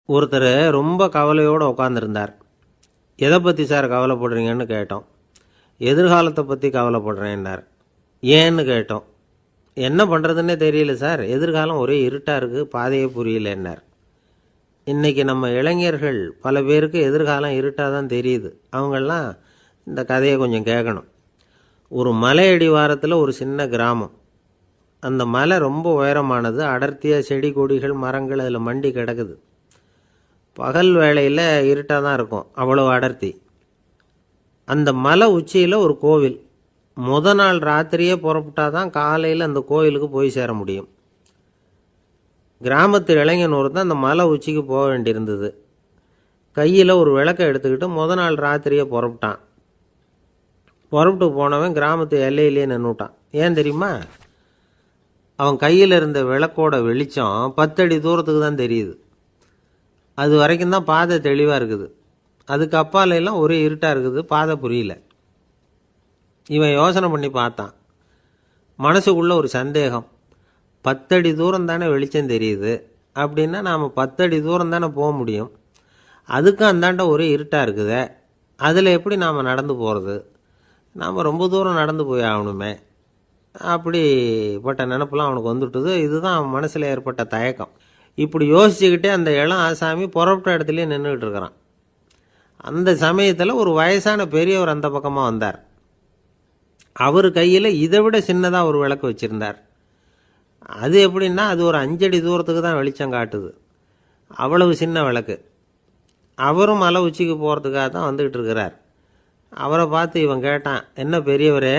ஒருத்தர் ரொம்ப கவலையோடு உட்காந்துருந்தார். எதை பற்றி சார் கவலைப்படுறீங்கன்னு கேட்டோம். எதிர்காலத்தை பற்றி கவலைப்படுறேன்னார். ஏன்னு கேட்டோம். என்ன பண்ணுறதுன்னே தெரியல சார், எதிர்காலம் ஒரே இருட்டாக இருக்குது, பாதையே புரியலன்னார். இன்றைக்கி நம்ம இளைஞர்கள் பல பேருக்கு எதிர்காலம் இருட்டாக தான் தெரியுது. அவங்கெல்லாம் இந்த கதையை கொஞ்சம் கேட்கணும். ஒரு மலை அடிவாரத்தில் ஒரு சின்ன கிராமம். அந்த மலை ரொம்ப உயரமானது. அடர்த்தியாக செடி கொடிகள் மரங்கள் அதில் மண்டி கிடக்குது. பகல் வேளையில் இருட்டாக தான் இருக்கும், அவ்வளோ அடர்த்தி. அந்த மலை உச்சியில் ஒரு கோவில். நாள் ராத்திரியே புறப்பட்டா தான் காலையில் அந்த கோவிலுக்கு போய் சேர முடியும். கிராமத்து இளைஞன் ஒருத்தன் அந்த மலை உச்சிக்கு போக வேண்டியிருந்தது. கையில் ஒரு விளக்கை எடுத்துக்கிட்டு நாள் ராத்திரியே புறப்பட்டான். புறப்பட்டு போனவன் கிராமத்து எல்லையிலேயே நின்றுட்டான். ஏன் தெரியுமா? அவன் கையில் இருந்த விளக்கோட வெளிச்சம் 10 அடி தூரத்துக்கு தான் தெரியுது. அது வரைக்கும் தான் பாதை தெளிவாக இருக்குது. அதுக்கு அப்பாலெல்லாம் ஒரே இருட்டாக இருக்குது, பாதை புரியல. இவன் யோசனை பண்ணி பார்த்தான். மனசுக்குள்ள ஒரு சந்தேகம். 10 அடி தூரம் தானே வெளிச்சம் தெரியுது, அப்படின்னா நாம் 10 அடி தூரம் தானே போக முடியும். அதுக்கும் அந்தாண்ட ஒரே இருட்டாக இருக்குதே, அதில் எப்படி நாம் நடந்து போகிறது? நாம் ரொம்ப தூரம் நடந்து போய் ஆகணுமே. அப்படிப்பட்ட நினப்பெல்லாம் அவனுக்கு வந்துவிட்டுது. இதுதான் அவன் மனசில் ஏற்பட்ட தயக்கம். இப்படி யோசிச்சுக்கிட்டே அந்த இளம் ஆசாமி புறப்பட்ட இடத்துலையே நின்றுக்கிட்டு இருக்கிறான். அந்த சமயத்தில் ஒரு வயசான பெரியவர் அந்த பக்கமாக வந்தார். அவர் கையில் இதை விட சின்னதாக ஒரு விளக்கு வச்சுருந்தார். அது எப்படின்னா அது ஒரு 5 அடி தூரத்துக்கு தான் வெளிச்சம் காட்டுது. அவ்வளவு சின்ன விளக்கு. அவரும் மலை உச்சிக்கு போகிறதுக்காக தான் வந்துக்கிட்டு இருக்கிறார். அவரை பார்த்து இவன் கேட்டான், என்ன பெரியவரே,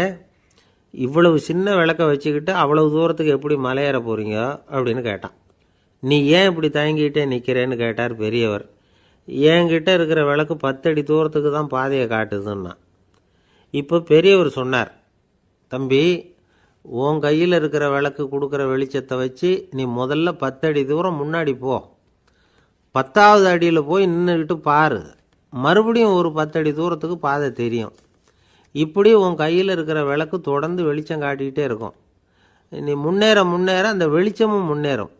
இவ்வளவு சின்ன விளக்கை வச்சுக்கிட்டு அவ்வளவு தூரத்துக்கு எப்படி மலையேற போகிறீங்க அப்படின்னு கேட்டான். நீ ஏன் இப்படி தயங்கிட்டே நிற்கிறேன்னு கேட்டார் பெரியவர். என்கிட்ட இருக்கிற விளக்கு 10 அடி தூரத்துக்கு தான் பாதையை காட்டுதுன்னா. இப்போ பெரியவர் சொன்னார், தம்பி, உன் கையில் இருக்கிற விளக்கு கொடுக்குற வெளிச்சத்தை வச்சு நீ முதல்ல 10 அடி தூரம் முன்னாடி போ. 10வது அடியில் போய் நின்றுக்கிட்டு பாரு, மறுபடியும் ஒரு 10 அடி தூரத்துக்கு பாதை தெரியும். இப்படி உன் கையில் இருக்கிற விளக்கு தொடர்ந்து வெளிச்சம் காட்டிக்கிட்டே இருக்கும். நீ முன்னேற முன்னேற அந்த வெளிச்சமும் முன்னேறும்.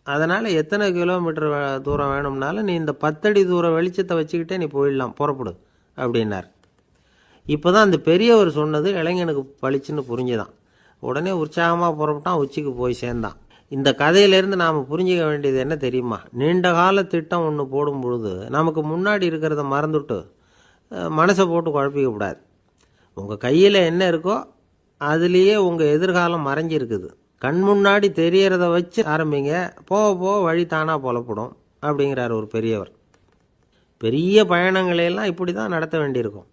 அதனால் எத்தனை கிலோமீட்டர் தூரம் வேணும்னாலும் நீ இந்த 10 அடி தூரம் வெளிச்சத்தை வச்சுக்கிட்டே நீ போயிடலாம், புறப்படு அப்படின்னார். இப்போ தான் அந்த பெரியவர் சொன்னது இளைஞனுக்கு பளிச்சுன்னு புரிஞ்சுதான். உடனே உற்சாகமாக புறப்பட்டான், உச்சிக்கு போய் சேர்ந்தான். இந்த கதையிலேருந்து நாம் புரிஞ்சிக்க வேண்டியது என்ன தெரியுமா? நீண்ட கால திட்டம் ஒன்று போடும் பொழுது நமக்கு முன்னாடி இருக்கிறத மறந்துவிட்டு மனசை போட்டு குழப்பிக்கக்கூடாது. உங்கள் கையில் என்ன இருக்கோ அதுலேயே உங்கள் எதிர்காலம் மறைஞ்சிருக்குது. கண் முன்னாடி தெரியறத வச்சு ஆரம்பிங்க, போக போக வழி தானாக புலப்படும் அப்படிங்கிறார் ஒரு பெரியவர். பெரிய பயணங்களையெல்லாம் இப்படி தான் நடத்த வேண்டியிருக்கும்.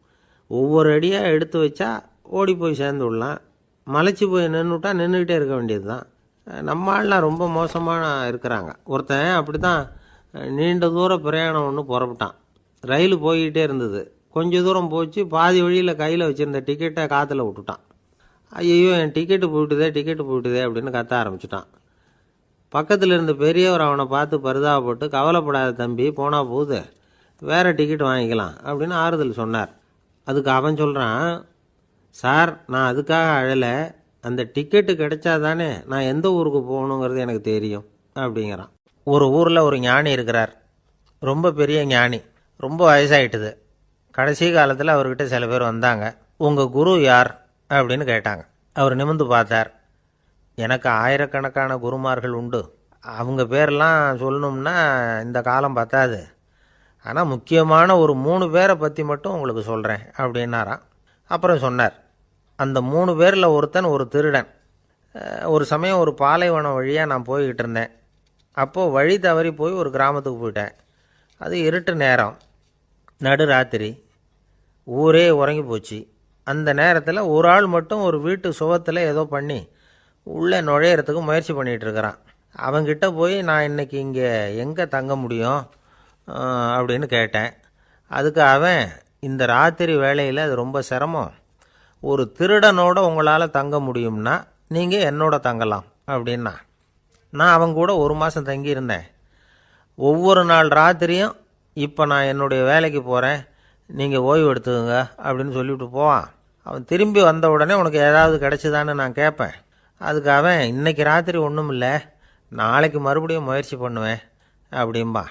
ஒவ்வொரு அடியாக எடுத்து வச்சா ஓடி போய் சேர்ந்து விடலாம். மலைச்சி போய் நின்றுட்டா நின்றுக்கிட்டே இருக்க வேண்டியது தான். நம்ம ஆள்லாம் ரொம்ப மோசமாக இருக்கிறாங்க. ஒருத்தன் அப்படி தான் நீண்ட தூர பிரயாணம் ஒன்று புறப்பட்டான். ரயில் போய்கிட்டே இருந்தது. கொஞ்சம் தூரம் போச்சு, பாதி வழியில் கையில் வச்சுருந்த டிக்கெட்டை காற்றுல விட்டுட்டான். ஐயோ, என் டிக்கெட்டு போயிட்டுதே அப்படின்னு கத்த ஆரம்பிச்சிட்டான். பக்கத்தில் இருந்த பெரியவர் அவனை பார்த்து பரிதாபப்பட்டு, கவலைப்படாத தம்பி, போனால் போகுது, வேறு டிக்கெட் வாங்கிக்கலாம் அப்படின்னு ஆறுதல் சொன்னார். அதுக்கு அவன் சொல்கிறான், சார், நான் அதுக்காக அழலை, அந்த டிக்கெட்டு கிடைச்சா தானே நான் எந்த ஊருக்கு போகணுங்கிறது எனக்கு தெரியும் அப்படிங்கிறான். ஒரு ஊரில் ஒரு ஞானி இருக்கிறார். ரொம்ப பெரிய ஞானி, ரொம்ப வயசாகிட்டுது. கடைசி காலத்தில் அவர்கிட்ட சில பேர் வந்தாங்க. உங்கள் குரு யார் அப்படின்னு கேட்டாங்க. அவர் நிமிர்ந்து பார்த்தார். எனக்கு ஆயிரக்கணக்கான குருமார்கள் உண்டு, அவங்க பேரெல்லாம் சொல்லணும்னா இந்த காலம் பத்தாது. ஆனால் முக்கியமான ஒரு 3 பேரை பற்றி மட்டும் உங்களுக்கு சொல்கிறேன் அப்படின்னாராம். அப்புறம் சொன்னார், அந்த 3 பேரில் ஒருத்தன் ஒரு திருடன். ஒரு சமயம் ஒரு பாலைவனம் வழியாக நான் போய்கிட்டு இருந்தேன். அப்போது வழி தவறி போய் ஒரு கிராமத்துக்கு போயிட்டேன். அது இருட்டு நேரம், நடு ராத்திரி, ஊரே உறங்கி போச்சு. அந்த நேரத்தில் ஒரு ஆள் மட்டும் ஒரு வீட்டு சுவத்தில் ஏதோ பண்ணி உள்ளே நுழையிறதுக்கு முயற்சி பண்ணிகிட்டு இருக்கிறான். அவங்கிட்ட போய் நான் இன்றைக்கி இங்கே எங்கே தங்க முடியும் அப்படின்னு கேட்டேன். அதுக்கு அவன், இந்த ராத்திரி வேளையில் அது ரொம்ப சிரமம், ஒரு திருடனோட உங்களால் தங்க முடியும்னா நீங்கள் என்னோட தங்கலாம் அப்படின்னா. நான் அவங்க கூட 1 மாதம் தங்கியிருந்தேன். ஒவ்வொரு நாள் ராத்திரியும் இப்போ நான் என்னுடைய வேலைக்கு போகிறேன், நீங்கள் ஓய்வு எடுத்துக்கோங்க அப்படின்னு சொல்லிவிட்டு போவான். அவன் திரும்பி வந்த உடனே உனக்கு ஏதாவது கிடச்சிதான்னு நான் கேட்பேன். அதுக்கு அவன், இன்றைக்கி ராத்திரி ஒன்றும் இல்லை, நாளைக்கு மறுபடியும் முயற்சி பண்ணுவேன் அப்படின்பா.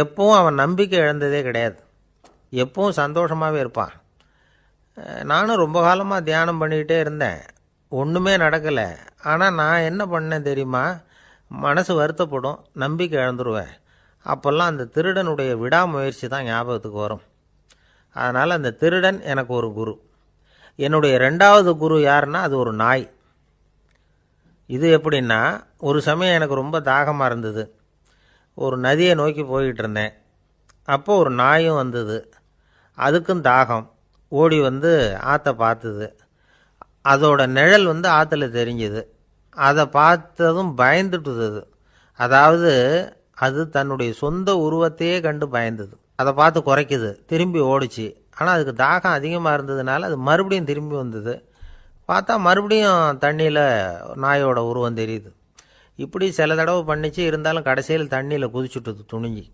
எப்பவும் அவன் நம்பிக்கை இழந்ததே கிடையாது. எப்பவும் சந்தோஷமாகவே இருப்பான். நானும் ரொம்ப காலமாக தியானம் பண்ணிக்கிட்டே இருந்தேன். ஒன்றுமே நடக்கலை. ஆனால் நான் என்ன பண்ணேன் தெரியுமா? மனசு வருத்தப்படும், நம்பிக்கை இழந்துருவேன். அப்போல்லாம் அந்த திருடனுடைய விடாமுயற்சி தான் ஞாபகத்துக்கு வரும். அதனால் அந்த திருடன் எனக்கு ஒரு குரு. என்னுடைய 2வது குரு யாருன்னா அது ஒரு நாய். இது எப்படின்னா, ஒரு சமயம் எனக்கு ரொம்ப தாகமாக இருந்தது. ஒரு நதியை நோக்கி போய்கிட்டு இருந்தேன். அப்போ ஒரு நாயும் வந்தது. அதுக்கும் தாகம். ஓடி வந்து ஆற்றை பார்த்துது. அதோட நிழல் வந்து ஆற்றுல தெரிஞ்சுது. அதை பார்த்ததும் பயந்துட்டுது அது. அதாவது அது தன்னுடைய சொந்த உருவத்தையே கண்டு பயந்தது. அதை பார்த்து குறைக்குது, திரும்பி ஓடிச்சு. ஆனால் அதுக்கு தாகம் அதிகமாக இருந்ததுனால அது மறுபடியும் திரும்பி வந்தது. பார்த்தா மறுபடியும் தண்ணியில் நாயோட உருவம் தெரியுது. இப்படி சில தடவை பண்ணிச்சு. இருந்தாலும் கடைசியில் தண்ணியில் குதிச்சுட்டுது துணிஞ்சி.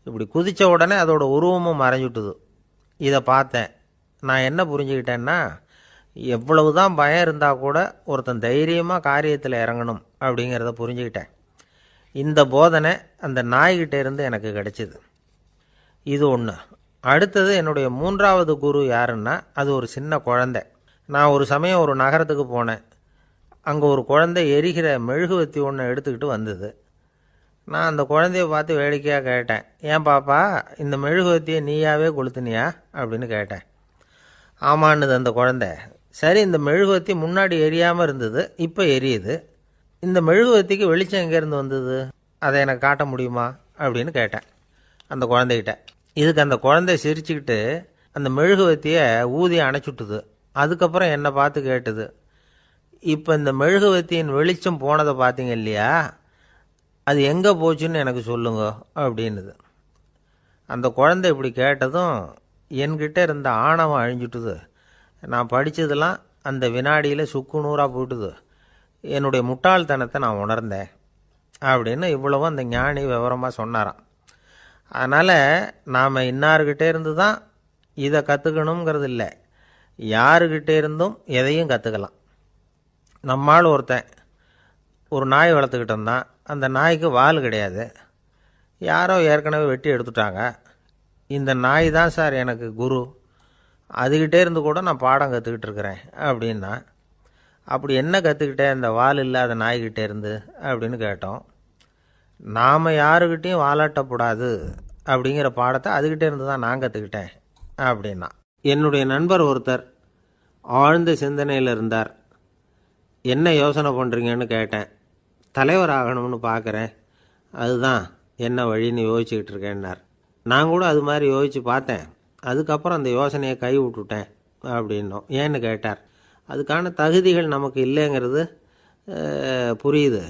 இப்படி குதித்த உடனே அதோட உருவமும் மறைஞ்சுட்டுது. இதை பார்த்தேன். நான் என்ன புரிஞ்சுக்கிட்டேன்னா, எவ்வளவு தான் பயம் இருந்தால் கூட ஒருத்தன் தைரியமாக காரியத்தில் இறங்கணும் அப்படிங்கிறத புரிஞ்சுக்கிட்டேன். இந்த போதனை அந்த நாய்கிட்ட இருந்து எனக்கு கிடைச்சிது. இது ஒன்று. அடுத்தது என்னுடைய 3வது குரு யாருன்னா அது ஒரு சின்ன குழந்தை. நான் ஒரு சமயம் ஒரு நகரத்துக்கு போனேன். அங்கே ஒரு குழந்தை எரிகிற மெழுகுவத்தி ஒன்று எடுத்துக்கிட்டு வந்தது. நான் அந்த குழந்தைய பார்த்து வேடிக்கையாக கேட்டேன், ஏன் பாப்பா இந்த மெழுகுவத்தியை நீயாவே கொளுத்துனியா அப்படின்னு கேட்டேன். ஆமான்னுது அந்த குழந்தை. சரி, இந்த மெழுகுவத்தி முன்னாடி எரியாமல் இருந்தது, இப்போ எரியுது. இந்த மெழுகுவத்திக்கு வெளிச்சம் எங்கேருந்து வந்தது, அதை எனக்கு காட்ட முடியுமா அப்படின்னு கேட்டேன் அந்த குழந்தைகிட்ட. இதுக்கு அந்த குழந்தை சிரிச்சுக்கிட்டு அந்த மெழுகுவத்தியை ஊதி அணைச்சுட்டுது. அதுக்கப்புறம் என்னை பார்த்து கேட்டுது, இப்போ இந்த மெழுகுவத்தியின் வெளிச்சம் போனதை பார்த்தீங்க இல்லையா, அது எங்கே போச்சுன்னு எனக்கு சொல்லுங்க அப்படின்னுது. அந்த குழந்தை இப்படி கேட்டதும் என்கிட்ட இருந்த ஆணவம் அழிஞ்சுட்டுது. நான் படித்ததெல்லாம் அந்த வினாடியில் சுக்கு நூறாக போயிட்டுது. என்னுடைய முட்டாள்தனத்தை நான் உணர்ந்தேன் அப்படின்னு இவ்வளவும் அந்த ஞானி விவரமாக சொன்னாராம். அதனால் நாம் இன்னார்கிட்டே இருந்து தான் இதை கற்றுக்கணுங்கிறது இல்லை, யாருக்கிட்டே இருந்தும் எதையும் கற்றுக்கலாம். நம்மால் ஒருத்தன் ஒரு நாய் வளர்த்துக்கிட்டு இருந்தான். அந்த நாய்க்கு வால் கிடையாது. யாரோ ஏற்கனவே வெட்டி எடுத்துட்டாங்க. இந்த நாய் தான் சார் எனக்கு குரு, அதுக்கிட்டே இருந்து கூட நான் பாடம் கற்றுக்கிட்டு இருக்கிறேன் அப்படின்னா. அப்படி என்ன கற்றுக்கிட்டேன் இந்த வால் இல்லாத நாய்கிட்டே இருந்து அப்படின்னு கேட்டோம். நாம் யாருக்கிட்டையும் வாலாட்டக்கூடாது அப்படிங்கிற பாடத்தை அதுக்கிட்டே இருந்து தான் நான் கற்றுக்கிட்டேன் அப்படின்னா. என்னுடைய நண்பர் ஒருத்தர் ஆழ்ந்த சிந்தனையில் இருந்தார். என்ன யோசனை பண்ணுறீங்கன்னு கேட்டேன். தலைவர் ஆகணும்னு பார்க்குறேன், அதுதான் என்ன வழின்னு யோசிச்சுக்கிட்டு இருக்கேன்னார். நான் கூட அது மாதிரி யோசித்து பார்த்தேன். அதுக்கப்புறம் அந்த யோசனையை கை விட்டுட்டேன் அப்படின்னோம். ஏன்னு கேட்டார். அதுக்கான தகுதிகள் நமக்கு இல்லைங்கிறது புரியுது.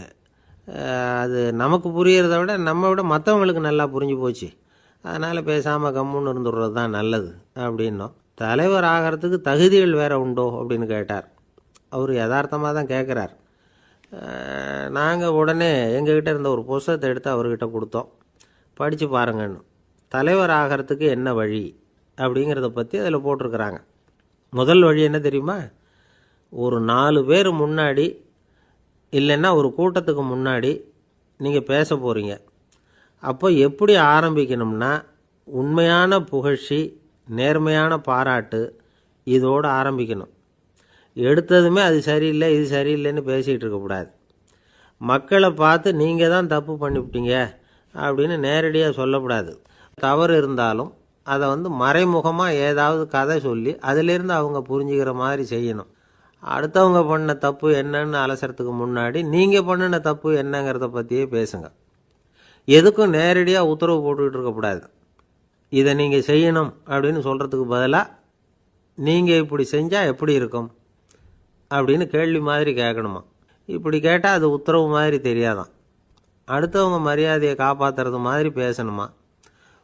அது நமக்கு புரியறத விட நம்ம விட மற்றவங்களுக்கு நல்லா புரிஞ்சு போச்சு. அதனால் பேசாமல் கம்முன்னு இருந்துடுறது தான் நல்லது அப்படின்னோம். தலைவர் ஆகிறதுக்கு தகுதிகள் வேறு உண்டோ அப்படின்னு கேட்டார். அவர் யதார்த்தமாக தான் கேட்குறார். நாங்கள் உடனே எங்ககிட்ட இருந்த ஒரு புஸ்தகத்தை எடுத்து அவர்கிட்ட கொடுத்தோம். படித்து பாருங்கன்னு. தலைவர் ஆகிறதுக்கு என்ன வழி அப்படிங்கிறத பற்றி அதில் போட்டிருக்கிறாங்க. முதல் வழி என்ன தெரியுமா? ஒரு 4 பேர் முன்னாடி இல்லைன்னா ஒரு கூட்டத்துக்கு முன்னாடி நீங்கள் பேச போகிறீங்க. அப்போ எப்படி ஆரம்பிக்கணும்னா, உண்மையான புகழ்ச்சி, நேர்மையான பாராட்டு, இதோடு ஆரம்பிக்கணும். எடுத்ததுமே அது சரியில்லை இது சரியில்லைன்னு பேசிகிட்டு இருக்கக்கூடாது. மக்களை பார்த்து நீங்கள் தான் தப்பு பண்ணிவிட்டீங்க அப்படின்னு நேரடியாக சொல்லக்கூடாது. தவறு இருந்தாலும் அதை மறைமுகமாக ஏதாவது கதை சொல்லி அதிலிருந்து அவங்க புரிஞ்சுக்கிற மாதிரி செய்யணும். அடுத்தவங்க பண்ண தப்பு என்னன்னு அலசறதுக்கு முன்னாடி நீங்கள் பண்ணின தப்பு என்னங்கிறத பற்றியே பேசுங்க. எதுக்கும் நேரடியாக உத்தரவு போட்டுக்கிட்டு இருக்கக்கூடாது. இதை நீங்கள் செய்யணும் அப்படின்னு சொல்கிறதுக்கு பதிலாக நீங்கள் இப்படி செஞ்சால் எப்படி இருக்கும் அப்படின்னு கேள்வி மாதிரி கேட்கணுமா. இப்படி கேட்டால் அது உத்தரவு மாதிரி தெரியாதான். அடுத்தவங்க மரியாதையை காப்பாற்றுறது மாதிரி பேசணுமா.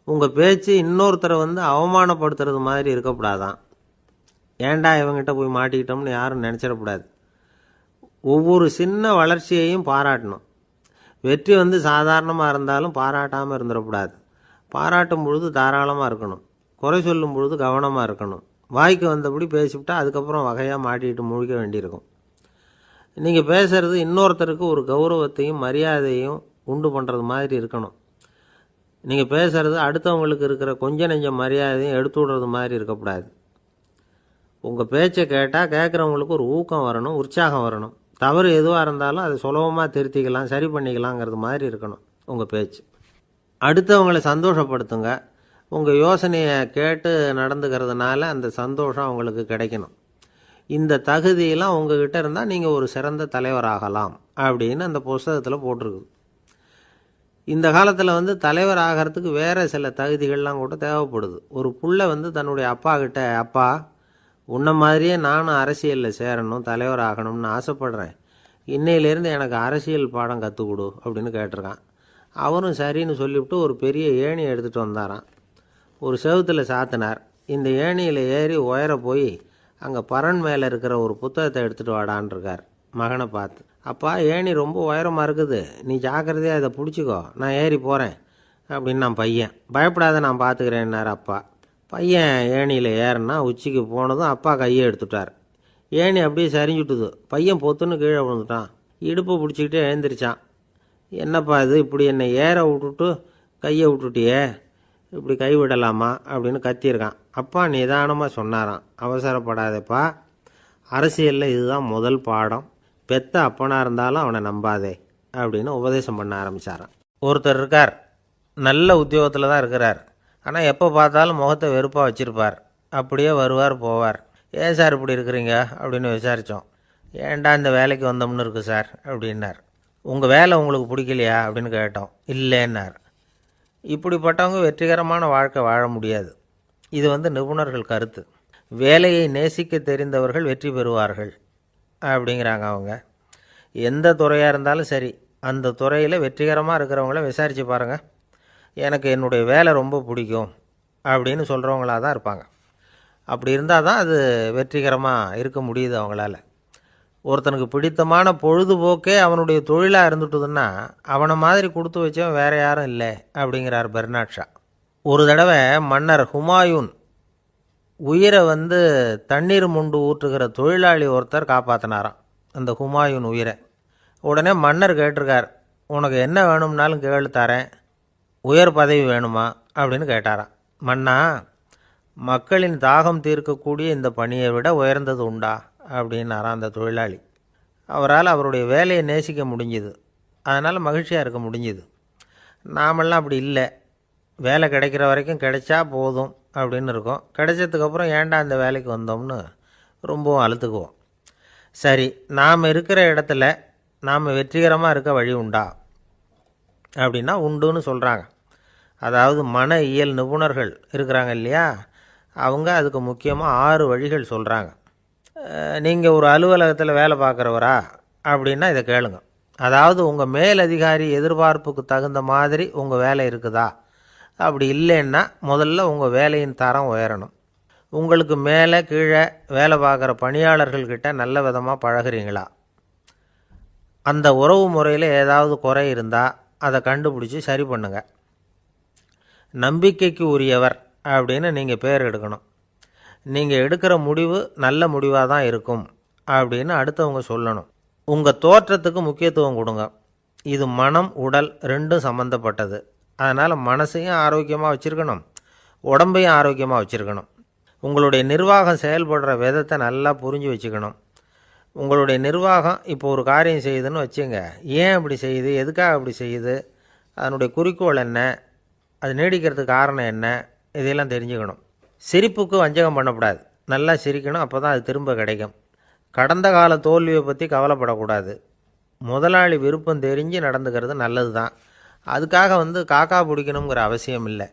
உங்கள் பேச்சு இன்னொருத்தரை அவமானப்படுத்துறது மாதிரி இருக்கக்கூடாதான். ஏண்டா இவங்கிட்ட போய் மாட்டிக்கிட்டோம்னு யாரும் நினச்சிடக்கூடாது. ஒவ்வொரு சின்ன வளர்ச்சியையும் பாராட்டணும். வெற்றி சாதாரணமாக இருந்தாலும் பாராட்டாமல் இருந்துடக்கூடாது. பாராட்டும் பொழுது தாராளமாக இருக்கணும். குறை சொல்லும் பொழுது கவனமாக இருக்கணும். வாய்க்கு வந்தபடி பேசிவிட்டால் அதுக்கப்புறம் வகையாக மாட்டிக்கிட்டு முழிக்க வேண்டியிருக்கும். நீங்கள் பேசுகிறது இன்னொருத்தருக்கு ஒரு கௌரவத்தையும் மரியாதையும் உண்டு பண்ணுறது மாதிரி இருக்கணும். நீங்கள் பேசுகிறது அடுத்தவங்களுக்கு இருக்கிற கொஞ்ச நெஞ்ச மரியாதையும் எடுத்து விடுறது மாதிரி இருக்கக்கூடாது. உங்கள் பேச்சை கேட்டால் கேட்குறவங்களுக்கு ஒரு ஊக்கம் வரணும், உற்சாகம் வரணும். தவறு எதுவாக இருந்தாலும் அதை சுலபமாக திருத்திக்கலாம், சரி பண்ணிக்கலாங்கிறது மாதிரி இருக்கணும் உங்கள் பேச்சு. அடுத்தவங்களை சந்தோஷப்படுத்துங்க. உங்கள் யோசனையை கேட்டு நடந்துக்கிறதுனால அந்த சந்தோஷம் அவங்களுக்கு கிடைக்கணும். இந்த தகுதியெல்லாம் உங்ககிட்ட இருந்தால் நீங்கள் ஒரு சிறந்த தலைவராகலாம் அப்படின்னு அந்த புஸ்தகத்தில் போட்டிருக்குது. இந்த காலத்தில் தலைவர் ஆகிறதுக்கு வேறு சில தகுதிகள்லாம் கூட தேவைப்படுது. ஒரு புள்ள தன்னுடைய அப்பா கிட்ட, அப்பா உன்ன மாதிரியே நானும் அரசியலில் சேரணும், தலைவர் ஆகணும்னு ஆசைப்படுறேன், இன்னையிலேருந்து எனக்கு அரசியல் பாடம் கற்றுக் கொடு அப்படின்னு கேட்டிருக்கான். அவரும் சரின்னு சொல்லிவிட்டு ஒரு பெரிய ஏணியை எடுத்துகிட்டு வந்தாராம். ஒரு செவுத்தில் சாத்தினார். இந்த ஏணியில் ஏறி உயர போய் அங்கே பரன் மேலே இருக்கிற ஒரு புத்தகத்தை எடுத்துகிட்டு வாடான்ருக்கார் மகனை பார்த்து. அப்பா ஏணி ரொம்ப உயரமாக இருக்குது, நீ ஜாக்கிரதையாக இதை பிடிச்சிக்கோ, நான் ஏறி போகிறேன் அப்படின்னு நான் பையன். பயப்படாத, நான் பார்த்துக்கிறேன்னார் அப்பா. பையன் ஏணியில் ஏறினா உச்சிக்கு போனதும் அப்பா கையை எடுத்துட்டார். ஏணி அப்படியே சரிஞ்சுட்டுது. பையன் பொத்துன்னு கீழே விழுந்துட்டான். இடுப்பை பிடிச்சிக்கிட்டே எழுந்திரிச்சான். என்னப்பா இது, இப்படி என்னை ஏற விட்டுட்டு கையை விட்டுட்டியே, இப்படி கைவிடலாமா அப்படின்னு கத்தியிருக்கான். அப்பா நிதானமாக சொன்னாராம், அவசரப்படாதேப்பா, அரசியலில் இதுதான் முதல் பாடம், பெத்த அப்பனாக இருந்தாலும் அவனை நம்பாதே அப்படின்னு உபதேசம் பண்ண ஆரம்பித்தாரான். ஒருத்தர் இருக்கார், நல்ல உத்தியோகத்தில் தான் இருக்கிறார், ஆனால் எப்போ பார்த்தாலும் முகத்தை வெறுப்பாக வச்சுருப்பார். அப்படியே வருவார் போவார். ஏன் சார் இப்படி இருக்கிறீங்க அப்படின்னு விசாரித்தோம். ஏன்டா இந்த வேலைக்கு வந்தோம்னு இருக்குது சார் அப்படின்னார். உங்கள் வேலை உங்களுக்கு பிடிக்கலையா அப்படின்னு கேட்டோம். இல்லைன்னார். இப்படிப்பட்டவங்க வெற்றிகரமான வாழ்க்கை வாழ முடியாது. இது நிபுணர்கள் கருத்து. வேலையை நேசிக்க தெரிந்தவர்கள் வெற்றி பெறுவார்கள் அப்படிங்கிறாங்க அவங்க. எந்த துறையாக இருந்தாலும் சரி, அந்த துறையில் வெற்றிகரமாக இருக்கிறவங்கள விசாரித்து பாருங்கள். எனக்கு என்னுடைய வேலை ரொம்ப பிடிக்கும் அப்படின்னு சொல்கிறவங்களாக தான் இருப்பாங்க. அப்படி இருந்தால் தான் அது வெற்றிகரமாக இருக்க முடியுது அவங்களால. ஒருத்தனுக்கு பிடித்தமான பொழுதுபோக்கே அவனுடைய தொழிலாக இருந்துட்டுதுன்னா அவனை மாதிரி கொடுத்து வச்சவன் வேறு யாரும் இல்லை அப்படிங்கிறார் பெர்னாட் ஷா. ஒரு தடவை மன்னர் ஹுமாயூன் உயிரை தண்ணீர் முண்டு ஊற்றுகிற தொழிலாளி ஒருத்தர் காப்பாற்றினாராம் அந்த ஹுமாயூன் உயிரை. உடனே மன்னர் கேட்டிருக்கார், உனக்கு என்ன வேணும்னாலும் கேளு தரேன், உயர் பதவி வேணுமா அப்படின்னு கேட்டாராம். மன்னா, மக்களின் தாகம் தீர்க்கக்கூடிய இந்த பணியை விட உயர்ந்தது உண்டா அப்படின்னாராம் அந்த தொழிலாளி. அவரால் அவருடைய வேலையை நேசிக்க முடிஞ்சுது, அதனால் மகிழ்ச்சியாக இருக்க முடிஞ்சுது. நாமெல்லாம் அப்படி இல்லை, வேலை கிடைக்கிற வரைக்கும் கிடைச்சா போதும் அப்படின்னு இருக்கோம். கிடைச்சதுக்கப்புறம் ஏன்டா அந்த வேலைக்கு வந்தோம்னு ரொம்பவும் அழுத்துக்குவோம். சரி, நாம் இருக்கிற இடத்துல நாம் வெற்றிகரமாக இருக்க வழி உண்டா அப்படின்னா உண்டுன்னு சொல்கிறாங்க. அதாவது மன இயல் நிபுணர்கள் இருக்கிறாங்க இல்லையா, அவங்க அதுக்கு முக்கியமாக 6 வழிகள் சொல்கிறாங்க. நீங்கள் ஒரு அலுவலகத்தில் வேலை பார்க்குறவரா அப்படின்னா இதை கேளுங்க. அதாவது உங்கள் மேலதிகாரி எதிர்பார்ப்புக்கு தகுந்த மாதிரி உங்கள் வேலை இருக்குதா? அப்படி இல்லைன்னா முதல்ல உங்கள் வேலையின் தரம் உயரணும். உங்களுக்கு மேலே கீழே வேலை பார்க்குற பணியாளர்கள்கிட்ட நல்ல விதமாக பழகுறீங்களா? அந்த உறவு முறையில் ஏதாவது குறை இருந்தால் அதை கண்டுபிடிச்சி சரி பண்ணுங்க. நம்பிக்கைக்கு உரியவர் அப்படின்னு நீங்கள் பேர் எடுக்கணும். நீங்கள் எடுக்கிற முடிவு நல்ல முடிவாக தான் இருக்கும் அப்படின்னு அடுத்தவங்க சொல்லணும். உங்கள் தோற்றத்துக்கு முக்கியத்துவம் கொடுங்க. இது மனம் உடல் ரெண்டும் சம்மந்தப்பட்டது. அதனால் மனசையும் ஆரோக்கியமாக வச்சுருக்கணும், உடம்பையும் ஆரோக்கியமாக வச்சுருக்கணும். உங்களுடைய நிர்வாகம் செயல்படுற விதத்தை நல்லா புரிஞ்சு வச்சுக்கணும். உங்களுடைய நிர்வாகம் இப்போ ஒரு காரியம் செய்யுதுன்னு வச்சுங்க, ஏன் அப்படி செய்யுது, எதுக்காக அப்படி செய்யுது, அதனுடைய குறிக்கோள் என்ன, அது நீடிக்கிறதுக்கு காரணம் என்ன, இதையெல்லாம் தெரிஞ்சுக்கணும். சிரிப்புக்கு வஞ்சகம் பண்ணக்கூடாது, நல்லா சிரிக்கணும், அப்போ தான் அது திரும்ப கிடைக்கும். கடந்த கால தோல்வியை பற்றி கவலைப்படக்கூடாது. முதலாளி விருப்பம் தெரிஞ்சு நடந்துக்கிறது நல்லது தான். அதுக்காக காக்கா பிடிக்கணுங்கிற அவசியம் இல்லை.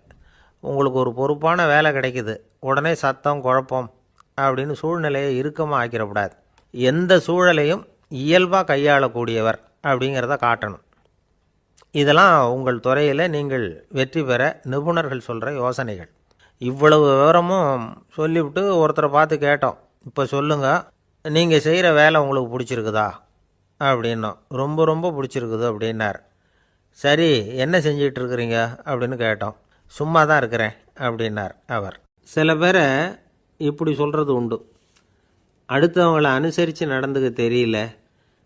உங்களுக்கு ஒரு பொறுப்பான வேலை கிடைக்குது, உடனே சத்தம் குழப்பம் அப்படின்னு சூழ்நிலையை இறுக்கமாக ஆக்கிடக்கூடாது. எந்த சூழலையும் இயல்பாக கையாளக்கூடியவர் அப்படிங்கிறத காட்டணும். இதெல்லாம் உங்கள் துறையில் நீங்கள் வெற்றி பெற நிபுணர்கள் சொல்கிற யோசனைகள். இவ்வளவு விவரமும் சொல்லிவிட்டு ஒருத்தரை பார்த்து கேட்டோம், இப்போ சொல்லுங்கள், நீங்கள் செய்கிற வேலை உங்களுக்கு பிடிச்சிருக்குதா அப்படின்னோம். ரொம்ப ரொம்ப பிடிச்சிருக்குது அப்படின்னார். சரி, என்ன செஞ்சிகிட்டு இருக்கிறீங்க அப்படின்னு கேட்டோம். சும்மா தான் இருக்கிறேன் அப்படின்னார் அவர். சில பேரை இப்படி சொல்கிறது உண்டு, அடுத்தவங்களை அனுசரித்து நடந்துக்க தெரியல,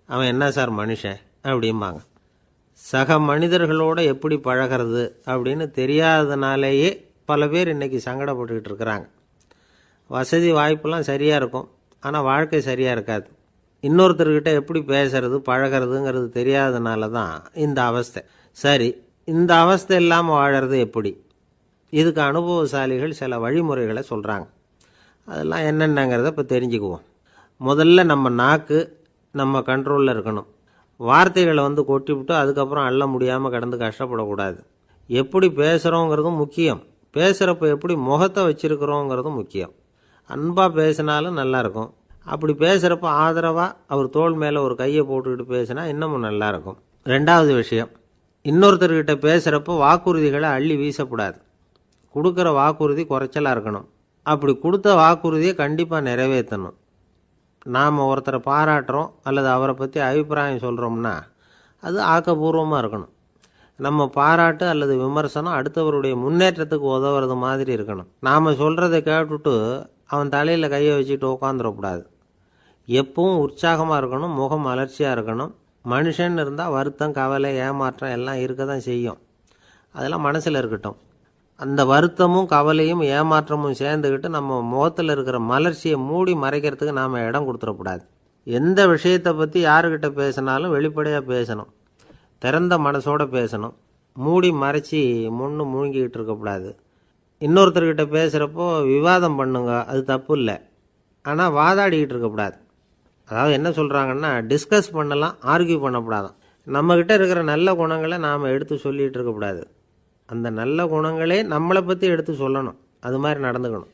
அவன் என்ன சார் மனுஷன் அப்படிம்பாங்க. சக மனிதர்களோடு எப்படி பழகிறது அப்படின்னு தெரியாததுனாலேயே பல பேர் இன்றைக்கி சங்கடப்பட்டுக்கிட்டு இருக்கிறாங்க. வசதி வாய்ப்பெல்லாம் சரியாக இருக்கும், ஆனால் வாழ்க்கை சரியாக இருக்காது. இன்னொருத்தர்கிட்ட எப்படி பேசுறது பழகிறதுங்கிறது தெரியாததுனால தான் இந்த அவஸ்தை. சரி, இந்த அவஸ்தை இல்லாமல் வாழறது எப்படி? இதுக்கு அனுபவசாலிகள் சில வழிமுறைகளை சொல்கிறாங்க. அதெல்லாம் என்னென்னங்கிறத இப்போ தெரிஞ்சுக்குவோம். முதல்ல நம்ம நாக்கு நம்ம கண்ட்ரோலில் இருக்கணும். வார்த்தைகளை கொட்டிவிட்டு அதுக்கப்புறம் அள்ள முடியாமல் கடந்து கஷ்டப்படக்கூடாது. எப்படி பேசுகிறோங்கிறதும் முக்கியம், பேசுகிறப்ப எப்படி முகத்தை வச்சுருக்கிறோங்கிறதும் முக்கியம். அன்பாக பேசினாலும் நல்லாயிருக்கும். அப்படி பேசுகிறப்ப ஆதரவாக அவர் தோள் மேலே ஒரு கையை போட்டுக்கிட்டு பேசினா இன்னமும் நல்லாயிருக்கும். ரெண்டாவது விஷயம், இன்னொருத்தர்கிட்ட பேசுகிறப்போ வாக்குறுதிகளை அள்ளி வீசக்கூடாது. கொடுக்குற வாக்குறுதி குறைச்சலாக இருக்கணும். அப்படி கொடுத்த வாக்குறுதியை கண்டிப்பாக நிறைவேற்றணும். நாம் ஒருத்தரை பாராட்டுறோம் அல்லது அவரை பற்றி அபிப்பிராயம் சொல்கிறோம்னா அது ஆக்கப்பூர்வமாக இருக்கணும். நம்ம பாராட்டு அல்லது விமர்சனம் அடுத்தவருடைய முன்னேற்றத்துக்கு உதவுறது மாதிரி இருக்கணும். நாம் சொல்கிறத கேட்டுட்டு அவன் தலையில் கையை வச்சுட்டு உட்காந்துடக்கூடாது. எப்பவும் உற்சாகமாக இருக்கணும், முகம் அலர்ச்சியாக இருக்கணும். மனுஷன் இருந்தால் வருத்தம், கவலை, ஏமாற்றம் எல்லாம் இருக்க தான் செய்யும். அதெல்லாம் மனசில் இருக்கட்டும். அந்த வருத்தமும் கவலையும் ஏமாற்றமும் சேர்ந்துக்கிட்டு நம்ம முகத்தில் இருக்கிற மலர்ச்சியை மூடி மறைக்கிறதுக்கு நாம் இடம் கொடுத்துடக்கூடாது. எந்த விஷயத்தை பற்றி யாருக்கிட்ட பேசினாலும் வெளிப்படையாக பேசணும், திறந்த மனசோடு பேசணும். மூடி மறைச்சி முன்னு மூழ்கிக்கிட்டு இருக்கக்கூடாது. இன்னொருத்தர்கிட்ட பேசுகிறப்போ விவாதம் பண்ணுங்க, அது தப்பு இல்லை. ஆனால் வாதாடிக்கிட்டு இருக்கக்கூடாது. அதாவது என்ன சொல்கிறாங்கன்னா, டிஸ்கஸ் பண்ணலாம், ஆர்கியூ பண்ணக்கூடாதான். நம்மக்கிட்ட இருக்கிற நல்ல குணங்களை நாம் எடுத்து சொல்லிகிட்டு இருக்கக்கூடாது. அந்த நல்ல குணங்களே நம்மளை பற்றி எடுத்து சொல்லணும், அது மாதிரி நடந்துக்கணும்.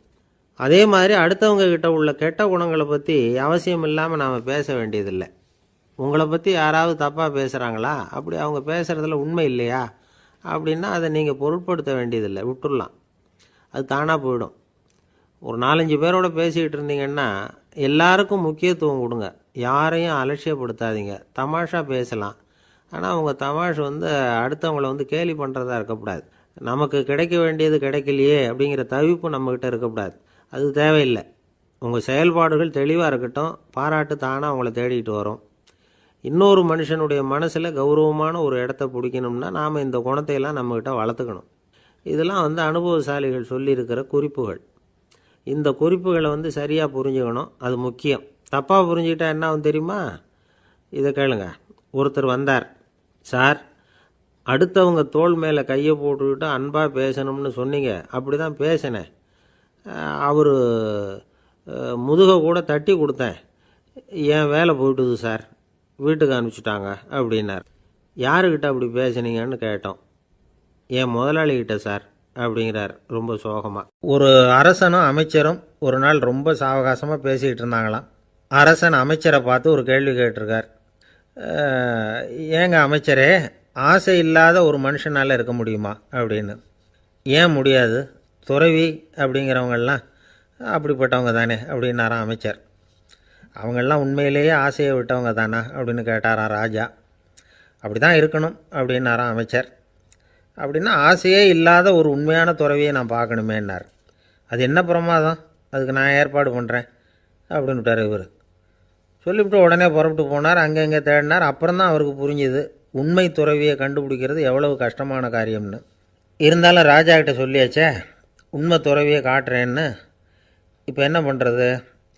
அதே மாதிரி அடுத்தவங்க கிட்ட உள்ள கெட்ட குணங்களை பற்றி அவசியம் இல்லாமல் நாம் பேச வேண்டியதில்லை. உங்களை பற்றி யாராவது தப்பாக பேசுகிறாங்களா, அப்படி அவங்க பேசுகிறதுல உண்மை இல்லையா அப்படின்னா அதை நீங்கள் பொருட்படுத்த வேண்டியதில்லை, விட்டுடலாம். அது தானாக போயிடும். ஒரு 4-5 பேரோட பேசிக்கிட்டு இருந்தீங்கன்னா எல்லாருக்கும் முக்கியத்துவம் கொடுங்க, யாரையும் அலட்சியப்படுத்தாதீங்க. தமாஷா பேசலாம், ஆனால் அவங்க தமாஷ் அடுத்தவங்கள கேலி பண்ணுறதா இருக்கக்கூடாது. நமக்கு கிடைக்க வேண்டியது கிடைக்கலையே அப்படிங்கிற தவிப்பு நம்மக்கிட்ட இருக்கக்கூடாது, அது தேவையில்லை. உங்கள் செயல்பாடுகள் தெளிவாக இருக்கட்டும், பாராட்டு தானாக அவங்கள தேடிட்டு வரும். இன்னொரு மனுஷனுடைய மனசில் கௌரவமான ஒரு இடத்த பிடிக்கணும்னா நாம் இந்த குணத்தையெல்லாம் நம்மக்கிட்ட வளர்த்துக்கணும். இதெல்லாம் அனுபவசாலிகள் சொல்லியிருக்கிற குறிப்புகள். இந்த குறிப்புகளை சரியாக புரிஞ்சுக்கணும், அது முக்கியம். தப்பாக புரிஞ்சுக்கிட்டா என்ன ஆகும் தெரியுமா? இதை கேளுங்க. ஒருத்தர் வந்தார், சார் அடுத்தவங்க தோள் மேலே கையை போட்டுக்கிட்டு அன்பாக பேசணும்னு சொன்னீங்க, அப்படி தான் பேசினேன். அவர் முதுகை கூட தட்டி கொடுத்தேன், என் வேலை போயிட்டுது சார், வீட்டுக்கு அனுப்பிச்சிட்டாங்க அப்படின்னார். யாருக்கிட்ட அப்படி பேசுனீங்கன்னு கேட்டோம். என் முதலாளிகிட்ட சார் அப்படிங்கிறார் ரொம்ப சோகமாக. ஒரு அரசனும் அமைச்சரும் ஒரு நாள் ரொம்ப சாவகாசமாக பேசிக்கிட்டு இருந்தாங்களாம். அரசன் அமைச்சரை பார்த்து ஒரு கேள்வி கேட்டிருக்கார். ஏங்க அமைச்சரே, ஆசை இல்லாத ஒரு மனுஷனால் இருக்க முடியுமா அப்படின்னு. ஏன் முடியாது, துறவி அப்படிங்கிறவங்கெல்லாம் அப்படிப்பட்டவங்க தானே அப்படின்னாராம் அமைச்சர். அவங்கெல்லாம் உண்மையிலேயே ஆசையை விட்டவங்க தானா அப்படின்னு கேட்டாராம் ராஜா. அப்படி தான் இருக்கணும் அப்படின்னாராம் அமைச்சர். அப்படின்னா ஆசையே இல்லாத ஒரு உண்மையான துறவியை நான் பார்க்கணுமேன்னார். அது என்ன பிரமாதம், அதுக்கு நான் ஏற்பாடு பண்ணுறேன் அப்படின்னு விட்டார் இவர். சொல்லிவிட்டு உடனே புறப்பட்டு போனார். அங்கங்கே தேடினார். அப்புறம் தான் அவருக்கு புரிஞ்சுது உண்மை துறவியை கண்டுபிடிக்கிறது எவ்வளவு கஷ்டமான காரியம்னு. இருந்தாலும் ராஜா கிட்ட சொல்லியாச்சே, உண்மை துறவியை காட்டுறேன்னு. இப்போ என்ன பண்ணுறது?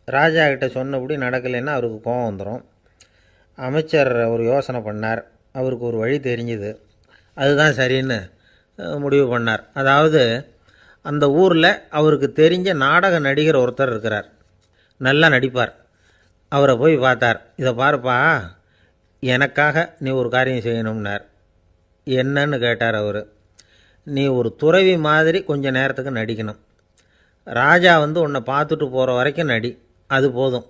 ராஜா கிட்ட சொன்னபடி நடக்கலைன்னா அவருக்கு கோபம் வந்துடும். அமைச்சர் ஒரு யோசனை பண்ணார். அவருக்கு ஒரு வழி தெரிஞ்சுது. அதுதான் சரின்னு முடிவு பண்ணார். அதாவது அந்த ஊரில் அவருக்கு தெரிஞ்ச நாடக நடிகர் ஒருத்தர் இருக்கிறார், நல்லா நடிப்பார். அவரை போய் பார்த்தார். இதை பாருப்பா, எனக்காக நீ ஒரு காரியம் செய்யணும்னார். என்னன்னு கேட்டார் அவர். நீ ஒரு துறவி மாதிரி கொஞ்சம் நேரத்துக்கு நடிக்கணும். ராஜா உன்னை பார்த்துட்டு போகிற வரைக்கும் நடி, அது போதும்.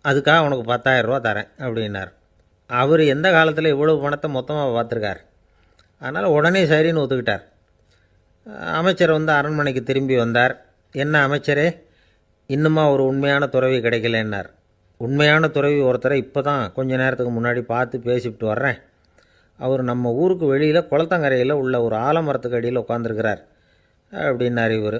அதுக்காக உனக்கு 10,000 ரூபா தரேன் அப்படின்னார். அவர் எந்த காலத்தில் இவ்வளவு பணத்தை மொத்தமாக பார்த்துருக்கார். அதனால் உடனே சரின்னு ஒத்துக்கிட்டார். அமைச்சர் அரண்மனைக்கு திரும்பி வந்தார். என்ன அமைச்சரே, இன்னுமா ஒரு உண்மையான துறவி கிடைக்கலன்னார். உண்மையான துறவி ஒருத்தரை இப்போ தான் கொஞ்ச நேரத்துக்கு முன்னாடி பார்த்து பேசிவிட்டு வர்றேன். அவர் நம்ம ஊருக்கு வெளியில் குளத்தங்கரையில் உள்ள ஒரு ஆலமரத்துக்கு அடியில் உட்காந்துருக்கிறார் அப்படின்னார் இவர்.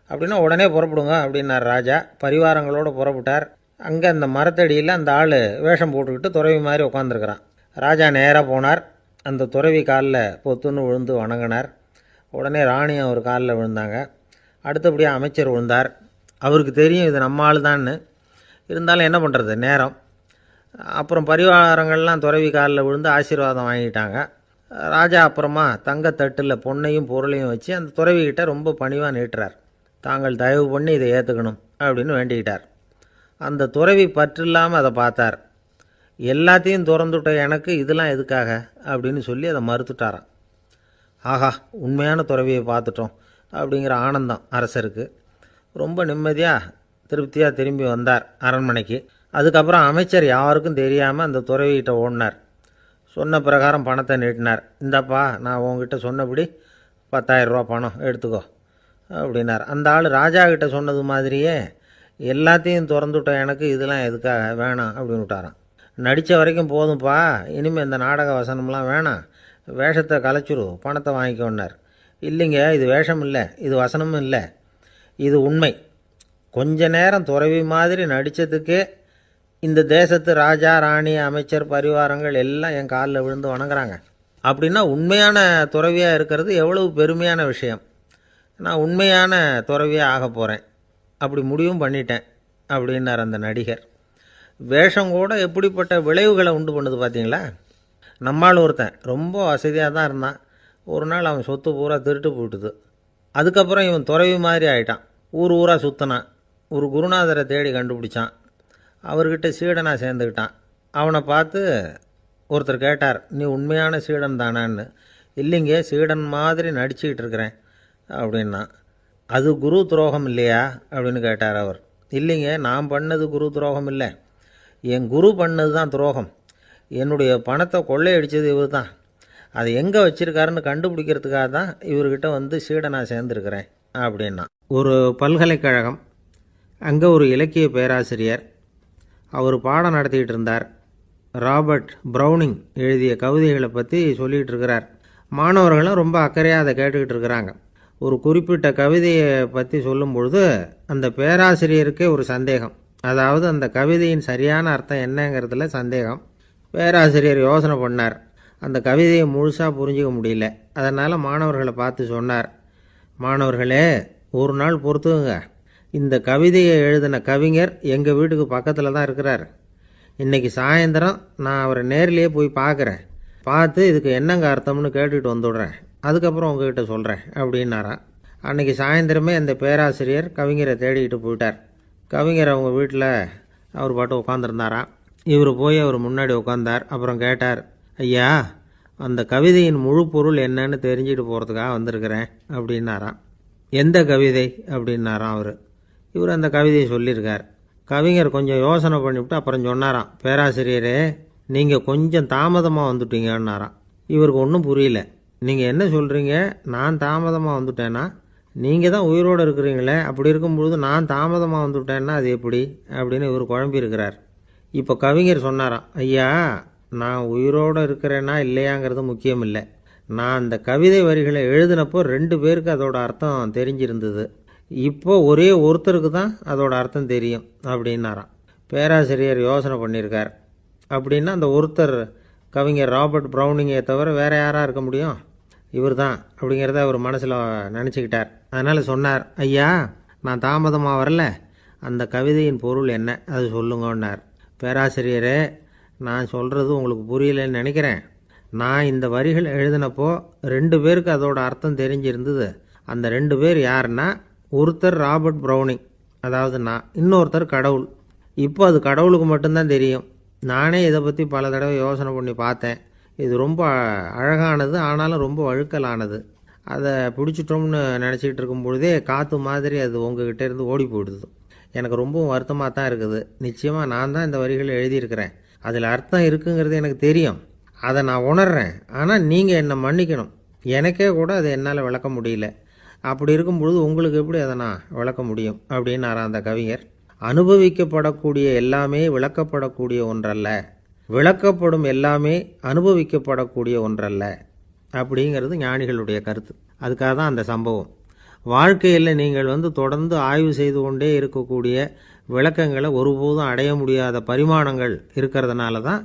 அப்படின்னா உடனே புறப்படுங்க அப்படின்னார் ராஜா. பரிவாரங்களோடு புறப்பட்டார். அங்கே அந்த மரத்தடியில் அந்த ஆள் வேஷம் போட்டுக்கிட்டு துறவி மாதிரி உட்காந்துருக்கிறான். ராஜா நேராக போனார். அந்த துறவி காலில் பொத்துன்னு விழுந்து வணங்கினார். உடனே ராணியும் அவர் காலில் விழுந்தாங்க. அடுத்தபடியாக அமைச்சர் விழுந்தார். அவருக்கு தெரியும் இது நம்ம ஆள் தான்னு. இருந்தாலும் என்ன பண்ணுறது, நேரம். அப்புறம் பரிவாரங்கள்லாம் துறவி காலில் விழுந்து ஆசீர்வாதம் வாங்கிட்டாங்க. ராஜா அப்புறமா தங்கத்தட்டில் பொன்னையும் பொருளையும் வச்சு அந்த துறவிகிட்ட ரொம்ப பணிவாக நீட்டுறார். தாங்கள் தயவு பண்ணி இதை ஏற்றுக்கணும் அப்படின்னு வேண்டிக்கிட்டார். அந்த துறவி பற்று இல்லாமல் அதை பார்த்தார். எல்லாத்தையும் திறந்துவிட்ட எனக்கு இதெல்லாம் எதுக்காக அப்படின்னு சொல்லி அதை மறுத்துட்டாராம். ஆஹா, உண்மையான துறவியை பார்த்துட்டோம் அப்படிங்கிற ஆனந்தம் அரசருக்கு. ரொம்ப நிம்மதியாக திருப்தியாக திரும்பி வந்தார் அரண்மனைக்கு. அதுக்கப்புறம் அமைச்சர் யாருக்கும் தெரியாமல் அந்த துறவிகிட்ட ஓடினார். சொன்ன பிரகாரம் பணத்தை நீட்டினார். இந்தாப்பா, நான் உங்ககிட்ட சொன்னபடி 10,000 ரூபா பணம் எடுத்துக்கோ அப்படின்னார். அந்த ஆள் ராஜா கிட்ட சொன்னது மாதிரியே எல்லாத்தையும் திறந்துவிட்ட எனக்கு இதெல்லாம் எதுக்காக வேணாம் அப்படின்னு விட்டாராம். நடித்த வரைக்கும் போதும்ப்பா, இனிமேல் இந்த நாடக வசனம்லாம் வேணாம், வேஷத்தை கலைச்சிரு, பணத்தை வாங்கிக்கோன்னார். இல்லைங்க, இது வேஷம் இல்லை, இது வசனமும் இல்லை, இது உண்மை. கொஞ்ச நேரம் துறவி மாதிரி நடித்ததுக்கே இந்த தேசத்து ராஜா, ராணி, அமைச்சர், பரிவாரங்கள் எல்லாம் என் காலில் விழுந்து வணங்குறாங்க. அப்படின்னா உண்மையான துறவியாக இருக்கிறது எவ்வளவு பெருமையான விஷயம். நான் உண்மையான துறவியாக ஆக போகிறேன், அப்படி முடிவும் பண்ணிட்டேன் அப்படின்னார் அந்த நடிகர். வேஷம் கூட எப்படிப்பட்ட விளைவுகளை உண்டு பண்ணுது பார்த்தீங்களா. நம்மால் ஒருத்தன் ரொம்ப வசதியாக தான் இருந்தான். ஒரு நாள் அவன் சொத்து பூரா திருட்டு போயிட்டுது. அதுக்கப்புறம் இவன் துறவி மாதிரி ஆகிட்டான். ஊர் ஊராக சுற்றினான். ஒரு குருநாதரை தேடி கண்டுபிடிச்சான். அவர்கிட்ட சீடனாக சேர்ந்துக்கிட்டான். அவனை பார்த்து ஒருத்தர் கேட்டார், நீ உண்மையான சீடன் தானான்னு. இல்லைங்க, சீடன் மாதிரி நடிச்சுக்கிட்டு இருக்கிறேன் அப்படின்னா. அது குரு துரோகம் இல்லையா அப்படின்னு கேட்டார் அவர். இல்லைங்க, நான் பண்ணது குரு துரோகம் இல்லை, என் குரு பண்ணது தான் துரோகம். என்னுடைய பணத்தை கொள்ளையடித்தது இவர் தான். அதை எங்கே வச்சுருக்காருன்னு கண்டுபிடிக்கிறதுக்காக தான் இவர்கிட்ட வந்து சீடனாக சேர்ந்துருக்கிறேன் அப்படின்னா. ஒரு பல்கலைக்கழகம், அங்கே ஒரு இலக்கிய பேராசிரியர், அவர் பாடம் நடத்திக்கிட்டு இருந்தார். ராபர்ட் ப்ரௌனிங் எழுதிய கவிதைகளை பற்றி சொல்லிகிட்டு இருக்கிறார். மாணவர்களும் ரொம்ப அக்கறையாக அதை கேட்டுக்கிட்டு இருக்கிறாங்க. ஒரு குறிப்பிட்ட கவிதையை பற்றி சொல்லும் பொழுது அந்த பேராசிரியருக்கே ஒரு சந்தேகம். அதாவது அந்த கவிதையின் சரியான அர்த்தம் என்னங்கிறதுல சந்தேகம். பேராசிரியர் யோசனை பண்ணார். அந்த கவிதையை முழுசாக புரிஞ்சிக்க முடியல. அதனால் மாணவர்களை பார்த்து சொன்னார், மாணவர்களே, ஒரு நாள் பொறுத்துங்க, இந்த கவிதையை எழுதின கவிஞர் எங்கள் வீட்டுக்கு பக்கத்தில் தான் இருக்கிறார். இன்றைக்கி சாயந்தரம் நான் அவரை நேரிலேயே போய் பார்க்குறேன். பார்த்து இதுக்கு என்னங்க அர்த்தம்னு கேட்டுட்டு வந்துவிடுறேன். அதுக்கப்புறம் உங்ககிட்ட சொல்கிறேன் அப்படின்னாராம். அன்றைக்கி சாயந்தரமே அந்த பேராசிரியர் கவிஞரை தேடிக்கிட்டு போயிட்டார். கவிஞர் அவங்க வீட்டில் அவர் பாட்டு உட்காந்துருந்தாராம். இவர் போய் அவர் முன்னாடி உட்காந்தார். அப்புறம் கேட்டார், ஐயா, அந்த கவிதையின் முழு பொருள் என்னன்னு தெரிஞ்சுட்டு போகிறதுக்காக வந்திருக்கிறேன் அப்படின்னாராம். எந்த கவிதை அப்படின்னாராம் அவர். இவர் அந்த கவிதையை சொல்லியிருக்கார். கவிஞர் கொஞ்சம் யோசனை பண்ணிவிட்டு அப்புறம் சொன்னாராம், பேராசிரியரே, நீங்கள் கொஞ்சம் தாமதமாக வந்துட்டீங்கன்னாராம். இவருக்கு ஒன்றும் புரியல. நீங்கள் என்ன சொல்கிறீங்க, நான் தாமதமாக வந்துட்டேன்னா? நீங்கள் தான் உயிரோடு இருக்கிறீங்களே, அப்படி இருக்கும்பொழுது நான் தாமதமாக வந்துவிட்டேன்னா அது எப்படி அப்படின்னு இவர் குழம்பியிருக்கிறார். இப்போ கவிஞர் சொன்னாராம், ஐயா, நான் உயிரோடு இருக்கிறேன்னா இல்லையாங்கிறது முக்கியம் இல்லை. நான் அந்த கவிதை வரிகளை எழுதினப்போ 2 பேருக்கு அதோட அர்த்தம் தெரிஞ்சிருந்தது. இப்போ ஒரே ஒருத்தருக்கு தான் அதோட அர்த்தம் தெரியும் அப்படின்னாராம். பேராசிரியர் யோசனை பண்ணியிருக்கார். அப்படின்னா அந்த ஒருத்தர் கவிஞர் ராபர்ட் ப்ரௌனிங்கை தவிர வேறு யாராக இருக்க முடியும்? இவர் தான் அப்படிங்கிறத அவர் மனசில் நினச்சிக்கிட்டார். அதனால் சொன்னார், ஐயா, நான் தாமதமாக வரல, அந்த கவிதையின் பொருள் என்ன அது சொல்லுங்கன்னார். பேராசிரியரே, நான் சொல்கிறது உங்களுக்கு புரியலைன்னு நினைக்கிறேன். நான் இந்த வரிகள் எழுதினப்போ 2 பேருக்கு அதோட அர்த்தம் தெரிஞ்சிருந்தது. அந்த 2 பேர் யாருன்னா, ஒருத்தர் ராபர்ட் ப்ரௌனிங், அதாவது நான், இன்னொருத்தர் கடவுள். இப்போ அது கடவுளுக்கு மட்டும்தான் தெரியும். நானே இதை பற்றி பல தடவை யோசனை பண்ணி பார்த்தேன். இது ரொம்ப அழகானது, ஆனாலும் ரொம்ப வழுக்கலானது. அதை பிடிச்சிட்டோம்னு நினச்சிக்கிட்டு இருக்கும் பொழுதே காற்று மாதிரி அது உங்ககிட்ட இருந்து ஓடி போயிடுது. எனக்கு ரொம்பவும் வருத்தமாக தான் இருக்குது. நிச்சயமாக நான் தான் இந்த வரிகளை எழுதியிருக்கிறேன். அதில் அர்த்தம் இருக்குங்கிறது எனக்கு தெரியும், அதை நான் உணர்றேன். ஆனால் நீங்கள் என்னை மன்னிக்கணும். எனக்கே கூட அதை என்னால் விளக்க முடியல. அப்படி இருக்கும் பொழுது உங்களுக்கு எப்படி அதை நான் விளக்க முடியும் அப்படின்னாராம் அந்த கவிஞர். அனுபவிக்கப்படக்கூடிய எல்லாமே விளக்கப்படக்கூடிய ஒன்றல்ல, விளக்கப்படும் எல்லாமே அனுபவிக்கப்படக்கூடிய ஒன்றல்ல அப்படிங்கிறது ஞானிகளுடைய கருத்து. அதுக்காக தான் அந்த சம்பவம். வாழ்க்கையில் நீங்கள் தொடர்ந்து ஆய்வு செய்து கொண்டே இருக்கக்கூடிய விளக்கங்களை ஒருபோதும் அடைய முடியாத பரிமாணங்கள் இருக்கிறதுனால தான்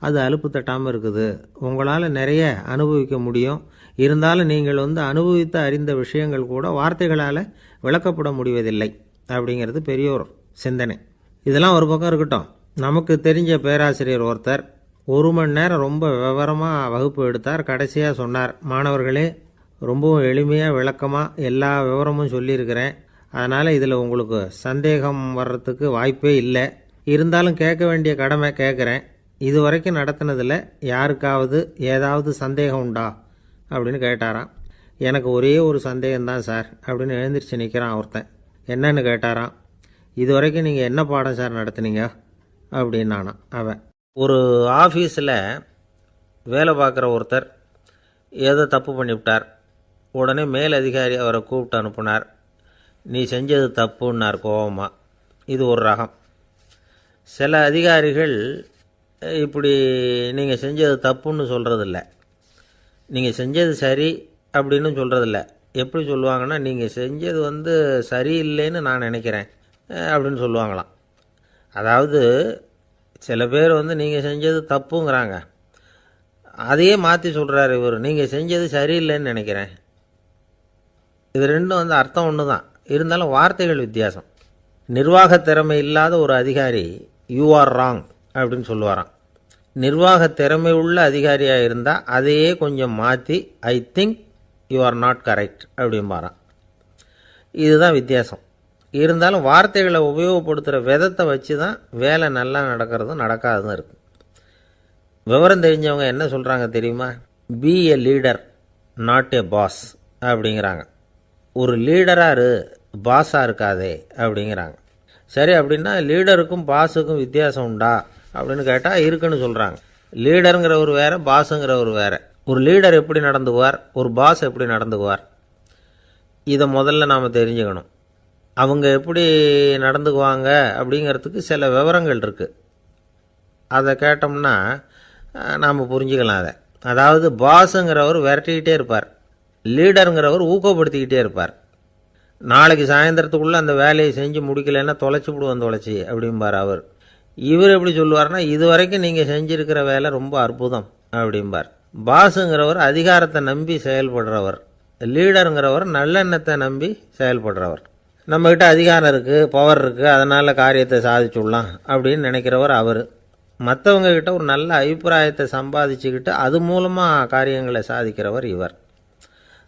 அது அலுப்பு தட்டாமல் இருக்குது. உங்களால் நிறைய அனுபவிக்க முடியும். இருந்தாலும் நீங்கள் அனுபவித்து அறிந்த விஷயங்கள் கூட வார்த்தைகளால் விளக்கப்பட முடிவதில்லை அப்படிங்கிறது பெரியோர் சிந்தனை. இதெல்லாம் ஒரு பக்கம் இருக்கட்டும். நமக்கு தெரிஞ்ச பேராசிரியர் ஒருத்தர் 1 மணி நேரம் ரொம்ப விவரமாக வகுப்பு எடுத்தார். கடைசியாக சொன்னார், மாணவர்களே, ரொம்பவும் எளிமையாக விளக்கமாக எல்லா விவரமும் சொல்லியிருக்கிறேன். அதனால் இதில் உங்களுக்கு சந்தேகம் வர்றதுக்கு வாய்ப்பே இல்லை. இருந்தாலும் கேட்க வேண்டிய கடமை கேட்குறேன். இது வரைக்கும் நடத்தினதில் யாருக்காவது ஏதாவது சந்தேகம் உண்டா அப்படின்னு கேட்டாராம். எனக்கு ஒரே ஒரு சந்தேகம்தான் சார் அப்படின்னு எழுந்திரிச்சு நிற்கிறான் ஒருத்தன். என்னன்னு கேட்டாராம். இது வரைக்கும் நீங்கள் என்ன பாடம் சார் நடத்துனீங்க அப்படின்னானா அவன். ஒரு ஆஃபீஸில் வேலை பார்க்குற ஒருத்தர் ஏதோ தப்பு பண்ணிவிட்டார். உடனே மேல் அதிகாரி அவரை கூப்பிட்டு அனுப்புனார். நீ செஞ்சது தப்புன்னார் கோபமாக. இது ஒரு ரகம். சில அதிகாரிகள் இப்படி நீங்கள் செஞ்சது தப்புன்னு சொல்கிறதில்ல, நீங்கள் செஞ்சது சரி அப்படின்னு சொல்கிறதில்ல. எப்படி சொல்லுவாங்கன்னா, நீங்கள் செஞ்சது சரியில்லைன்னு நான் நினைக்கிறேன் அப்படின்னு சொல்லுவாங்களாம். அதாவது சில பேர் நீங்கள் செஞ்சது தப்புங்கிறாங்க, அதையே மாற்றி சொல்கிறாரு இவர், நீங்கள் செஞ்சது சரியில்லைன்னு நினைக்கிறேன். இது ரெண்டும் அர்த்தம் ஒன்று தான், இருந்தாலும் வார்த்தைகள் வித்தியாசம். நிர்வாக திறமை இல்லாத ஒரு அதிகாரி யூ ஆர் ராங் அப்படின்னு சொல்லுவாராம். நிர்வாக திறமை உள்ள அதிகாரியாக இருந்தால் அதையே கொஞ்சம் மாற்றி I think you are not correct அப்படிம்பாரான். இதுதான் வித்தியாசம். இருந்தாலும் வார்த்தைகளை உபயோகப்படுத்துகிற விதத்தை வச்சு தான் வேலை நல்லா நடக்கிறதும் நடக்காததும் இருக்குது. விவரம் தெரிஞ்சவங்க என்ன சொல்கிறாங்க தெரியுமா? Be a leader not a boss அப்படிங்கிறாங்க. ஒரு லீடராக பாஸாக இருக்காதே அப்படிங்கிறாங்க. சரி, அப்படின்னா லீடருக்கும் பாஸுக்கும் வித்தியாசம் உண்டா அப்படின்னு கேட்டால் இருக்குன்னு சொல்கிறாங்க. லீடருங்கிறவர் வேறு, பாஸுங்கிறவர் வேறு. ஒரு லீடர் எப்படி நடந்துக்குவார், ஒரு பாஸ் எப்படி நடந்துக்குவார், இதை முதல்ல நாம் தெரிஞ்சுக்கணும். அவங்க எப்படி நடந்துக்குவாங்க அப்படிங்கிறதுக்கு சில விவரங்கள் இருக்குது. அதை கேட்டோம்னா நாம் புரிஞ்சுக்கலாம் அதை. அதாவது பாஸுங்கிறவர் விரட்டிக்கிட்டே இருப்பார், லீடருங்கிறவர் ஊக்கப்படுத்திக்கிட்டே இருப்பார். நாளைக்கு சாயந்தரத்துக்குள்ளே அந்த வேலையை செஞ்சு முடிக்கலைன்னா தொலைச்சி விடுவோம் தொலைச்சி அப்படிம்பார் அவர். இவர் எப்படி சொல்லுவார்னா, இது வரைக்கும் நீங்கள் செஞ்சுருக்கிற வேலை ரொம்ப அற்புதம் அப்படிம்பார். பாஸுங்கிறவர் அதிகாரத்தை நம்பி செயல்படுறவர், லீடருங்கிறவர் நல்லெண்ணத்தை நம்பி செயல்படுறவர். நம்மக்கிட்ட அதிகாரம் இருக்குது, பவர் இருக்குது, அதனால் காரியத்தை சாதிச்சுடலாம் அப்படின்னு நினைக்கிறவர் அவர். மற்றவங்கக்கிட்ட ஒரு நல்ல அபிப்பிராயத்தை சம்பாதிச்சுக்கிட்டு அது மூலமாக காரியங்களை சாதிக்கிறவர் இவர்.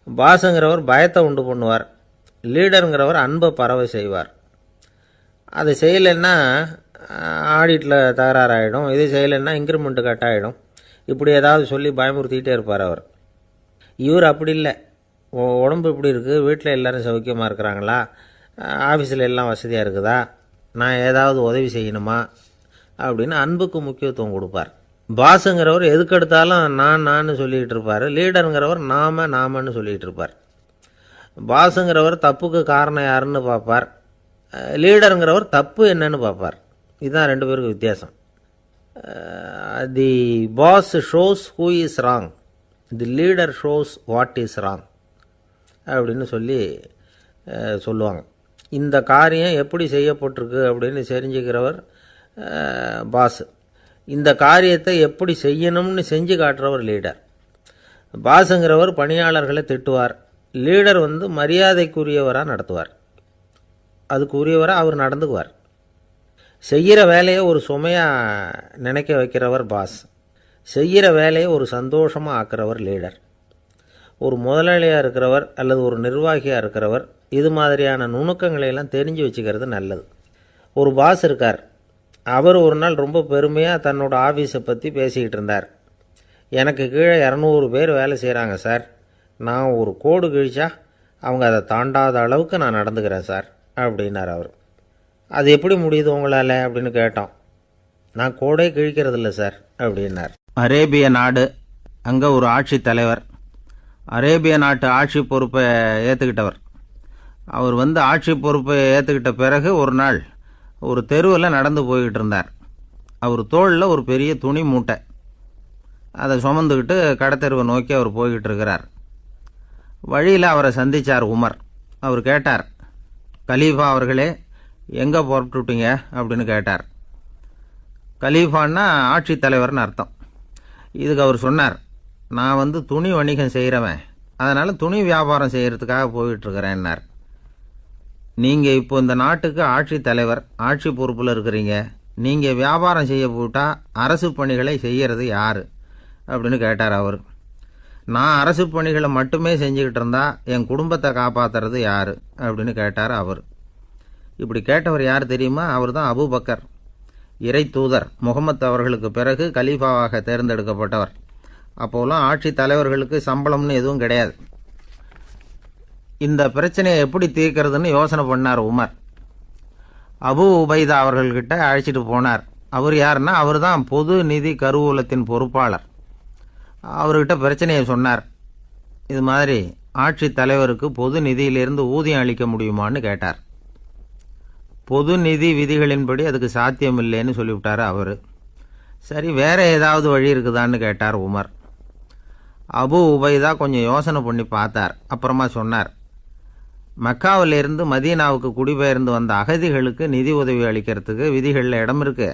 பாஸுங்கிறவர் பயத்தை உண்டு பண்ணுவார், லீடருங்கிறவர் அன்பை பரவ செய்வார். அதை செய்யலைன்னா ஆடிட்டில் தகராறாயிடும், இது செய்யலைன்னா இன்க்ரிமெண்ட்டு கட் ஆகிடும், இப்படி ஏதாவது சொல்லி பயமுறுத்திக்கிட்டே இருப்பார் அவர். இவர் அப்படி இல்லை. உடம்பு இப்படி இருக்குது, வீட்டில் எல்லோரும் சௌக்கியமாக இருக்கிறாங்களா, ஆஃபீஸில் எல்லாம் வசதியாக இருக்குதா, நான் ஏதாவது உதவி செய்யணுமா அப்படின்னு அன்புக்கு முக்கியத்துவம் கொடுப்பார். பாஸுங்கிறவர் எதுக்கெடுத்தாலும் நான் சொல்லிகிட்டு இருப்பார், லீடருங்கிறவர் நாமன்னு சொல்லிகிட்டு இருப்பார். பாஸுங்கிறவர் தப்புக்கு காரணம் யாருன்னு பார்ப்பார், லீடருங்கிறவர் தப்பு என்னன்னு பார்ப்பார். இதுதான் ரெண்டு பேருக்கு வித்தியாசம். The boss shows who is wrong, the leader shows what is wrong அப்படின்னு சொல்லுவாங்க. இந்த காரியம் எப்படி செய்யப்பட்டிருக்கு அப்படின்னு தெரிஞ்சுக்கிறவர் பாஸ். இந்த காரியத்தை எப்படி செய்யணும்னு செஞ்சு காட்டுறவர் லீடர். பாஸுங்கிறவர் பணியாளர்களை திட்டுவார், லீடர் மரியாதைக்குரியவராக நடத்துவார், அதுக்குரியவராக அவர் நடந்துக்குவார். செய்கிற வேலையை ஒரு சுமையாக நினைக்க வைக்கிறவர் பாஸ், செய்கிற வேலையை ஒரு சந்தோஷமாக ஆக்கிறவர் லீடர். ஒரு முதலாளியாக இருக்கிறவர் அல்லது ஒரு நிர்வாகியாக இருக்கிறவர் இது மாதிரியான நுணுக்கங்களையெல்லாம் தெரிஞ்சு வச்சுக்கிறது நல்லது. ஒரு பாஸ் இருக்கார், அவர் ஒரு நாள் ரொம்ப பெருமையாக தன்னோட ஆஃபீஸை பற்றி பேசிக்கிட்டு இருந்தார். எனக்கு கீழே 200 பேர் வேலை செய்கிறாங்க சார், நான் ஒரு கோடு கிழிச்சா அவங்க அதை தாண்டாத அளவுக்கு நான் நடந்துக்கிறேன் சார் அப்படின்னார் அவர். அது எப்படி முடியுது உங்களால் அப்படின்னு கேட்டோம். நான் கோடே கிழிக்கிறதில்ல சார் அப்படின்னார். அரேபிய நாடு, அங்கே ஒரு ஆட்சி தலைவர், அரேபிய நாட்டு ஆட்சி பொறுப்பை ஏற்றுக்கிட்டவர். அவர் ஆட்சி பொறுப்பை ஏற்றுக்கிட்ட பிறகு ஒரு நாள் ஒரு தெருவில் நடந்து போய்கிட்டு இருந்தார். அவர் தோளில் ஒரு பெரிய துணி மூட்டை, அதை சுமந்துக்கிட்டு கடத்தெருவை நோக்கி அவர் போய்கிட்டு இருக்கிறார். வழியில் அவரை சந்தித்தார் உமர். அவர் கேட்டார், கலீஃபா அவர்களே, எங்கே புறப்பட்டுட்டீங்க அப்படின்னு கேட்டார். கலீஃபான்னா ஆட்சி தலைவர்னு அர்த்தம். இதுக்கு அவர் சொன்னார், நான் துணி வணிகம் செய்கிறவன், அதனால் துணி வியாபாரம் செய்கிறதுக்காக போயிட்டுருக்கிறேன்னார். நீங்கள் இப்போ இந்த நாட்டுக்கு ஆட்சி தலைவர், ஆட்சி பொறுப்பில் இருக்கிறீங்க, நீங்கள் வியாபாரம் செய்ய போட்டால் அரசு பணிகளை செய்கிறது யார் அப்படின்னு கேட்டார் அவர். நான் அரசு பணிகளை மட்டுமே செஞ்சுக்கிட்டு இருந்தா என் குடும்பத்தை காப்பாற்றுறது யார் அப்படின்னு கேட்டார் அவர். இப்படி கேட்டவர் யார் தெரியுமா? அவர் தான் அபூபக்கர், இறை தூதர் முகமது அவர்களுக்கு பிறகு கலீஃபாவாக தேர்ந்தெடுக்கப்பட்டவர். அப்போலாம் ஆட்சி தலைவர்களுக்கு சம்பளம்னு எதுவும் கிடையாது. இந்த பிரச்சனையை எப்படி தீர்க்கிறதுன்னு யோசனை பண்ணார் உமர். அபு உபைதா அவர்கள்கிட்ட அழைச்சிட்டு போனார். அவர் யாருன்னா, அவர் தான் பொது நிதி கருவூலத்தின் பொறுப்பாளர். அவர்கிட்ட பிரச்சனையை சொன்னார். இது மாதிரி ஆட்சி தலைவருக்கு பொது நிதியிலிருந்து ஊதியம் அளிக்க முடியுமான்னு கேட்டார். பொது நிதி விதிகளின்படி அதுக்கு சாத்தியம் இல்லைன்னு சொல்லிவிட்டார் அவர். சரி, வேற ஏதாவது வழி இருக்குதான்னு கேட்டார் உமர். அபு உபைதா கொஞ்சம் யோசனை பண்ணி பார்த்தார். அப்புறமா சொன்னார், மக்காவிலிருந்து மதீனாவுக்கு குடிபெயர்ந்து வந்த அகதிகளுக்கு நிதி உதவி அளிக்கிறதுக்கு விதிகளில் இடம் இருக்கு.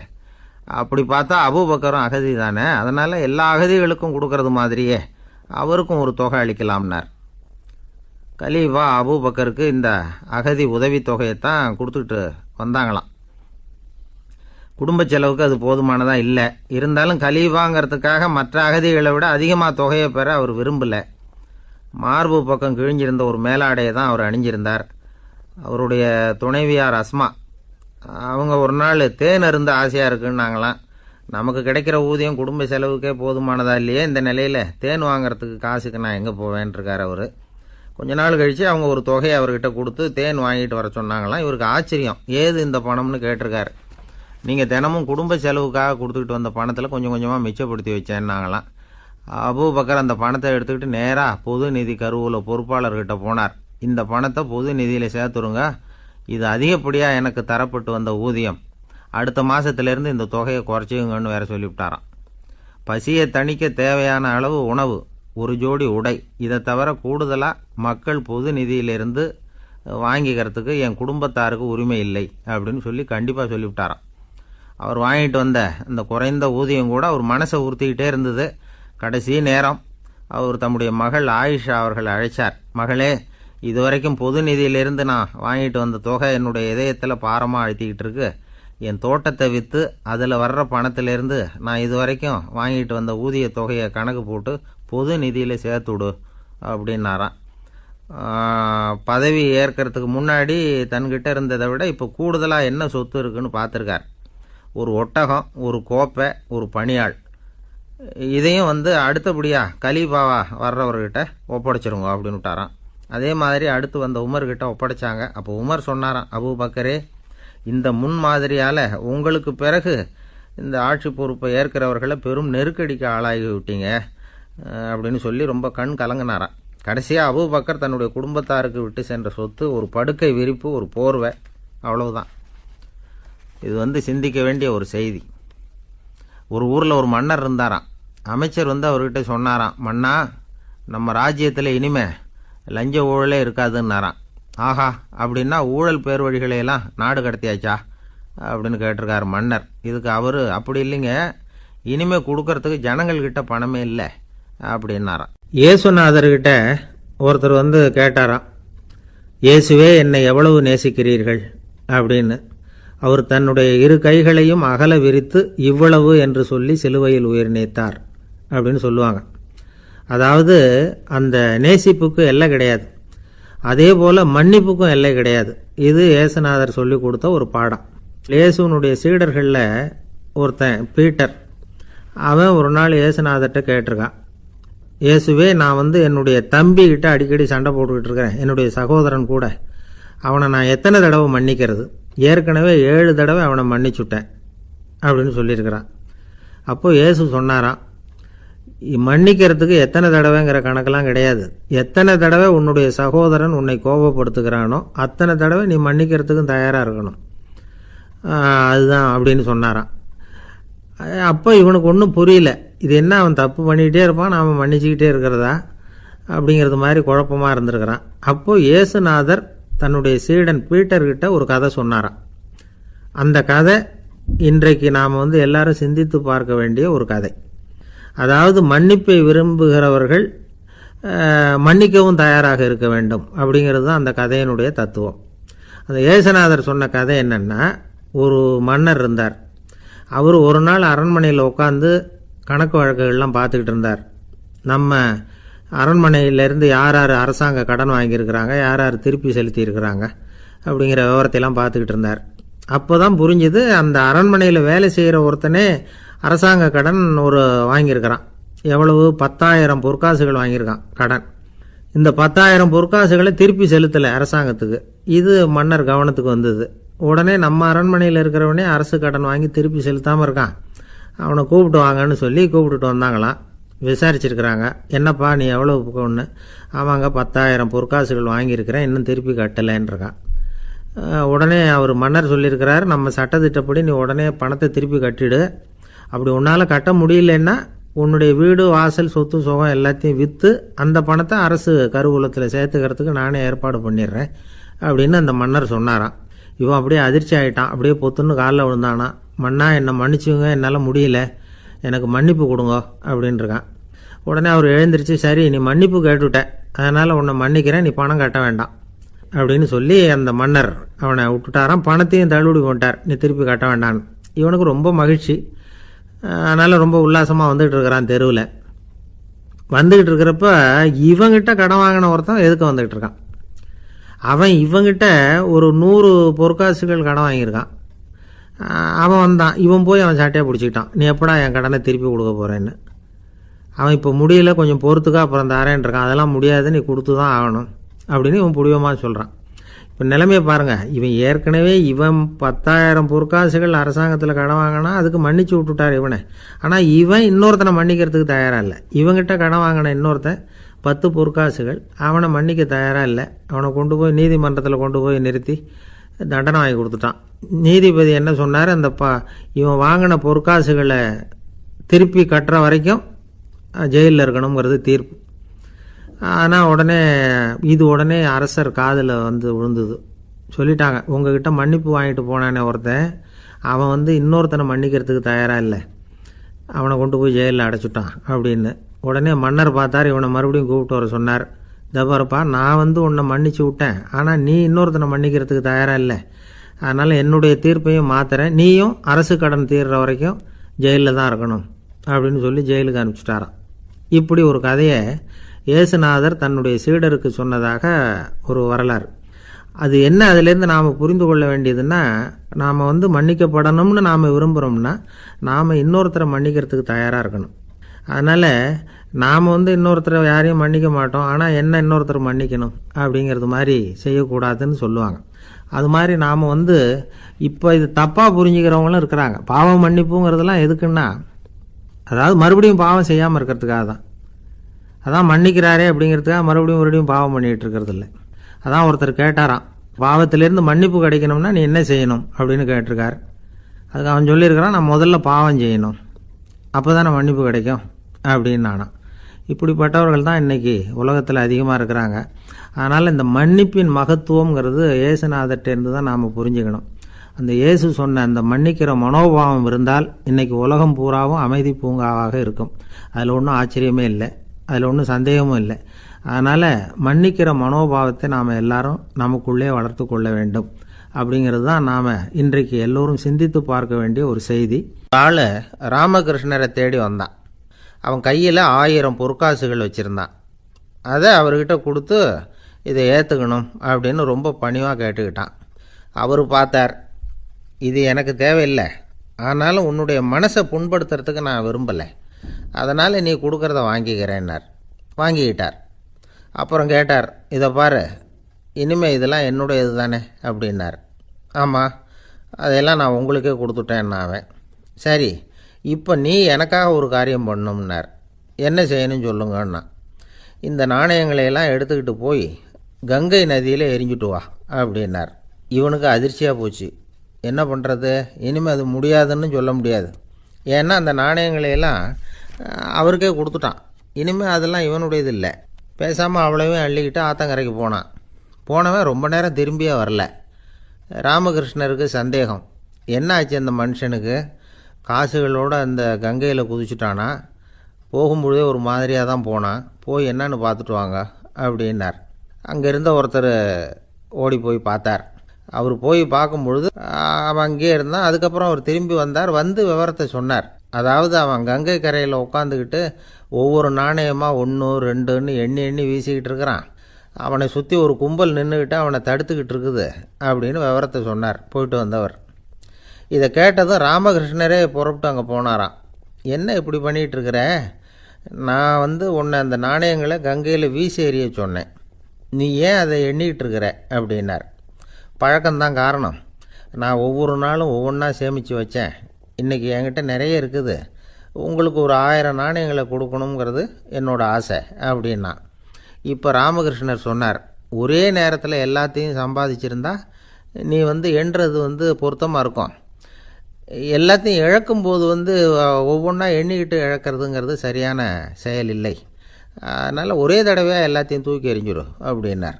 அப்படி பார்த்தா அபூபக்கரும் அகதி தானே, அதனால எல்லா அகதிகளுக்கும் கொடுக்கறது மாதிரியே அவருக்கும் ஒரு தொகை அளிக்கலாம்னார். கலீஃபா அபூபக்கருக்கு இந்த அகதி உதவி தொகையைத்தான் கொடுத்துட்டு வந்தாங்களாம். குடும்ப செலவுக்கு அது போதுமானதா இல்லை. இருந்தாலும் கலீஃபாங்கிறதுக்காக மற்ற அகதிகளை விட அதிகமாக தொகையை பெற அவர் விரும்பலை. மார்பு பக்கம் கிழிஞ்சிருந்த ஒரு மேலாடையை தான் அவர் அணிஞ்சிருந்தார். அவருடைய துணைவியார் அஸ்மா, அவங்க ஒரு நாள் தேன் அருந்த ஆசையாக இருக்குன்னாங்களாம். நமக்கு கிடைக்கிற ஊதியம் குடும்ப செலவுக்கே போதுமானதா இல்லையே, இந்த நிலையில் தேன் வாங்கிறதுக்கு காசுக்கு நான் எங்கே போவேன்ருக்கார் அவர். கொஞ்ச நாள் கழித்து அவங்க ஒரு தொகையை அவர்கிட்ட கொடுத்து தேன் வாங்கிட்டு வர சொன்னாங்களாம். இவருக்கு ஆச்சரியம், ஏது இந்த பணம்னு கேட்டிருக்காரு. நீங்கள் தினமும் குடும்ப செலவுக்காக கொடுத்துக்கிட்டு வந்த பணத்தில் கொஞ்சம் கொஞ்சமாக மிச்சப்படுத்தி வச்சேன்னாங்களாம். அபூபக்கர் அந்த பணத்தை எடுத்துக்கிட்டு நேராக பொது நிதி கருவூல பொறுப்பாளர்கிட்ட போனார். இந்த பணத்தை பொது நிதியில் சேர்த்துருங்க, இது அதிகப்படியாக எனக்கு தரப்பட்டு வந்த ஊதியம், அடுத்த மாதத்திலேருந்து இந்த தொகையை குறைச்சிங்கன்னு வேற சொல்லிவிட்டாராம். பசியை தணிக்க தேவையான அளவு உணவு, ஒரு ஜோடி உடை, இதை தவிர கூடுதலாக மக்கள் பொது நிதியிலிருந்து வாங்கிக்கிறதுக்கு என் குடும்பத்தாருக்கு உரிமை இல்லை அப்படின்னு சொல்லி கண்டிப்பாக சொல்லிவிட்டாராம். அவர் வாங்கிட்டு வந்த அந்த குறைந்த ஊதியம் கூட அவர் மனசை உறுத்திக்கிட்டே இருந்தது. கடைசி நேரம் அவர் தம்முடைய மகள் ஆயிஷா அவர்கள் அழைச்சார். மகளே, இதுவரைக்கும் பொது நிதியிலிருந்து நான் வாங்கிட்டு வந்த தொகை என்னுடைய இதயத்தில் பாரமாக அழுத்திக்கிட்டு இருக்கு. என் தோட்டத்தை விற்று அதில் வர்ற பணத்திலிருந்து நான் இதுவரைக்கும் வாங்கிட்டு வந்த ஊதிய தொகையை கணக்கு போட்டு பொது நிதியில் சேர்த்துடு அப்படின்னாராம். பதவி ஏற்கிறதுக்கு முன்னாடி தன்கிட்ட இருந்ததை விட இப்போ கூடுதலாக என்ன சொத்து இருக்குன்னு பார்த்துருக்கார். ஒரு ஒட்டகம், ஒரு கோப்பை, ஒரு பணியாள். இதையும் அடுத்தபடியாக கலீஃபாவா வர்றவர்கிட்ட ஒப்படைச்சிருங்க அப்படின்னு விட்டாராம். அதே மாதிரி அடுத்து வந்த உமர்கிட்ட ஒப்படைச்சாங்க. அப்போ உமர் சொன்னாராம், அபூபக்கரே, இந்த முன்மாதிரியால் உங்களுக்கு பிறகு இந்த ஆட்சி பொறுப்பை ஏற்கிறவர்களை பெரும் நெருக்கடிக்கு ஆளாகி விட்டீங்க அப்படின்னு சொல்லி ரொம்ப கண் கலங்கினாராம். கடைசியாக அபூபக்கர் தன்னுடைய குடும்பத்தாருக்கு விட்டு சென்ற சொத்து ஒரு படுக்கை விரிப்பு, ஒரு போர்வை, அவ்வளவுதான். இது சிந்திக்க வேண்டிய ஒரு செய்தி. ஒரு ஊரில் ஒரு மன்னர் இருந்தாராம். அமைச்சர் அவர்கிட்ட சொன்னாராம், மன்னா, நம்ம ராஜ்யத்தில் இனிமே லஞ்ச ஊழலே இருக்காதுன்னாராம். ஆஹா, அப்படின்னா ஊழல் பேர் வழிகளையெல்லாம் நாடு கடத்தியாச்சா அப்படின்னு கேட்டிருக்காரு மன்னர். இதுக்கு அவர், அப்படி இல்லைங்க, இனிமே கொடுக்கறதுக்கு ஜனங்கள்கிட்ட பணமே இல்லை அப்படின்னாராம். இயேசுநாதர்கிட்ட ஒருத்தர் கேட்டாராம், இயேசுவே, என்னை எவ்வளவு நேசிக்கிறீர்கள் அப்படின்னு. அவர் தன்னுடைய இரு கைகளையும் அகல விரித்து இவ்வளவு என்று சொல்லி சிலுவையில் உயிர் நீத்தார் அப்படின்னு சொல்லுவாங்க. அதாவது அந்த நேசிப்புக்கு எல்லை கிடையாது, அதே போல மன்னிப்புக்கும் எல்லை கிடையாது. இது இயேசுநாதர் சொல்லி கொடுத்த ஒரு பாடம். இயேசுனுடைய சீடர்களில் ஒருத்தன் பீட்டர், அவன் ஒரு நாள் இயேசுநாதர்கிட்ட கேட்டிருக்கான், இயேசுவே, நான் என்னுடைய தம்பிக்கிட்ட அடிக்கடி சண்டை போட்டுக்கிட்டு இருக்கிறேன், என்னுடைய சகோதரன் கூட, அவனை நான் எத்தனை தடவை மன்னிக்கிறது? ஏற்கனவே 7 தடவை அவனை மன்னிச்சுட்டேன் அப்படின்னு சொல்லியிருக்கிறான். அப்போது இயேசு சொன்னாராம், மன்னிக்கிறதுக்கு எத்தனை தடவைங்கிற கணக்கெல்லாம் கிடையாது. எத்தனை தடவை உன்னுடைய சகோதரன் உன்னை கோபப்படுத்துகிறானோ அத்தனை தடவை நீ மன்னிக்கிறதுக்கும் தயாராக இருக்கணும், அதுதான் அப்படின்னு சொன்னாராம். அப்போ இவனுக்கு ஒன்றும் புரியல, இது என்ன அவன் தப்பு பண்ணிக்கிட்டே இருப்பான், நாம் மன்னிச்சுக்கிட்டே இருக்கிறதா அப்படிங்கிறது மாதிரி குழப்பமாக இருந்திருக்கிறான். அப்போது இயேசுநாதர் தன்னுடைய சீடன் பீட்டர்கிட்ட ஒரு கதை சொன்னாராம். அந்த கதை இன்றைக்கு நாம் எல்லாரும் சிந்தித்து பார்க்க வேண்டிய ஒரு கதை. அதாவது மன்னிப்பை விரும்புகிறவர்கள் மன்னிக்கவும் தயாராக இருக்க வேண்டும் அப்படிங்கிறது தான் அந்த கதையினுடைய தத்துவம். அந்த ஏசுநாதர் சொன்ன கதை என்னென்னா, ஒரு மன்னர் இருந்தார். அவர் ஒரு நாள் அரண்மனையில் உட்காந்து கணக்கு வழக்குகள்லாம் பார்த்துக்கிட்டு இருந்தார். நம்ம அரண்மனையிலேருந்து யார் யார் அரசாங்க கடன் வாங்கியிருக்கிறாங்க, யார் யார் திருப்பி செலுத்தியிருக்கிறாங்க அப்படிங்கிற விவரத்தையெல்லாம் பார்த்துக்கிட்டு இருந்தார். அப்போ தான் புரிஞ்சுது, அந்த அரண்மனையில் வேலை செய்கிற ஒருத்தனே அரசாங்க கடன் வாங்கியிருக்கிறான். எவ்வளவு? 10,000 பொற்காசுகள் வாங்கியிருக்கான் கடன். இந்த 10,000 பொற்காசுகளை திருப்பி செலுத்தலை அரசாங்கத்துக்கு. இது மன்னர் கவனத்துக்கு வந்தது. உடனே நம்ம அரண்மனையில் இருக்கிறவனே அரசு கடன் வாங்கி திருப்பி செலுத்தாமல் இருக்கான், அவனை கூப்பிட்டு வாங்கன்னு சொல்லி கூப்பிட்டுட்டு வந்தாங்களாம். விசாரிச்சிருக்கிறாங்க, என்னப்பா நீ எவ்வளோ ஒன்று? ஆமாங்க 10,000 பொற்காசுகள் வாங்கியிருக்கிறேன், இன்னும் திருப்பி கட்டலைன்றிருக்கான். உடனே அவர் மன்னர் சொல்லியிருக்கிறார், நம்ம சட்டத்திட்டப்படி நீ உடனே பணத்தை திருப்பி கட்டிடு. அப்படி உன்னால் கட்ட முடியலன்னா உன்னுடைய வீடு வாசல் சொத்து சுகம் எல்லாத்தையும் விற்று அந்த பணத்தை அரசு கருவூலத்தில் சேர்த்துக்கிறதுக்கு நானே ஏற்பாடு பண்ணிடுறேன் அப்படின்னு அந்த மன்னர் சொன்னாராம். இவன் அப்படியே அதிர்ச்சி ஆகிட்டான். அப்படியே பொத்துன்னு காலில் விழுந்தானா. மன்னா என்னை மன்னிச்சுங்க, என்னால் முடியல, எனக்கு மன்னிப்பு கொடுங்க அப்படின்ட்டுருக்கான். உடனே அவர் எழுந்திரிச்சு, சரி நீ மன்னிப்பு கேட்டுவிட்ட, அதனால் உன்னை மன்னிக்கிறேன், நீ பணம் கட்ட வேண்டாம் அப்படின்னு சொல்லி அந்த மன்னர் அவனை விட்டுட்டாராம். பணத்தையும் தள்ளுபடி பண்ணிட்டார், நீ திருப்பி கட்ட வேண்டான்னு. இவனுக்கு ரொம்ப மகிழ்ச்சி. அதனால் ரொம்ப உல்லாசமாக வந்துகிட்டு இருக்கிறான். தெருவில் வந்துக்கிட்டு இருக்கிறப்ப இவங்கிட்ட கடன் வாங்கின ஒருத்தன் எதுக்கு வந்துக்கிட்டு இருக்கான். அவன் இவங்கிட்ட ஒரு 100 பொற்காசுகள் கடன் வாங்கியிருக்கான். அவன் வந்தான், இவன் போய் அவன் சாட்டையாக பிடிச்சிக்கிட்டான், நீ எப்படா என் கடனை திருப்பி கொடுக்க போகிறேன்னு. அவன் இப்போ முடியல, கொஞ்சம் பொறுத்துக்கா, அப்புறம் தரேன் இருக்கான். அதெல்லாம் முடியாது, நீ கொடுத்து தான் ஆகணும் அப்படின்னு இவன் புடிவமாக சொல்கிறான். இப்போ நிலைமையை பாருங்கள், இவன் ஏற்கனவே 10,000 பொற்காசுகள் அரசாங்கத்தில் கடன் வாங்கினா அதுக்கு மன்னிச்சு விட்டுட்டார் இவனை. ஆனால் இவன் இன்னொருத்தனை மன்னிக்கிறதுக்கு தயாராக இல்லை. இவங்கிட்ட கடன் வாங்கின இன்னொருத்தன் 10 பொற்காசுகள், அவனை மன்னிக்க தயாராக இல்லை. அவனை கொண்டு போய் நீதிமன்றத்தில் கொண்டு போய் நிறுத்தி தண்டனை வாங்கி கொடுத்துட்டான். நீதிபதி என்ன சொன்னார், அந்த இவன் வாங்கின பொற்காசுகளை திருப்பி கட்டுற வரைக்கும் ஜெயிலில் இருக்கணுங்கிறது தீர்ப்பு. ஆனால் உடனே அரசர் காதில் விழுந்தது. சொல்லிட்டாங்க, உங்ககிட்ட மன்னிப்பு வாங்கிட்டு போனானே ஒருத்தன், அவன் இன்னொருத்தனை மன்னிக்கிறதுக்கு தயாராக இல்லை, அவனை கொண்டு போய் ஜெயிலில் அடைச்சிட்டான் அப்படின்னு. உடனே மன்னர் பார்த்தார், இவனை மறுபடியும் கூப்பிட்டு வர சொன்னார். தபாரப்பா, நான் உன்னை மன்னிச்சு விட்டேன், ஆனால் நீ இன்னொருத்தனை மன்னிக்கிறதுக்கு தயாராக இல்லை, அதனால் என்னுடைய தீர்ப்பையும் மாத்துறேன், நீயும் அரசு கடன் தீர்ற வரைக்கும் ஜெயிலில் தான் இருக்கணும் அப்படின்னு சொல்லி ஜெயிலுக்கு அனுப்பிச்சிட்டாராம். இப்படி ஒரு கதையை இயேசுநாதர் தன்னுடைய சீடருக்கு சொன்னதாக ஒரு வரலாறு. அது என்ன, அதிலேருந்து நாம் புரிந்து கொள்ள வேண்டியதுன்னா, நாம் மன்னிக்கப்படணும்னு நாம் விரும்புகிறோம்னா நாம் இன்னொருத்தரை மன்னிக்கிறதுக்கு தயாராக இருக்கணும். அதனால் நாம் இன்னொருத்தரை யாரையும் மன்னிக்க மாட்டோம், ஆனால் என்ன இன்னொருத்தர் மன்னிக்கணும் அப்படிங்கிறது மாதிரி செய்யக்கூடாதுன்னு சொல்லுவாங்க. அது மாதிரி நாம் இப்போ இது தப்பாக புரிஞ்சுக்கிறவங்களும் இருக்கிறாங்க. பாவம் மன்னிப்புங்கிறதுலாம் எதுக்குன்னா, அதாவது மறுபடியும் பாவம் செய்யாமல் இருக்கிறதுக்காக தான். அதான் மன்னிக்கிறாரே அப்படிங்கிறதுக்காக மறுபடியும் பாவம் பண்ணிகிட்டு இருக்கிறது இல்லை. அதான் ஒருத்தர் கேட்டாராம், பாவத்திலேருந்து மன்னிப்பு கிடைக்கணும்னா நீ என்ன செய்யணும் அப்படின்னு கேட்டிருக்கார். அதுக்கு அவன் சொல்லியிருக்கிறான், நான் முதல்ல பாவம் செய்யணும், அப்போ தானே மன்னிப்பு கிடைக்கும் அப்படின்னு நானாம். இப்படிப்பட்டவர்கள் தான் இன்றைக்கி உலகத்தில் அதிகமாக இருக்கிறாங்க. அதனால் இந்த மன்னிப்பின் மகத்துவங்கிறது இயேசுநாதர்கிட்டேருந்து தான் நாம் புரிஞ்சுக்கணும். அந்த இயேசு சொன்ன அந்த மன்னிக்கிற மனோபாவம் இருந்தால் இன்றைக்கி உலகம் பூராவும் அமைதி பூங்காவாக இருக்கும். அதில் ஒன்றும் ஆச்சரியமே இல்லை, அதில் ஒன்றும் சந்தேகமும் இல்லை. அதனால் மன்னிக்கிற மனோபாவத்தை நாம் எல்லாரும் நமக்குள்ளே வளர்த்து கொள்ள வேண்டும் அப்படிங்கிறது தான் நாம் இன்றைக்கு எல்லோரும் சிந்தித்து பார்க்க வேண்டிய ஒரு செய்தி. ஆள் ராமகிருஷ்ணரை தேடி வந்தான். அவன் கையில் 1000 பொற்காசுகள் வச்சுருந்தான். அதை அவர்கிட்ட கொடுத்து இதை ஏற்றுக்கணும் அப்படின்னு ரொம்ப பணிவாக கேட்டுக்கிட்டான். அவர் பார்த்தார், இது எனக்கு தேவையில்லை, ஆனாலும் உன்னுடைய மனசை புண்படுத்துறதுக்கு நான் விரும்பலை, அதனால் நீ கொடுக்குறத வாங்கிக்கிறேன்னார். வாங்கிக்கிட்டார். அப்புறம் கேட்டார், இதை பாரு, இனிமேல் இதெல்லாம் என்னுடையது தானே அப்படின்னார். ஆமாம், அதையெல்லாம் நான் உங்களுக்கே கொடுத்துட்டேன் அவன். சரி, இப்போ நீ எனக்காக ஒரு காரியம் பண்ணணும்னார். என்ன செய்யணும்னு சொல்லுங்கன்னா, இந்த நாணயங்களையெல்லாம் எடுத்துக்கிட்டு போய் கங்கை நதியில் எரிஞ்சுட்டு வா அப்படின்னார். இவனுக்கு அதிர்ச்சியாக போச்சு. என்ன பண்ணுறது, இனிமேல் அது முடியாதுன்னு சொல்ல முடியாது. ஏன்னா அந்த நாணயங்களையெல்லாம் அவருக்கே கொடுத்துட்டான். இனிமேல் அதெல்லாம் இவனுடையது இல்லை. பேசாமல் அவ்வளவையும் அள்ளிக்கிட்டு ஆத்தங்கரைக்கு போனான். போனவன் ரொம்ப நேரம் திரும்பியே வரல. ராமகிருஷ்ணருக்கு சந்தேகம், என்ன ஆச்சு அந்த மனுஷனுக்கு, காசுகளோடு அந்த கங்கையில் குதிச்சுட்டானா, போகும்பொழுதே ஒரு மாதிரியாக தான் போனான், போய் என்னன்னு பார்த்துட்டு வாங்க அப்படின்னார். அங்கே இருந்த ஒருத்தர் ஓடி போய் பார்த்தார். அவர் போய் பார்க்கும் பொழுது அவன் அங்கேயே இருந்தான். அதுக்கப்புறம் அவர் திரும்பி வந்தார், வந்து விவரத்தை சொன்னார். அதாவது அவன் கங்கை கரையில் உட்காந்துக்கிட்டு ஒவ்வொரு நாணயமாக 1 2ன்னு எண்ணி எண்ணி வீசிக்கிட்டு இருக்கிறான். அவனை சுற்றி ஒரு கும்பல் நின்றுக்கிட்டு அவனை தடுத்துக்கிட்டு இருக்குது அப்படின்னு விவரத்தை சொன்னார் போயிட்டு வந்தவர். இதை கேட்டதும் ராமகிருஷ்ணரே புறப்பட்டு அங்கே போனாராம். என்ன இப்படி பண்ணிகிட்டு இருக்கிற? நான் உன்னை அந்த நாணயங்களை கங்கையில் வீசி எறிய சொன்னேன், நீ ஏன் அதை எண்ணிக்கிட்டு இருக்கிற அப்படின்னார். பழக்கம்தான் காரணம், நான் ஒவ்வொரு நாளும் ஒவ்வொன்றா சேமித்து வச்சேன். இன்றைக்கி என்கிட்ட நிறைய இருக்குது, உங்களுக்கு ஒரு 1000 நாணயங்களை கொடுக்கணுங்கிறது என்னோட ஆசை அப்படின்னா. இப்போ ராமகிருஷ்ணர் சொன்னார், ஒரே நேரத்தில் எல்லாத்தையும் சம்பாதிச்சிருந்தா நீ எண்ணுறது பொருத்தமாக இருக்கும். எல்லாத்தையும் இழக்கும்போது ஒவ்வொன்றா எண்ணிக்கிட்டு இழக்கிறதுங்கிறது சரியான செயல் இல்லை. அதனால் ஒரே தடவையாக எல்லாத்தையும் தூக்கி எறிஞ்சிடும் அப்படின்னார்.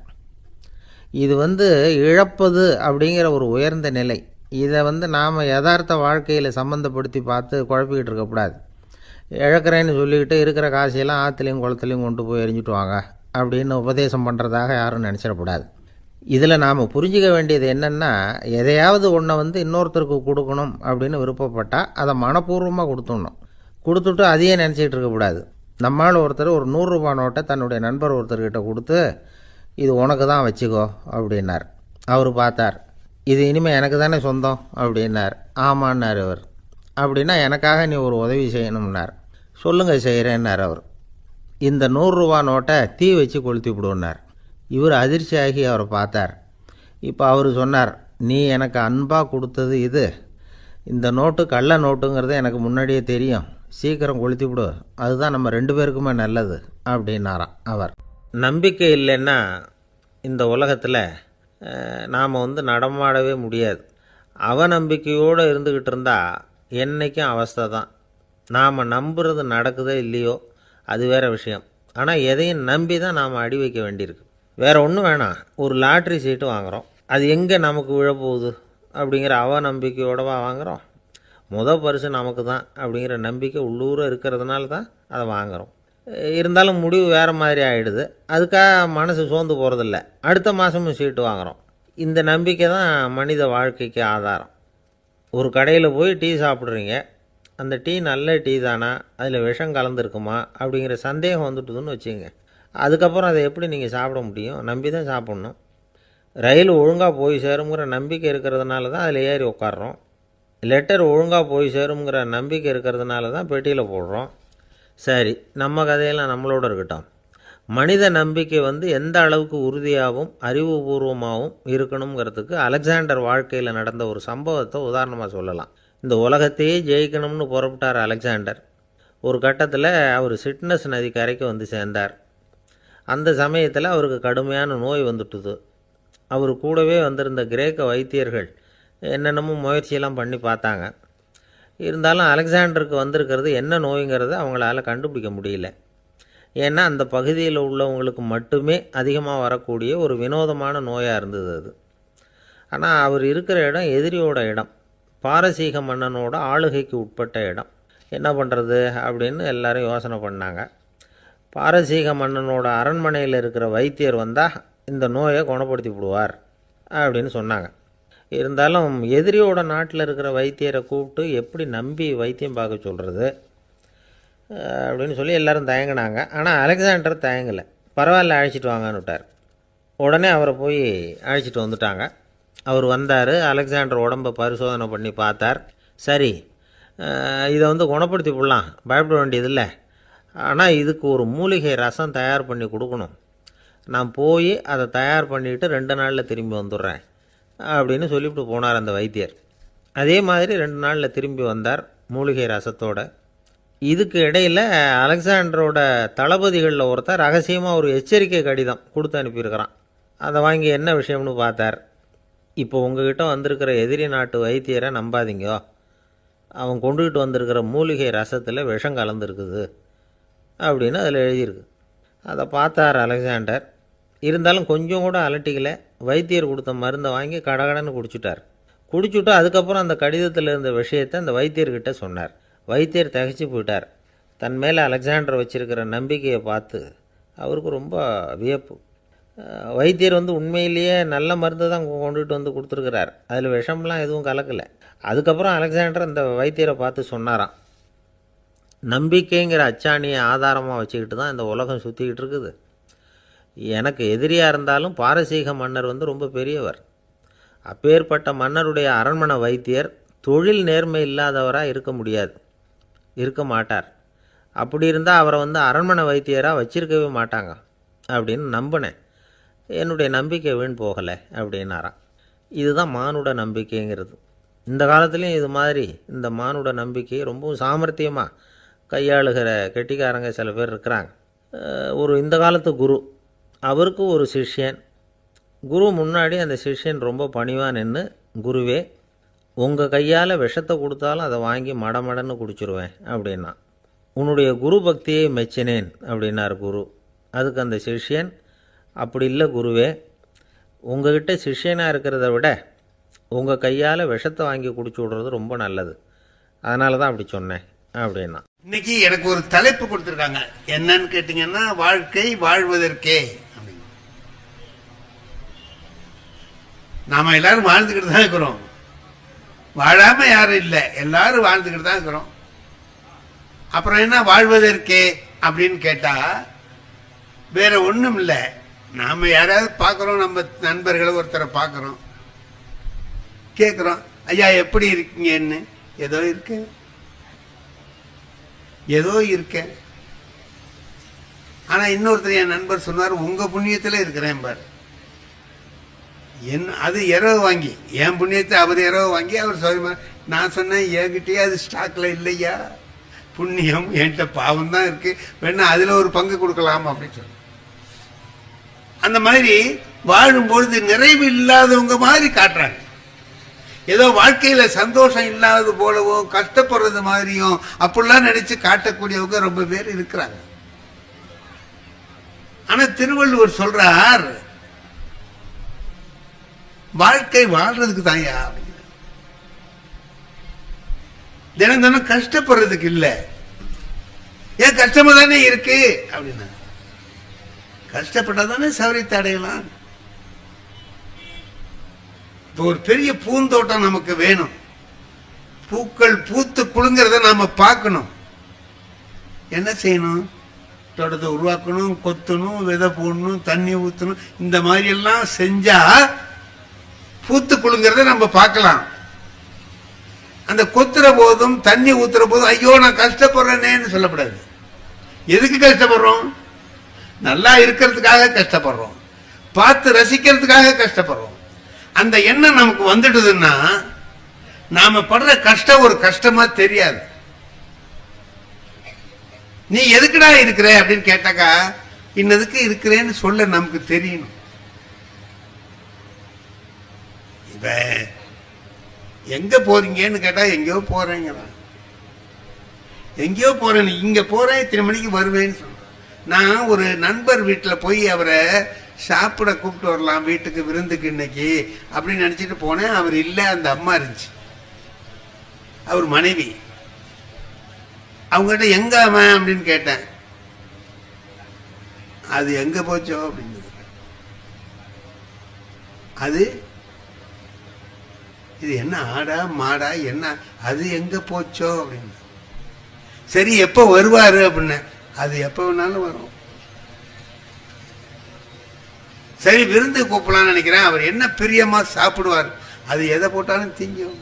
இது இழப்பது அப்படிங்கிற ஒரு உயர்ந்த நிலை. இதை நாம் யதார்த்த வாழ்க்கையில் சம்மந்தப்படுத்தி பார்த்து குழப்பிக்கிட்டு இருக்கக்கூடாது. இழக்கிறேன்னு சொல்லிக்கிட்டு இருக்கிற காசையெல்லாம் ஆற்றுலையும் குளத்துலையும் கொண்டு போய் எரிஞ்சிட்டு வாங்க அப்படின்னு உபதேசம் பண்ணுறதாக யாரும் நினச்சிடக்கூடாது. இதில் நாம் புரிஞ்சிக்க வேண்டியது என்னென்னா, எதையாவது ஒன்றை இன்னொருத்தருக்கு கொடுக்கணும் அப்படின்னு விருப்பப்பட்டால் அதை மனப்பூர்வமாக கொடுத்துடணும். கொடுத்துட்டு அதையே நினச்சிக்கிட்டு இருக்கக்கூடாது. நம்மால் ஒருத்தர் ஒரு 100 ரூபா நோட்டை தன்னுடைய நண்பர் ஒருத்தர்கிட்ட கொடுத்து, இது உனக்கு தான் வச்சுக்கோ அப்படின்னார். அவர் பார்த்தார், இது இனிமேல் எனக்கு தானே சொந்தம் அப்படின்னார். ஆமான்னார் அவர். அப்படின்னா எனக்காக நீ ஒரு உதவி செய்யணும்னார். சொல்லுங்கள் செய்கிறேன்னார் அவர். இந்த 100 ரூபா நோட்டை தீ வச்சு கொளுத்தி விடுன்னார். இவர் அதிர்ச்சியாகி அவரை பார்த்தார். இப்போ அவர் சொன்னார், நீ எனக்கு அன்பாக கொடுத்தது இது, இந்த நோட்டு கள்ள நோட்டுங்கிறது எனக்கு முன்னாடியே தெரியும், சீக்கிரம் கொளுத்தி விடு, அதுதான் நம்ம 2 பேருக்குமே நல்லது அப்படின்னாராம் அவர். நம்பிக்கை இல்லைன்னா இந்த உலகத்தில் நாம் நடமாடவே முடியாது. அவநம்பிக்கையோடு இருந்துக்கிட்டு இருந்தால் என்றைக்கும் அவஸ்தை தான். நாம் நம்புறது நடக்குதோ இல்லையோ அது வேறு விஷயம். ஆனால் எதையும் நம்பி தான் நாம் அடி வைக்க வேண்டியிருக்கு. வேறு ஒன்றும் வேணாம், ஒரு லாட்ரி சீட்டு வாங்குகிறோம், அது எங்கே நமக்கு விழப்போகுது அப்படிங்கிற அவநம்பிக்கையோடவா வாங்குகிறோம்? பரிசு நமக்கு தான் அப்படிங்கிற நம்பிக்கை உள்ளூர இருக்கிறதுனால தான் அதை வாங்குகிறோம். இருந்தாலும் முடிவு வேறு மாதிரி ஆகிடுது. அதுக்காக மனசு சோர்ந்து போகிறதில்ல, அடுத்த மாதமும் சீட்டு வாங்குகிறோம். இந்த நம்பிக்கை தான் மனித வாழ்க்கைக்கு ஆதாரம். ஒரு கடையில் போய் டீ சாப்பிட்றீங்க, அந்த டீ நல்ல டீ தானா, அதில் விஷம் கலந்துருக்குமா அப்படிங்கிற சந்தேகம் வந்துட்டுதுன்னு வச்சுங்க. அதுக்கப்புறம் அதை எப்படி நீங்கள் சாப்பிட முடியும்? நம்பி தான் சாப்பிட்ணும். ரயில் ஒழுங்காக போய் சேருங்கிற நம்பிக்கை இருக்கிறதுனால தான் அதில் ஏறி உட்காடுறோம். லெட்டர் ஒழுங்காக போய் சேருங்கிற நம்பிக்கை இருக்கிறதுனால தான் பெட்டியில் போடுறோம். சரி, நம்ம கதையெல்லாம் நம்மளோட இருக்கட்டும். மனித நம்பிக்கை எந்த அளவுக்கு உறுதியாகவும் அறிவுபூர்வமாகவும் இருக்கணுங்கிறதுக்கு அலெக்சாண்டர் வாழ்க்கையில் நடந்த ஒரு சம்பவத்தை உதாரணமாக சொல்லலாம். இந்த உலகத்தையே ஜெயிக்கணும்னு புறப்பட்டார் அலெக்சாண்டர். ஒரு கட்டத்தில் அவர் சிட்னஸ் நதி கரைக்கு சேர்ந்தார். அந்த சமயத்தில் அவருக்கு கடுமையான நோய் வந்துட்டுது. அவர் கூடவே வந்திருந்த கிரேக்க வைத்தியர்கள் என்னென்னமோ முயற்சியெல்லாம் பண்ணி பார்த்தாங்க. இருந்தாலும் அலெக்சாண்டருக்கு வந்திருக்கிறது என்ன நோய்ங்கிறத அவங்களால கண்டுபிடிக்க முடியல. ஏன்னா அந்த பகுதியில் உள்ளவங்களுக்கு மட்டுமே அதிகமாக வரக்கூடிய ஒரு வினோதமான நோயாக இருந்தது அது. ஆனால் அவர் இருக்கிற இடம் எதிரியோட இடம், பாரசீக மன்னனோட ஆளுகைக்கு உட்பட்ட இடம். என்ன பண்ணுறது அப்படின்னு எல்லாரும் யோசனை பண்ணாங்க. பாரசீக மன்னனோட அரண்மனையில் இருக்கிற வைத்தியர் வந்தால் இந்த நோயை குணப்படுத்தி விடுவார் அப்படின்னு சொன்னாங்க. இருந்தாலும் எதிரியோட நாட்டில் இருக்கிற வைத்தியரை கூப்பிட்டு எப்படி நம்பி வைத்தியம் பார்க்க சொல்கிறது அப்படின்னு சொல்லி எல்லோரும் தயங்கினாங்க. ஆனால் அலெக்சாண்டர் தயங்கலை. பரவாயில்ல, அழைச்சிட்டு வாங்கன்னு விட்டார். உடனே அவரை போய் அழைச்சிட்டு வந்துட்டாங்க. அவர் வந்தார். அலெக்சாண்டர் உடம்பை பரிசோதனை பண்ணி பார்த்தார். சரி, இதை குணப்படுத்தி விடலாம், பயப்பட வேண்டியதில்லை. ஆனால் இதுக்கு ஒரு மூலிகை ரசம் தயார் பண்ணி கொடுக்கணும். நான் போய் அதை தயார் பண்ணிவிட்டு 2 நாளில் திரும்பி வந்துடுறேன் அப்படின்னு சொல்லிவிட்டு போனார் அந்த வைத்தியர். அதே மாதிரி 2 நாளில் திரும்பி வந்தார் மூலிகை ரசத்தோட. இதுக்கு இடையில் அலெக்சாண்டரோட தளபதிகளில் ஒருத்தர் ரகசியமாக ஒரு எச்சரிக்கை கடிதம் கொடுத்து அனுப்பியிருக்கிறான். அதை வாங்கி என்ன விஷயம்னு பார்த்தார். இப்போ உங்ககிட்ட வந்திருக்கிற எதிரி நாட்டு வைத்தியரை நம்பாதீங்கோ, அவன் கொண்டுகிட்டு வந்திருக்கிற மூலிகை ரசத்தில் விஷம் கலந்துருக்குது அப்படின்னு அதில் எழுதியிருக்கு. அதை பார்த்தார் அலெக்சாண்டர். இருந்தாலும் கொஞ்சம் கூட அலட்டிக்கலை. வைத்தியர் கொடுத்த மருந்தை வாங்கி கடகடன்னு குடிச்சிட்டார். குடிச்சுட்டு அதுக்கப்புறம் அந்த கடிதத்தில் இருந்த விஷயத்தை அந்த வைத்தியர்கிட்ட சொன்னார். வைத்தியர் திகைச்சு போயிட்டார். தன் மேலே அலெக்சாண்டர் வச்சிருக்கிற நம்பிக்கையை பார்த்து அவருக்கு ரொம்ப வியப்பு. வைத்தியர் உண்மையிலேயே நல்ல மருந்து தான் கொண்டுட்டு கொடுத்துருக்கிறார், அதில் விஷம்லாம் எதுவும் கலக்கலை. அதுக்கப்புறம் அலெக்சாண்டர் அந்த வைத்தியரை பார்த்து சொன்னாராம், நம்பிக்கைங்கிற அச்சாணியை ஆதாரமாக வச்சுக்கிட்டு தான் இந்த உலகம் சுற்றிக்கிட்டு இருக்குது. எனக்கு எதிரியாக இருந்தாலும் பாரசீக மன்னர் ரொம்ப பெரியவர். அப்பேற்பட்ட மன்னருடைய அரண்மனை வைத்தியர் தொழில் நேர்மை இல்லாதவராக இருக்க மாட்டார். அப்படி இருந்தால் அவரை அரண்மனை வைத்தியராக வச்சிருக்கவே மாட்டாங்க அப்படின்னு நம்பினேன். என்னுடைய நம்பிக்கை வீண் போகலை அப்படின்னாராம். இதுதான் மானுட நம்பிக்கைங்கிறது. இந்த காலத்துலேயும் இது மாதிரி இந்த மானுட நம்பிக்கையை ரொம்பவும் சாமர்த்தியமாக கையாளுகிற கெட்டிக்காரங்க சில பேர் இருக்கிறாங்க. இந்த காலத்து குரு, அவருக்கு ஒரு சிஷ்யன். குரு முன்னாடி அந்த சிஷ்யன் ரொம்ப பணிவாக நின்று, குருவே உங்கள் கையால் விஷத்தை கொடுத்தாலும் அதை வாங்கி மடமடன்னு குடிச்சிருவேன் அப்படின்னா. உன்னுடைய குரு பக்தியை மெச்சினேன் அப்படின்னார் குரு. அதுக்கு அந்த சிஷ்யன், அப்படி இல்லை குருவே, உங்ககிட்ட சிஷ்யனாக இருக்கிறத விட உங்கள் கையால் விஷத்தை வாங்கி குடிச்சு விடுறது ரொம்ப நல்லது, அதனால தான் அப்படி சொன்னேன் அப்படின்னா. இன்னைக்கு எனக்கு ஒரு தலைப்பு கொடுத்துருக்காங்க, என்னன்னு கேட்டீங்கன்னா, வாழ்க்கை வாழ்வதற்கே. நாம எல்லாரும் வாழ்ந்துக்கிட்டு தான் இருக்கிறோம், வாழாம யாரும் இல்லை, எல்லாரும் வாழ்ந்துக்கிட்டு தான் இருக்கிறோம். அப்புறம் என்ன வாழ்வதற்கே அப்படின்னு கேட்டா வேற ஒண்ணும் இல்லை. நாம யாராவது பார்க்கிறோம், நம்ம நண்பர்களை ஒருத்தரை பார்க்கிறோம், கேட்கிறோம், ஐயா எப்படி இருக்கீங்கன்னு. ஏதோ இருக்கேன். ஆனா இன்னொருத்தர் என் நண்பர் சொன்னார், உங்க புண்ணியத்துல இருக்கிறேன் பாரு. அது இரவு வாங்கி, என் புண்ணியத்தை அவர் இரவு வாங்கி அவர் சொல்ல. நான் சொன்னேன், என்கிட்டயே அது ஸ்டாக்ல இல்லையா, புண்ணியம் என்கிட்ட பாவம் தான் இருக்கு, வேணா அதுல ஒரு பங்கு கொடுக்கலாம் அப்படின்னு சொன்ன. அந்த மாதிரி வாழும்பொழுது நிறைவு இல்லாதவங்க மாதிரி காட்டுறாங்க. ஏதோ வாழ்க்கையில சந்தோஷம் இல்லாதது போலவும் கஷ்டப்படுறது மாதிரியும் அப்படிலாம் நினைச்சு காட்டக்கூடியவங்க ரொம்ப பேர் இருக்கிறாங்க. ஆனா திருவள்ளுவர் சொல்றார், வாழ்க்கை வாழ்றதுக்கு தான்யா, தினம் தினம் கஷ்டப்படுறதுக்கு இல்ல. ஏன் கஷ்டமா தானே இருக்கு அப்படின்னா, கஷ்டப்பட்டாதானே சௌரியத்தை அடையலாம். இப்போ ஒரு பெரிய பூந்தோட்டம் நமக்கு வேணும், பூக்கள் பூத்து குலுங்கிறத நாம பார்க்கணும். என்ன செய்யணும்? தோட்டத்தை உருவாக்கணும், கொத்தணும், விதை போடணும், தண்ணி ஊற்றணும். இந்த மாதிரி எல்லாம் செஞ்சா பூத்து குலுங்கிறத நம்ம பார்க்கலாம். அந்த கொத்துற போதும் தண்ணி ஊத்துற போதும் ஐயோ நான் கஷ்டப்படுறேன்னு சொல்லக்கூடாது. எதுக்கு கஷ்டப்படுறோம்? நல்லா இருக்கிறதுக்காக கஷ்டப்படுறோம், பார்த்து ரசிக்கிறதுக்காக கஷ்டப்படுறோம். அந்த எண்ணம் நமக்கு வந்துடுதுன்னா நாம படுற கஷ்டம் ஒரு கஷ்டமா தெரியாது. நீ எதுக்குடா இருக்கிற அப்படின்னு கேட்டாக்கா, இன்னதுக்கு இருக்கிறேன்னு சொல்ல நமக்கு தெரியணும். இப்ப எங்க போறீங்கன்னு கேட்டா, எங்கேயோ போறேங்கிறான். எங்கேயோ போறேன், இங்க போறேன், இத்தனை மணிக்கு வருவேன்னு சொல்றேன். நான் ஒரு நண்பர் வீட்டில் போய் அவரை சாப்பிட கூப்பிட்டு வரலாம் வீட்டுக்கு விருந்துக்கு இன்னைக்கு அப்படின்னு நினைச்சிட்டு போனேன். அவர் இல்லை, அந்த அம்மா இருந்துச்சு, அவர் மனைவி. அவங்ககிட்ட எங்க அவன் அப்படின்னு கேட்டேன். அது எங்க போச்சோ அப்படின்னு. அது இது என்ன ஆடா மாடா என்ன, அது எங்க போச்சோ அப்படின்னு. சரி எப்ப வருவாரு அப்படின்னு. அது எப்ப வேணாலும் வரும். சரி விருந்து கூப்பிடலான்னு நினைக்கிறேன், அவர் என்ன பிரியமா சாப்பிடுவார், அது எதை போட்டாலும் திங்கும்.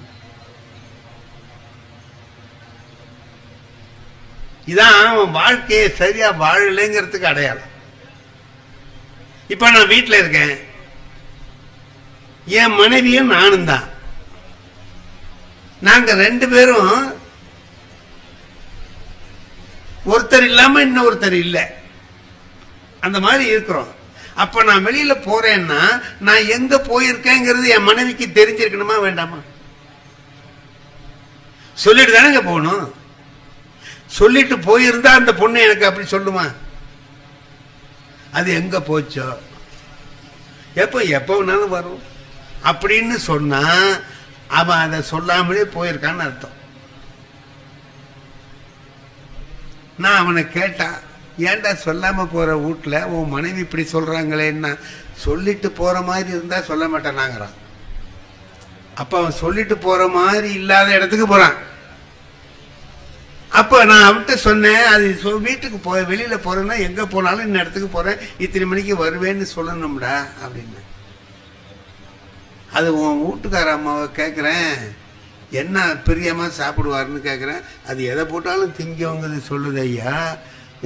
இதான் வாழ்க்கையை சரியா வாழலைங்கிறதுக்கு அடையாளம். இப்ப நான் வீட்டில் இருக்கேன், என் மனைவியும் நானும் தான். நாங்க ரெண்டு பேரும் ஒருத்தர் இல்லாம இன்னொருத்தர் இல்லை, அந்த மாதிரி இருக்கிறோம். அப்ப நான் வெளியில போறேன்னா நான் எங்க போயிருக்கேங்கிறது என் மனைவிக்கு தெரிஞ்சிருக்கணுமா வேண்டாமா? சொல்லிட்டு தானே போகணும். சொல்லிட்டு போயிருந்தா அந்த பொண்ணு எனக்கு அப்படி சொல்லுமா? அது எங்க போச்சோ, எப்ப வேணாலும் வரும் அப்படின்னு சொன்னா அவன் அதை சொல்லாமலே போயிருக்கான்னு அர்த்தம். நான் அவனை கேட்டா, ஏன்டா சொல்லாம போற வீட்டுல உன் மனைவி இப்படி சொல்றாங்களேன்னா, சொல்லிட்டு போற மாதிரி இருந்தா சொல்ல மாட்டேனாங்கிறான். அப்ப அவன் சொல்லிட்டு போற மாதிரி இல்லாத இடத்துக்கு போறான். அப்ப நான் அவன்கிட்ட சொன்னேன், அது வீட்டுக்கு வெளியில போறேன்னா எங்க போனாலும் இந்த இடத்துக்கு போறேன், இத்தனை மணிக்கு வருவேன்னு சொல்லணும்டா அப்படின்னு. அது உன் வீட்டுக்கார அம்மாவை கேட்குறேன், என்ன பிரியமா சாப்பிடுவாருன்னு கேட்குறேன். அது எதை போட்டாலும் திங்கவங்கிறது சொல்லுது ஐயா.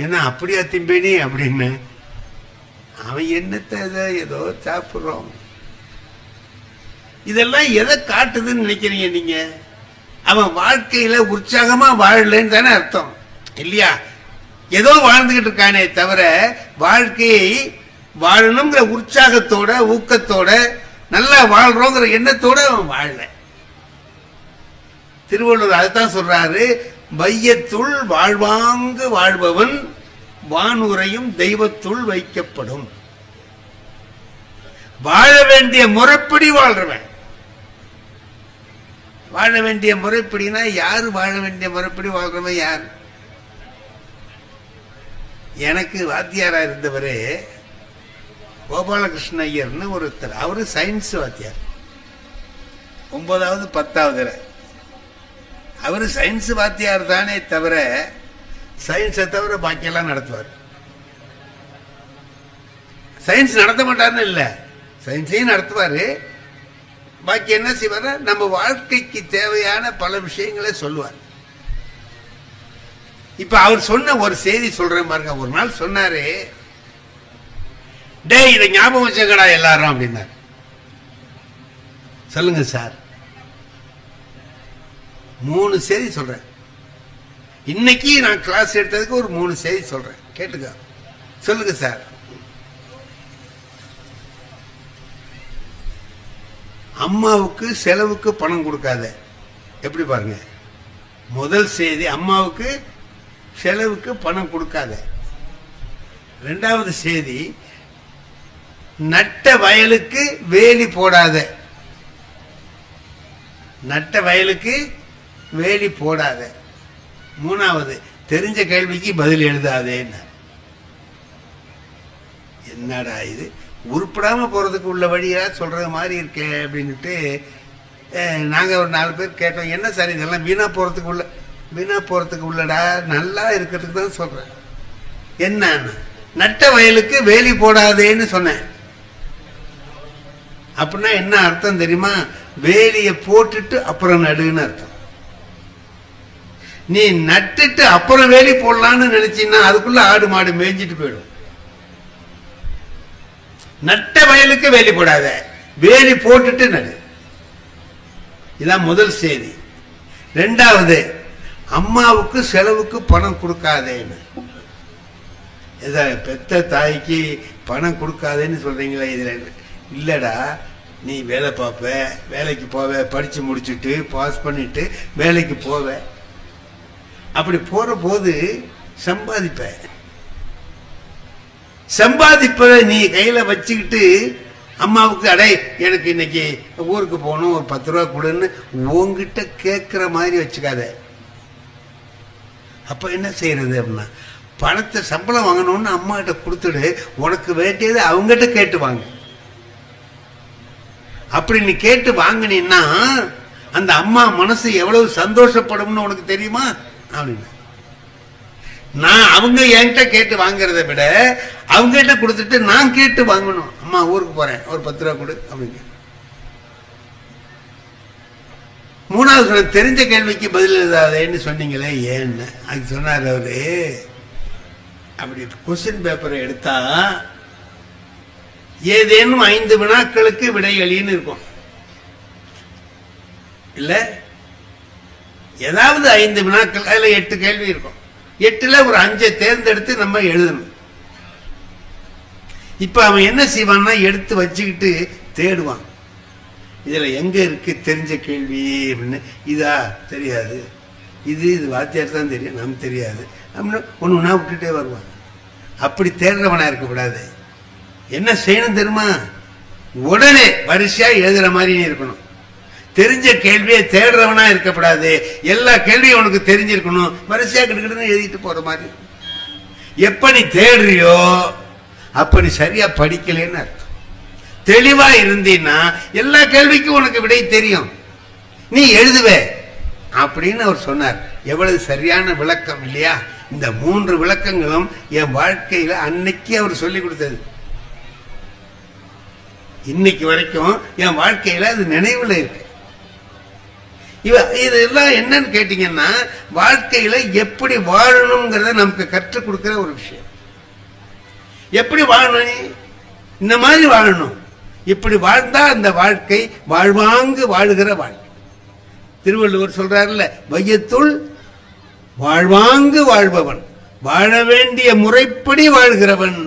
ஏன்னா அப்படியா திம்பேனி அப்படின்னு. அவன் என்னத்தை ஏதோ சாப்பிட்றோம். இதெல்லாம் எதை காட்டுதுன்னு நினைக்கிறீங்க நீங்க? அவன் வாழ்க்கையில உற்சாகமா வாழலன்னு தானே அர்த்தம் இல்லையா? ஏதோ வாழ்ந்துகிட்டு இருக்கானே தவிர வாழ்க்கையை வாழணுங்கிற உற்சாகத்தோட ஊக்கத்தோட நல்லா வாழ்றோங்கிற எண்ணத்தோட அவன் வாழல. திருவள்ளுவர் அதுதான் சொல்றாரு, வையத்துள் வாழ்வாங்கு வாழ்பவன் வானுரையும் தெய்வத்துள் வைக்கப்படும். வாழ வேண்டிய முறைப்படி வாழ்றவன். வாழ வேண்டிய முறைப்படினா யாரு வாழ வேண்டிய முறைப்படி வாழ்றவன் யார்? எனக்கு வாத்தியாரா இருந்தவரே கோபாலகிருஷ்ண ஐயர்னு ஒருத்தர். அவரு சயின்ஸ் வாத்தியார், 9வது 10வது. அவரு சயின்ஸ் வாத்தியார் தானே தவிர சயின்ஸை தவிர பாக்கியெல்லாம் நடத்துவார். சயின்ஸ் நடத்த மாட்டாருன்னு இல்லை, சயின்ஸையும் நடத்துவாரு. பாக்கி என்ன செய்வார், நம்ம வாழ்க்கைக்கு தேவையான பல விஷயங்களை சொல்லுவார். இப்ப அவர் சொன்ன ஒரு செய்தி சொல்றேன் பாருங்க. ஒரு நாள் சொன்னாரு, டே இதை ஞாபகம் வச்சுக்கடா எல்லாரும் அப்படின்னாரு. சொல்லுங்க சார். 3 செய்தி சொல்றேன். இன்னைக்கு நான் கிளாஸ் எடுத்ததுக்கு ஒரு 3 செய்தி சொல்றேன், கேட்டுக்க. சொல்லுங்க சார். அம்மாவுக்கு செலவுக்கு பணம் கொடுக்காத. எப்படி பாருங்க, முதல் செய்தி அம்மாவுக்கு செலவுக்கு பணம் கொடுக்காத. 2வது செய்தி நட்ட வயலுக்கு வேலி போடாத. நட்ட வயலுக்கு வேலி போடாத. 3வது தெரிஞ்ச கேள்விக்கு பதில் எழுதாதேன்னு. என்னடா இது, உருப்படாம போறதுக்கு உள்ள வழியா சொல்றது மாதிரி இருக்கே அப்படின்ட்டு நாங்க ஒரு 4 பேர் கேட்டோம். என்ன சார் இதெல்லாம் வீணா போறதுக்கு உள்ளடா, நல்லா இருக்கிறதுக்கு தான் சொல்றேன். என்ன, நட்ட வயலுக்கு வேலி போடாதேன்னு சொன்னேன். அப்படின்னா என்ன அர்த்தம் தெரியுமா? வேலியை போட்டுட்டு அப்புறம் நடுன்னு அர்த்தம். நீ நட்டுட்டு அப்புறம் வேலி போடலான்னு நினைச்சீங்கன்னா அதுக்குள்ள ஆடு மாடு மேய்ஞ்சிட்டு போயிடும். நட்ட வயலுக்கு வேலி போடாத, வேலி போட்டுட்டு நடு. இதான் முதல் செய்தி. 2வது அம்மாவுக்கு செலவுக்கு பணம் கொடுக்காதேன்னு. பெத்த தாய்க்கு பணம் கொடுக்காதேன்னு சொல்றீங்களா? இதுல இல்லடா, நீ வேலை பார்ப்ப, வேலைக்கு போவ, படிச்சு முடிச்சுட்டு பாஸ் பண்ணிட்டு வேலைக்கு போவ. அப்படி போற போது சம்பாதிப்பதை நீ கையில வச்சுக்கிட்டு அம்மாவுக்கு அடை எனக்கு இன்னைக்கு ஊருக்கு போகணும் ஒரு 10 ரூபா கொடுன்னு உங்ககிட்ட கேட்கிற மாதிரி வச்சுக்காத. அப்ப என்ன செய்யறது அப்படின்னா, பணத்தை சம்பளம் வாங்கணும்னு அம்மா கிட்ட கொடுத்துடு, உனக்கு வேண்டியது அவங்ககிட்ட கேட்டு வாங்க. அப்படி நீ கேட்டு வாங்கினீன்னா அந்த அம்மா மனசு எவ்வளவு சந்தோஷப்படும்னு உனக்கு தெரியுமா அப்படின்னு. நான் அவங்க என்கிட்ட கேட்டு வாங்குறத விட அவங்க கிட்ட கொடுத்துட்டு நான் கேட்டு வாங்கணும். அம்மா ஊருக்கு போறேன் ஒரு 10 ரூபா கொடு அப்படின்னு. 3வது தெரிஞ்ச கேள்விக்கு பதில் எழுதாதேன்னு சொன்னீங்களே, ஏன்னு அது சொன்னார் அவரு. அப்படி கொஸ்டின் பேப்பரை எடுத்தா ஏதேனும் 5 வினாக்களுக்கு விடைகளின்னு இருக்கும் இல்ல, ஏதாவது 5 வினாக்கள், அதுல 8 கேள்வி இருக்கும். 8ல ஒரு 5 தேர்ந்தெடுத்து நம்ம எழுதணும். இப்ப அவன் என்ன செய்வான்னா எடுத்து வச்சுக்கிட்டு தேடுவான், இதுல எங்க இருக்கு தெரிஞ்ச கேள்வி அப்படின்னு. இதா தெரியாது, இது வாத்தியார் தான் தெரியும், நமக்கு தெரியாது அப்படின்னு ஒண்ணு விட்டுட்டே வருவான். அப்படி தேடுறவனா இருக்கக்கூடாது. என்ன செய்யணும் தெரியுமா? உடனே வரிசையா எழுதுற மாதிரி இருக்கணும். தெரிஞ்ச கேள்வியை தேடுறவனா இருக்கப்படாது. எல்லா கேள்வியும் உனக்கு தெரிஞ்சிருக்கணும். வரிசையா கிட்டக்கிட்டு எழுதிட்டு போற மாதிரி. எப்ப நீ தேடுறியோ அப்ப நீ சரியா படிக்கலன்னு அர்த்தம். தெளிவா இருந்தீன்னா எல்லா கேள்விக்கும் உனக்கு விடை தெரியும், நீ எழுதுவே அப்படின்னு அவர் சொன்னார். எவ்வளவு சரியான விளக்கம் இல்லையா? இந்த 3 விளக்கங்களும் என் வாழ்க்கையில அன்னைக்கு அவர் சொல்லி கொடுத்தது. இன்னைக்கு வரைக்கும் என் வாழ்க்கையில அது நினைவுல இருக்கு. இதெல்லாம் என்னன்னு கேட்டீங்கன்னா, வாழ்க்கையில எப்படி வாழணுங்கிறத நமக்கு கற்றுக் கொடுக்கிற ஒரு விஷயம். எப்படி வாழணும்? இந்த மாதிரி வாழணும். இப்படி வாழ்ந்தா அந்த வாழ்க்கை வாழ்வாங்கு வாழுகிற வாழ்க்கை. திருவள்ளுவர் சொல்றாருல்ல, வையத்துள் வாழ்வாங்கு வாழ்பவன், வாழ வேண்டிய முறைப்படி வாழ்கிறவன்.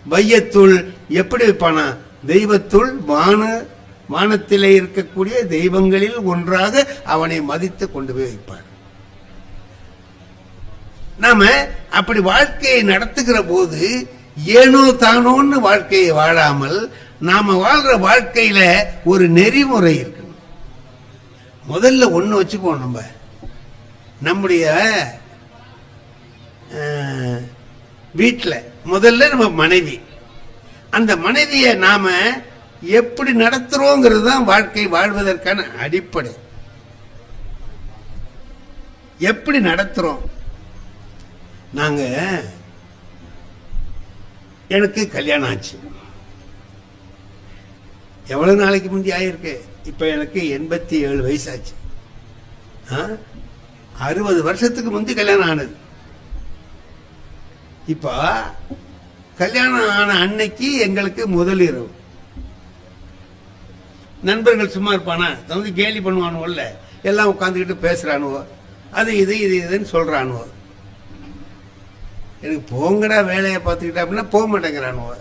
வையத்துள் எப்படி வைப்பானா? தெய்வத்துள் வானத்திலே இருக்கக்கூடிய தெய்வங்களில் ஒன்றாக அவனை மதித்து கொண்டு போய் வைப்பார். நாம அப்படி வாழ்க்கையை நடத்துகிற போது ஏனோ தானோன்னு வாழ்க்கையை வாழாமல் நாம வாழ்ற வாழ்க்கையில ஒரு நெறிமுறை இருக்கணும். முதல்ல ஒண்ணு வச்சுக்குவோம். நம்முடைய வீட்டில் முதல்ல நம்ம மனைவி, அந்த மனைவியை நாம எப்படி நடத்துறோங்கிறது தான் வாழ்க்கை வாழ்வதற்கான அடிப்படை. எப்படி நடத்துறோம்? நாங்க எனக்கு கல்யாணம் ஆச்சு. எவ்வளவு நாளைக்கு முந்தி ஆயிருக்கு? இப்ப எனக்கு 87 வயசாச்சு. 60 வருஷத்துக்கு முந்தி கல்யாணம் ஆனது. இப்ப கல்யாணம் ஆன அன்னைக்கு எங்களுக்கு முதல் இரவு. நண்பர்கள் சும்மா இருப்பானா? வந்து கேலி பண்ணுவானுவல்ல, எல்லாம் உட்காந்துக்கிட்டு பேசுறானுவோ, அது இது இதுன்னு சொல்றானுவோ. எனக்கு போங்கடா வேலையை பார்த்துக்கிட்டா அப்படின்னா போக மாட்டேங்கிறானுவோ.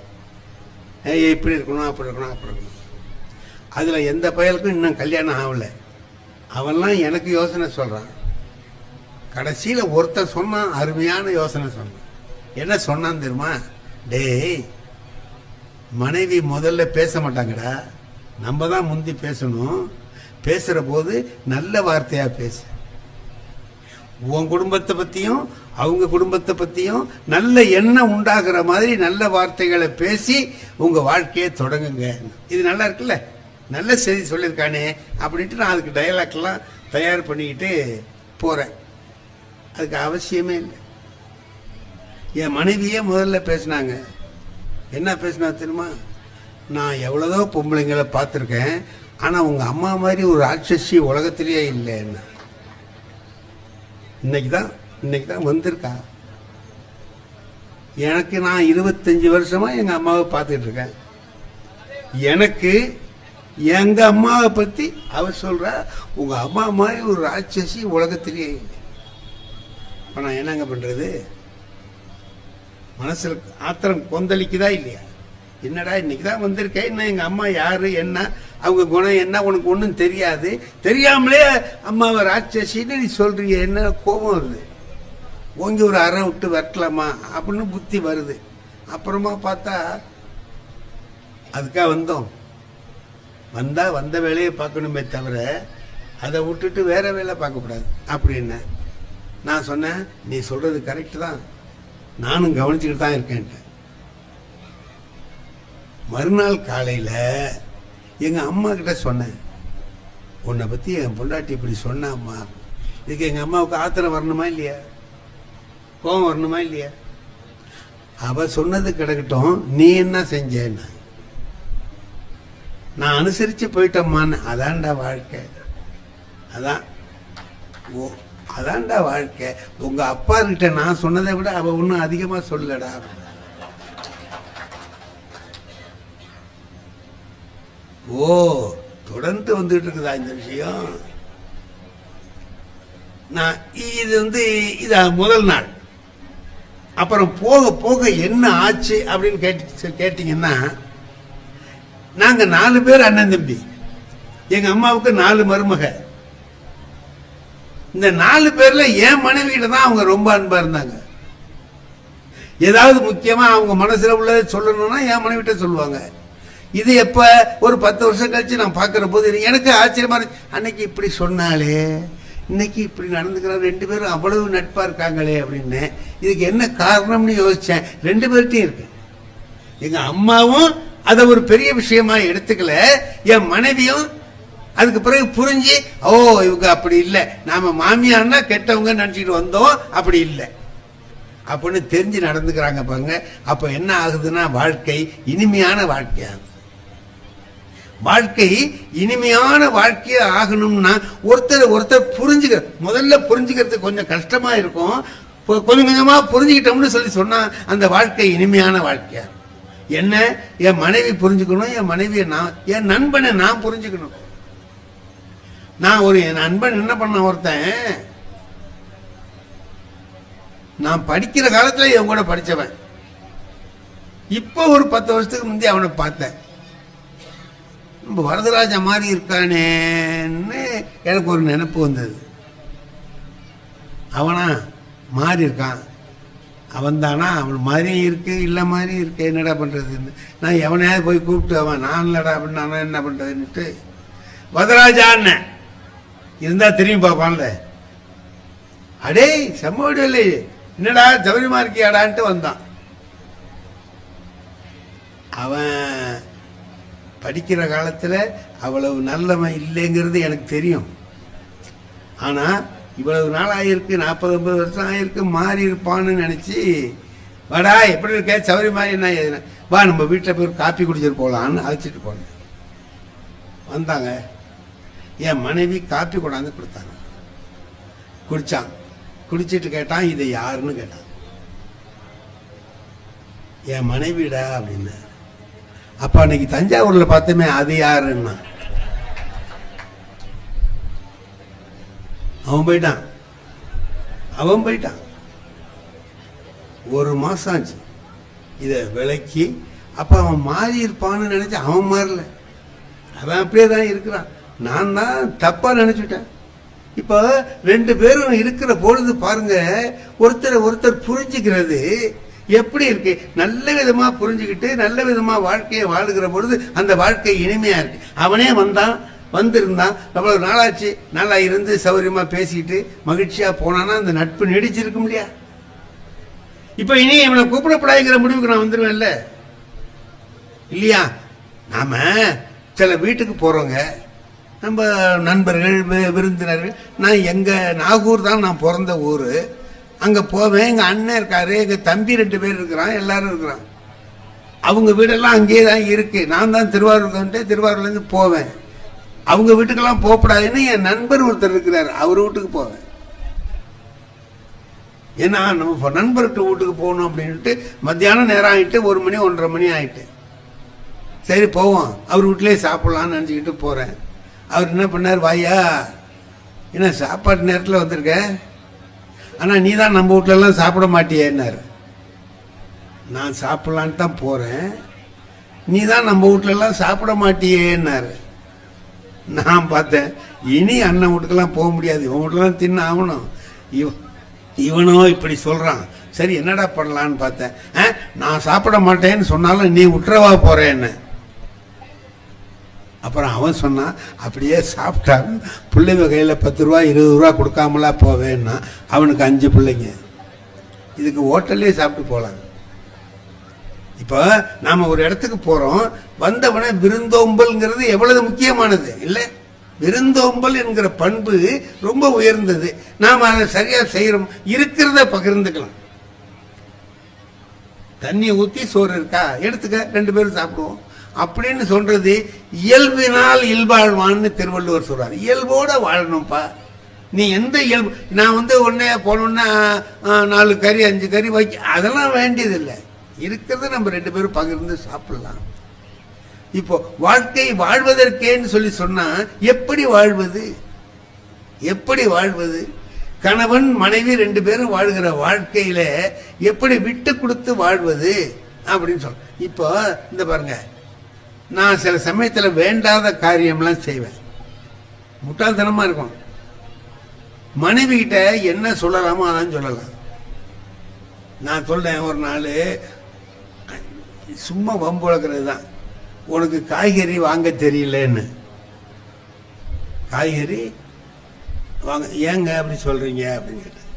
இப்படி இருக்கணும், அப்படி இருக்கணும், அப்படி இருக்கணும். அதுல எந்த பயலுக்கும் இன்னும் கல்யாணம் ஆகல. அவன்லாம் எனக்கு யோசனை சொல்றான். கடைசியில ஒருத்தர் சொன்னான், அருமையான யோசனை சொன்னான். என்ன சொன்னான் தெரியுமா? டேய், மனைவி முதல்ல பேச மாட்டாங்கடா, நம்ம தான் முந்தி பேசணும். பேசுற போது நல்ல வார்த்தையா பேசு. உன் குடும்பத்தை பத்தியும் அவங்க குடும்பத்தை பத்தியும் நல்ல எண்ணம் உண்டாகிற மாதிரி நல்ல வார்த்தைகளை பேசி உங்க வாழ்க்கையை தொடங்குங்க. இது நல்லா இருக்குல்ல, நல்ல செய்தி சொல்லியிருக்கானே அப்படின்ட்டு நான் அதுக்கு டயலாக்லாம் தயார் பண்ணிக்கிட்டு போறேன். அதுக்கு அவசியமே இல்லை. என் மனைவியே முதல்ல பேசினாங்க. என்ன பேசினா தெரியுமா? நான் எவ்வளவோ பொம்பளைங்களை பார்த்துருக்கேன், ஆனா உங்க அம்மா மாதிரி ஒரு ராட்சசி உலகத்திலேயே இல்லை. இன்னைக்கு தான் வந்திருக்கா. எனக்கு நான் 25 வருஷமா எங்க அம்மாவை பார்த்துட்டு இருக்கேன். எனக்கு எங்க அம்மாவை பத்தி அவ சொல்ற, உங்க அம்மா மாதிரி ஒரு ராட்சசி உலகத்திலேயே இல்லை. இப்ப நான் என்னங்க பண்றது? மனசுல ஆத்திரம் கொந்தளிக்குதா இல்லையா? என்னடா இன்னைக்கு தான் வந்திருக்கேன், என்ன எங்க அம்மா யாரு, என்ன அவங்க குணம் என்ன உனக்கு ஒன்றும் தெரியாது, தெரியாமலே அம்மாவை ராட்சசின்னு நீ சொல்றீங்க. என்ன கோபம் வருது. ஓங்கி ஒரு அறை விட்டு வரலாமா அப்படின்னு புத்தி வருது. அப்புறமா பார்த்தா அதுக்காக வந்த வேலையை பார்க்கணுமே தவிர அதை விட்டுட்டு வேற வேலை பார்க்கக்கூடாது அப்படின்னு நான் சொன்னேன். நீ சொல்றது கரெக்ட் தான், நானும் கவனிச்சுக்கிட்டு தான் இருக்கேன். மறுநாள் காலையில எங்க அம்மா கிட்ட சொன்னேன், உன்னை பத்தி என் பொண்டாட்டி இப்படி சொன்னாம்மா. இதுக்கு எங்க அம்மாவுக்கு ஆத்திரம் வரணுமா இல்லையா? கோபம் வரணுமா இல்லையா? அவ சொன்னது கிடக்கட்டும், நீ என்ன செஞ்சேன்னு. நான் அனுசரிச்சு போயிட்டம்மான்னு. அதான்டா வாழ்க்கை. அதான்டா வாழ்க்கை. உங்க அப்பா கிட்ட நான் சொன்னதை விட அவ ஒன்னும் அதிகமா சொல்லடா. ஓ, தொடர்ந்து வந்துட்டு இருக்குதா இந்த விஷயம்? நான் இது முதல் நாள். அப்புறம் போக போக என்ன ஆச்சு அப்படின்னு கேட்டீங்கன்னா, நாங்க 4 பேர் அண்ணன் தம்பி. எங்க அம்மாவுக்கு 4 மருமக. இந்த 4 பேர்ல என் மனைவி கிட்ட தான் அவங்க ரொம்ப அன்பா இருந்தாங்க. ஏதாவது முக்கியமா அவங்க மனசுல உள்ளதை சொல்லணும்னா என் மனைவி கிட்ட சொல்லுவாங்க. இது எப்ப ஒரு 10 வருஷம் கழிச்சு நான் பார்க்கிற போது எனக்கு ஆச்சரியமா இருக்கு. அன்னைக்கு இப்படி சொன்னாலே இன்னைக்கு இப்படி நடந்துக்கிற 2 பேரும் அவ்வளவு நட்பா இருக்காங்களே அப்படின்னு. இதுக்கு என்ன காரணம்னு யோசிச்சேன். 2 பேர்ட்டையும் இருக்கு. எங்க அம்மாவும் அதை ஒரு பெரிய விஷயமா எடுத்துக்கல, என் மனைவியும் அதுக்கு பிறகு புரிஞ்சு, ஓ இவங்க அப்படி இல்லை, நாம மாமியார்னா கெட்டவங்க நினைச்சிட்டு வந்தோம், அப்படி இல்லை அப்படின்னு தெரிஞ்சு நடந்துக்கிறாங்க பாருங்க. அப்ப என்ன ஆகுதுன்னா வாழ்க்கை இனிமையான வாழ்க்கையாகுது. வாழ்க்கை இனிமையான வாழ்க்கையா ஆகணும்னா ஒருத்தர் புரிஞ்சுக்க, முதல்ல புரிஞ்சுக்கிறதுக்கு கொஞ்சம் கஷ்டமா இருக்கும். கொஞ்சம் கொஞ்சமா புரிஞ்சுக்கிட்டோம்னு சொன்னா அந்த வாழ்க்கை இனிமையான வாழ்க்கையா. என்ன, என் மனைவி புரிஞ்சுக்கணும், என் மனைவியை நான், என் நண்பனை நான் புரிஞ்சுக்கணும். நான் என் நண்பன் என்ன பண்ண, ஒருத்தன் நான் படிக்கிற காலத்துல என் கூட படிச்சவன். இப்போ ஒரு 10 வருஷத்துக்கு முந்தைய அவனை பார்த்தேன். நம்ம வரதராஜா மாதிரி இருக்கானேன்னு எனக்கு ஒரு நினைப்பு வந்தது. அவனா மாறி இருக்கான், அவன் தானா, அவன் மாதிரியும் இருக்கு, இல்லை மாதிரியும் இருக்கு, என்னடா பண்றதுன்னு நான் எவனையாவது போய் கூப்பிட்டு அவன் நான் இல்லடா அப்படின்னு என்ன பண்றதுன்னுட்டு வரதராஜான்னு இருந்தா திரும்பி பார்ப்பான்ல, அடே செம்மோடி என்னடா சௌரியமா இருக்கியாடான்ட்டு வந்தான். அவன் படிக்கிற காலத்துல அவ்வளவு நல்லவன் இல்லைங்கிறது எனக்கு தெரியும். ஆனா இவ்வளவு நாள் ஆயிருக்கு, 40-50 வருஷம் ஆயிருக்கு, மாறி இருப்பான்னு நினைச்சு, வாடா எப்படி இருக்க சௌரி மாதிரி என்ன, வா நம்ம வீட்டில் போய் காப்பி குடிச்சிட்டு போகலான்னு அழைச்சிட்டு போனேன். வந்தாங்க, என் மனைவி காப்பி கொண்டாந்து கொடுத்தாங்க. குடிச்சான். குடிச்சிட்டு கேட்டான், இதை யாருன்னு கேட்டான். என் மனைவிடா அப்படின்னு. அப்ப அன்னைக்கு தஞ்சாவூர்ல பார்த்தோமே, அது யாருன்னா அவன் போயிட்டான். ஒரு மாசம் ஆச்சு இத விலைக்கு. அப்ப அவன் மாறி இருப்பான்னு நினைச்சு அவன் மாறல, அவன் அப்படியே தான் இருக்கிறான். நான் தான் தப்பா நினைச்சுட்டேன். இப்ப 2 பேரும் இருக்கிற பொழுது பாருங்க, ஒருத்தர் புரிஞ்சுக்கிறது எப்படி இருக்கு. நல்ல விதமா புரிஞ்சுக்கிட்டு நல்ல விதமா வாழ்க்கையை வாழுகிற பொழுது அந்த வாழ்க்கை இனிமையா இருக்கு. அவனே வந்திருந்தான், அவ்வளவு நாளாச்சு, நல்லா இருந்து சௌரியமா பேசிட்டு மகிழ்ச்சியா போனானா அந்த நட்பு நீடிச்சிருக்க முடியா. இப்ப இனி இவனை கூப்பிடப்படாதுங்கிற முடிவுக்கு நான் வந்துருவேன்ல இல்லையா. நாம சில வீட்டுக்கு போறோங்க, நம்ம நண்பர்கள் விருந்தினர்கள். நான் எங்க நாகூர் தான் நான் பிறந்த ஊரு. அங்க போவேன், எங்க அண்ணன் இருக்காரு, எங்க தம்பி 2 பேர் இருக்கிறான், எல்லாரும் இருக்கிறான். அவங்க வீடெல்லாம் அங்கேயே தான் இருக்கு. நான் தான் திருவாரூர்ல இருந்து போவேன். அவங்க வீட்டுக்கெல்லாம் போகக்கூடாதுன்னு என் நண்பர் ஒருத்தர் இருக்கிறார், அவர் வீட்டுக்கு போவேன். ஏன்னா நம்ம நண்பர்கிட்ட வீட்டுக்கு போகணும் அப்படின்ட்டு மத்தியானம் நேரம் ஆயிட்டு 1 மணி 1:30 மணி ஆயிட்டு, சரி போவோம் அவர் வீட்டிலேயே சாப்பிடலாம்னு நினச்சிக்கிட்டு போறேன். அவர் என்ன பண்ணார், வாயா என்ன சாப்பாட்டு நேரத்தில் வந்திருக்க, ஆனா நீ தான் நம்ம வீட்டுல எல்லாம் சாப்பிட மாட்டியேன்னாரு. நான் சாப்பிடலான்னு தான் போறேன், நீ தான் நம்ம வீட்டுல எல்லாம் சாப்பிட மாட்டியேன்னாரு. நான் பார்த்தேன், இனி அண்ணன் வீட்டுக்கெல்லாம் போக முடியாது, இவன் வீட்டுலாம் தின்ன ஆகணும். இவனோ இப்படி சொல்றான், சரி என்னடா பண்ணலான்னு பார்த்தேன். நான் சாப்பிட மாட்டேன்னு சொன்னாலும் நீ விட்டுறவா போறேன்னு. அப்புறம் அவன் சொன்னான், அப்படியே சாப்பிட்டாலும் பிள்ளைங்க கையில் 10 ரூபா 20 ரூபா கொடுக்காமலா போவேன்னா. அவனுக்கு 5 பிள்ளைங்க, இதுக்கு ஹோட்டல்லே சாப்பிட்டு போகலாம். இப்போ நாம ஒரு இடத்துக்கு போறோம், வந்தவன விருந்தோம்பல்ங்கிறது எவ்வளவு முக்கியமானது இல்லை. விருந்தோம்பல் என்கிற பண்பு ரொம்ப உயர்ந்தது. நாம அதை சரியா செய்யறோம், இருக்கிறத பகிர்ந்துக்கலாம். தண்ணி ஊத்தி சோறு இருக்கா எடுத்துக்க, 2 பேரும் சாப்பிடுவோம் அப்படின்னு சொல்றது இயல்பினால் இயல்பாழ்வான்னு திருவள்ளுவர் சொல்றாரு. இயல்போட வாழணும்ப்பா. நீ எந்த இயல்பு, நான் உடனே போனோன்னா 4 கறி 5 கறி வைக்க, அதெல்லாம் வேண்டியதில்லை. இருக்கிறத நம்ம 2 பேரும் பகிர்ந்து சாப்பிடலாம். இப்போ வாழ்க்கை வாழ்வதற்கேன்னு சொல்லி சொன்னா எப்படி வாழ்வது, கணவன் மனைவி 2 பேரும் வாழ்கிற வாழ்க்கையில எப்படி விட்டு கொடுத்து வாழ்வது அப்படின்னு சொல்ற. இப்போ இந்த பாருங்க, நான் சில சமயத்துல வேண்டாத காரியம்லாம் செய்வேன், முட்டாள்தனமா இருக்கும். மனைவி கிட்ட என்ன சொல்லலாமோ அதான் சொல்லலாம். நான் சொல்றேன், ஒரு நாள் சும்மா வம்பு வளர்க்கறது தான், உனக்கு காய்கறி வாங்க தெரியலன்னு. காய்கறி வாங்க ஏங்க அப்படி சொல்றீங்க அப்படின்னு கேட்டேன்.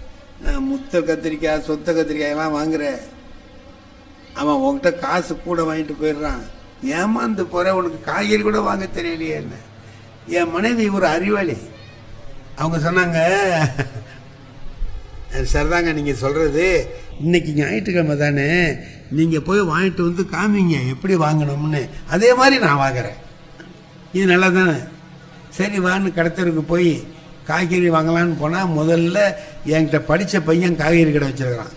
நான் முத்த கத்திரிக்காய் சொத்த கத்திரிக்காயெல்லாம் வாங்குறேன், அவன் உன்கிட்ட காசு கூட வாங்கிட்டு போயிடுறான், ஏமாந்து போற, உனக்கு காய்கறி கூட வாங்க தெரியலையே என்ன. என் மனைவி ஒரு அறிவாளி, அவங்க சொன்னாங்க, சரிதாங்க நீங்க சொல்றது, இன்னைக்கு ஞாயிற்றுக்கிழமை தானே, நீங்க போய் வாங்கிட்டு வந்து காமிங்க எப்படி வாங்கணும்னு, அதே மாதிரி நான் வாங்குறேன், இது நல்லா தானே. சரி வான்னு கடத்தருக்கு போய் காய்கறி வாங்கலான்னு போனால் முதல்ல என்கிட்ட படித்த பையன் காய்கறி கடை வச்சிருக்கிறான்.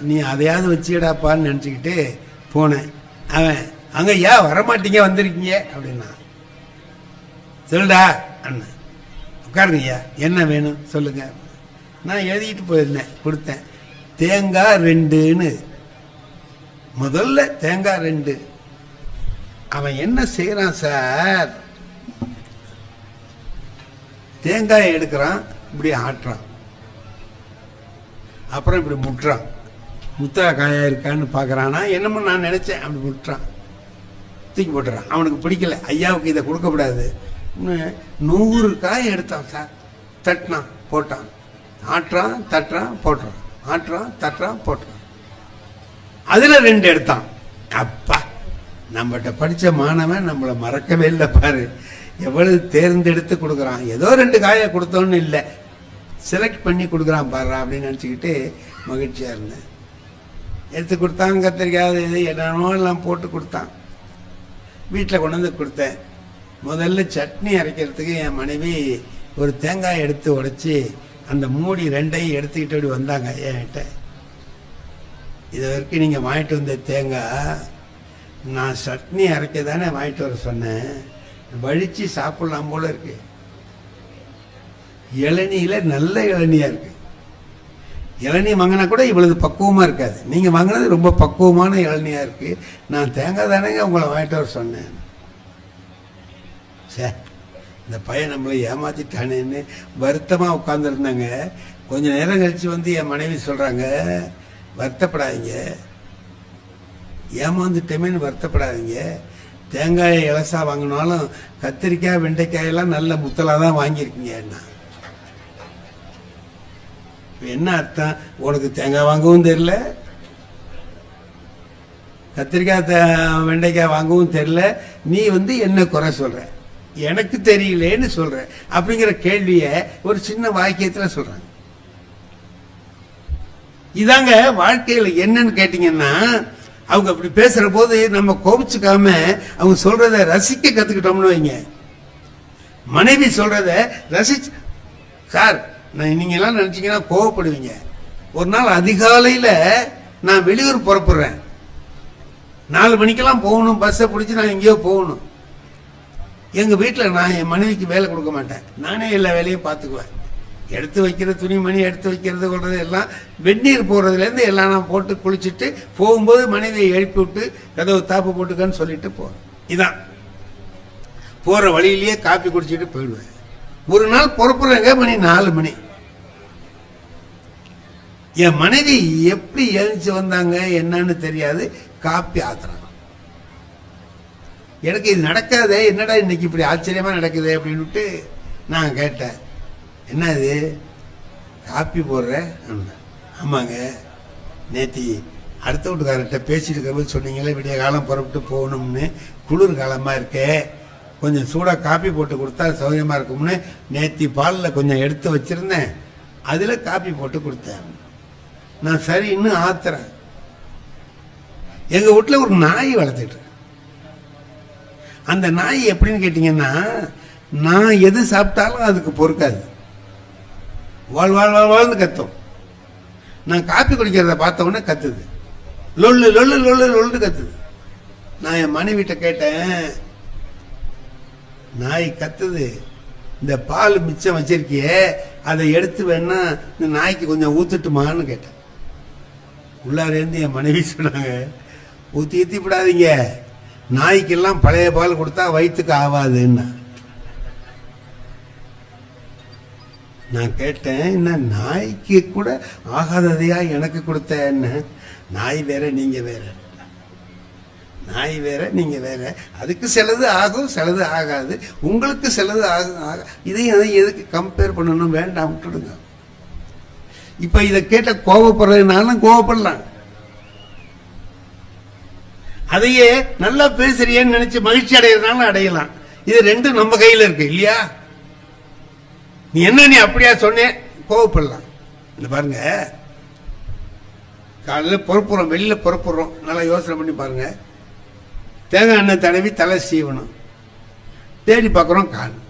நீ அதையாவது வச்சுக்கிடாப்பான்னு நினச்சிக்கிட்டு போனேன். அவன் அங்கே ஏன் வரமாட்டீங்க வந்திருக்கீங்க அப்படின்னா, சொல்லுடா அண்ணன் உட்காருங்க ஐயா, என்ன வேணும் சொல்லுங்க. நான் எழுதிக்கிட்டு போயிருந்தேன், கொடுத்தேன். தேங்காய் 2ன்னு, முதல்ல தேங்காய் 2. அவன் என்ன செய்யறான் சார், தேங்காயை எடுக்கிறான், இப்படி ஆட்டுறான், அப்புறம் இப்படி முட்டுறான், முத்தா காயா இருக்கான்னு பார்க்கறானா என்னமோ நான் நினைச்சேன், அப்படி முட்டுறான், தூக்கி போட்டுறான். அவனுக்கு பிடிக்கல, ஐயாவுக்கு இதை கொடுக்கக்கூடாது. 100 காயை எடுத்தான் சார், தட்டினான் போட்டான், ஆட்டுறான் தட்டுறான் போட்டுறான், ஆட்டுறான் தட்டுறான் போட்டுறான், அதுல 2 எடுத்தான். அப்பா, நம்மகிட்ட படிச்ச மாணவன் நம்மளை மறக்கவே இல்லை பாரு, எவ்வளவு தேர்ந்தெடுத்து கொடுக்குறான். ஏதோ 2 காயை கொடுத்தோன்னு இல்லை, செலக்ட் பண்ணி கொடுக்குறான் பாரு அப்படின்னு நினச்சிக்கிட்டு மகிழ்ச்சியா இருந்தேன். எடுத்து கொடுத்தான், கத்திரிக்காய் இது என்னென்னமோ எல்லாம் போட்டு கொடுத்தான். வீட்டில் கொண்டு வந்து கொடுத்தேன். முதல்ல சட்னி அரைக்கிறதுக்கு என் மனைவி ஒரு தேங்காய் எடுத்து உடைச்சி அந்த மூடி 2ஐயும் எடுத்துக்கிட்டு அப்படி வந்தாங்க என்கிட்ட. இது வரைக்கும் நீங்கள் வாங்கிட்டு வந்த தேங்காய் நான் சட்னி அரைக்க தானே வாங்கிட்டு வர சொன்னேன், வழிச்சு சாப்பிடலாம் போல இருக்கு. இளநியில நல்ல இளநியா இருக்கு. இளநீ வாங்கினா கூட இவ்வளவு பக்குவமா இருக்காது, நீங்க வாங்கினது ரொம்ப பக்குவமான இளநியா இருக்கு. நான் தேங்காய் தானேங்க உங்களை வாங்கிட்டு வர சொன்னேன். சே, இந்த பையன் நம்மளை ஏமாத்திட்டானேன்னு வருத்தமா உட்கார்ந்துருந்தாங்க. கொஞ்ச நேரம் கழிச்சு வந்து என் மனைவி சொல்றாங்க, வருத்தப்படாதீங்க, ஏமாந்துட்டேமேன்னு வருத்தப்படாதீங்க, தேங்காயை இலசா வாங்கினாலும் கத்திரிக்காய் வெண்டைக்காயெல்லாம் நல்ல முத்தலா தான் வாங்கியிருக்கீங்க. என்ன அர்த்தம், உனக்கு தேங்காய் வாங்கவும் தெரியல, கத்திரிக்காய் வெண்டைக்காய் வாங்கவும் தெரியல, நீ வந்து என்ன குறை சொல்ற, எனக்கு தெரியலேன்னு சொல்ற அப்படிங்கிற கேள்விய ஒரு சின்ன வாக்கியத்துல சொல்றாங்க. இதாங்க வாழ்க்கையில என்னன்னு கேட்டீங்கன்னா, அவங்க அப்படி பேசுற போது நம்ம கோபிச்சுக்காம அவங்க சொல்றத ரசிக்க கத்துக்கிட்டோம்னு வைங்க. மனைவி சொல்றத ரசிச்சு, சார் நீங்க எல்லாம் நினைச்சீங்கன்னா கோவப்படுவீங்க. ஒரு நாள் அதிகாலையில நான் வெளியூர் புறப்படுறேன், 4 மணிக்கெல்லாம் போகணும், பஸ்ஸை பிடிச்சி நான் எங்கேயோ போகணும். எங்க வீட்டில் நான் என் மனைவிக்கு வேலை கொடுக்க மாட்டேன், நானே எல்லா வேலையும் பார்த்துக்குவேன். எடுத்து வைக்கிற துணிமணி, எடுத்து வைக்கிறது கொள்றது எல்லாம், வெந்நீர் போடுறதுலேருந்து எல்லாம் நான் போட்டு குளிச்சுட்டு போகும்போது மனைவியை எழுப்பி விட்டு கதவு தாப்பு போட்டுக்கன்னு சொல்லிட்டு போறேன். இதான் போற வழியிலேயே காப்பி குடிச்சிட்டு போயிடுவேன். ஒரு நாள் புறப்படுறேங்க, மணி 4 மணி. என் மனைவி எப்படி எழுந்துச்சு வந்தாங்க என்னன்னு தெரியாது, காப்பி ஆத்துறாங்க. எனக்கு இது நடக்காதே, என்னடா இன்னைக்கு இப்படி ஆச்சரியமா நடக்குது அப்படின்னுட்டு நான் கேட்டேன், என்ன இது காப்பி போடுற? ஆமாங்க, நேத்தி அடுத்த வீட்டுக்காரர்கிட்ட பேசிட்டு இருக்கிறது சொன்னீங்களே, விடிய காலம் புறப்பட்டு போகணும்னு, குளிர் காலமா இருக்கே, கொஞ்சம் சூடாக காப்பி போட்டு கொடுத்தா சௌகரியமா இருக்கும்னு நேத்தி பாலில் கொஞ்சம் எடுத்து வச்சிருந்தேன், அதில் காப்பி போட்டு கொடுத்தேன். நான் சரி இன்னும் ஆத்துறேன். எங்க வீட்டில் ஒரு நாய் வளர்த்துட்டு, அந்த நாய் எப்படின்னு கேட்டீங்கன்னா, நான் எது சாப்பிட்டாலும் அதுக்கு பொறுக்காது, வாழ் வாழ் வாழ் வாழ்ந்து கத்தும். நான் காப்பி குடிக்கிறத பார்த்த உடனே கத்துது, லொல்லு லொல்லு லொல்லு லொல்லு கத்துது. நான் என் மனைவிட்ட கேட்டேன், நாய் கத்துது, இந்த பால் மிச்சம் வச்சிருக்கியே அதை எடுத்து வேணா இந்த நாய்க்கு கொஞ்சம் ஊத்துட்டுமான்னு கேட்டேன். உள்ளாரேந்து என் மனைவி சொன்னாங்க, ஊத்தி விடாதீங்க, நாய்க்கெல்லாம் பழைய பால் கொடுத்தா வயிற்றுக்கு ஆகாதுன்னா. நான் கேட்டேன், என்ன நாய்க்கு கூட ஆகாததையா எனக்கு கொடுத்த? என்ன நாய் வேற நீங்க வேற, நாய் வேற, நீங்க வேற. அதுக்கு சிலது ஆகும், சிலது ஆகாது. உங்களுக்கு சிலது ஆகும். இதையும் அதை எதுக்கு கம்பேர் பண்ணணும்? வேண்டாம், விட்டுடுங்க. இப்ப இதை கேட்ட கோபப்படுறதுனாலும் கோபப்படலாம். அதையே நல்லா பேசுறியன்னு நினைச்சு மகிழ்ச்சி அடைகிறதுனாலும் அடையலாம். இது ரெண்டும் நம்ம கையில இருக்கு இல்லையா? நீ என்ன நீ அப்படியா சொன்னேன், கோவப்படலாம். இந்த பாருங்க, காலையில் புறப்புறோம், வெளியில புறப்புறோம், நல்லா யோசனை பண்ணி பாருங்க. தேங்காய் எண்ணெய் தடவி தலை சீவணும், தேடி பார்க்குறோம் காணும்.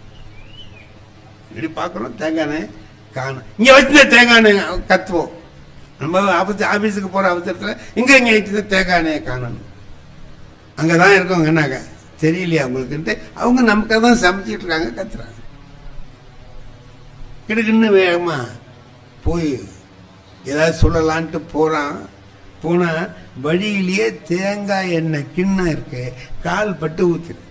தேடி பார்க்குறோம் தேங்காய் எண்ணெய் காணும். இங்கே வச்சுருந்த தேங்காய் எண்ணெய் கத்துவோம். நம்ம ஆஃபீஸுக்கு போகிற அவசரத்தில் இங்கே வச்சுருந்த தேங்காய் எண்ணெயை காணணும். அங்கே தான் இருக்கவங்க என்னாங்க தெரியலையா அவங்களுக்குன்ட்டு அவங்க நமக்காக தான் சமைச்சிட்டு இருக்காங்க, கத்துறாங்க. கிடுக்குன்னு வேகமா போய் ஏதாவது சொல்லலான்ட்டு போனா வழியிலேயே தேங்காய் எண்ணெய் கிண்ணம் இருக்கு, கால் பட்டு ஊத்துரு.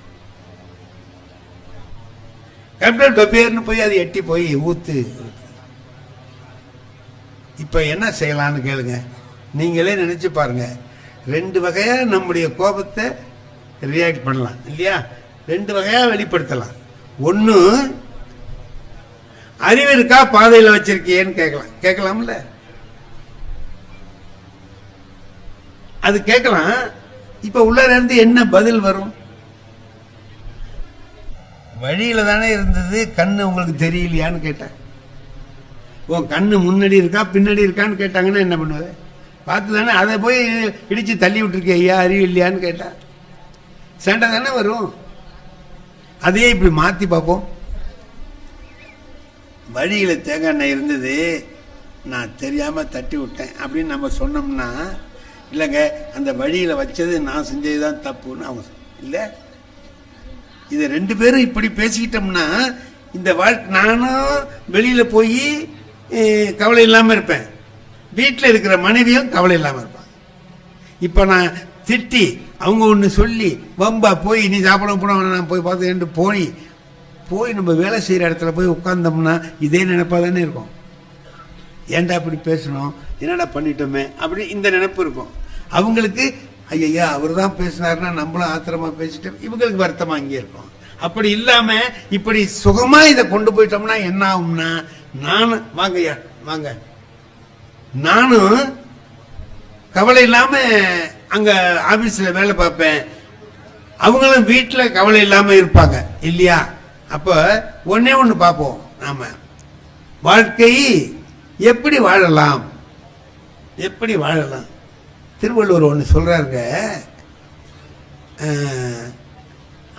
கரெக்டாக டொப்பேர்னு போய் அது எட்டி போய் ஊத்து. இப்ப என்ன செய்யலான்னு கேளுங்க, நீங்களே நினைச்சு பாருங்க. ரெண்டு வகையா நம்முடைய கோபத்தை ரியாக்ட் பண்ணலாம் இல்லையா? ரெண்டு வகையா வெளிப்படுத்தலாம். ஒன்னு, அறிவு இருக்கா பாதையில வச்சிருக்கியேன்னு கேட்கலாம்ல, அது கேட்கலாம். இப்ப உள்ள இருந்து என்ன பதில் வரும்? வழியில தானே இருந்தது, கண்ணு உங்களுக்கு தெரியலையான்னு கேட்டேன். உன் கண்ணு முன்னாடி இருக்கா பின்னாடி இருக்கான்னு கேட்டாங்கன்னா என்ன பண்ணுவது? பார்த்து தானே, அதை போய் இடிச்சு தள்ளி விட்டுருக்கே, ஐயா அறிவு இல்லையான்னு கேட்டா சண்டை தானே வரும். அதையே இப்படி மாத்தி பார்ப்போம். வழியில தேங்காய் எண்ணெய் இருந்தது, நான் தெரியாம தட்டி விட்டேன் அப்படின்னு நம்ம சொன்னோம்னா, இல்லைங்க அந்த வழியில வச்சது நான் செஞ்சதுதான் தப்புன்னு அவங்க இல்ல. இதை ரெண்டு பேரும் இப்படி பேசிக்கிட்டோம்னா இந்த வாழ்க்கை, நானும் வெளியில போய் கவலை இல்லாம இருப்பேன், வீட்டில் இருக்கிற மனைவியும் கவலை இல்லாம இருப்பாங்க. இப்ப நான் திட்டி அவங்க ஒன்று சொல்லி வம்பா போய் நீ சாப்பிட போன நான் போய் பார்த்து போய் நம்ம வேலை செய்யற இடத்துல போய் உட்கார்ந்தோம்னா இதே நினைப்பா தானே இருக்கும். ஏன்டா அப்படி பேசணும், என்னடா பண்ணிட்டோமே அப்படி இந்த நினைப்பு இருக்கும். அவங்களுக்கு ஐயா அவர் தான் பேசினாருன்னா நம்மளும் ஆத்திரமா பேசிட்டோம், இவங்களுக்கு வருத்தமா இங்கே இருக்கும். அப்படி இல்லாம இப்படி சுகமா இதை கொண்டு போயிட்டோம்னா என்ன ஆகும்னா, நானும் வாங்கய்யா வாங்க, நானும் கவலை இல்லாம அங்க ஆபீஸ்ல வேலை பார்ப்பேன், அவங்களும் வீட்டுல கவலை இல்லாம இருப்பாங்க இல்லையா? அப்ப ஒன்னே ஒண்ணு பார்ப்போம், நாம வாழ்க்கை எப்படி வாழலாம், எப்படி வாழலாம். திருவள்ளுவர் ஒன்று சொல்றாருங்க,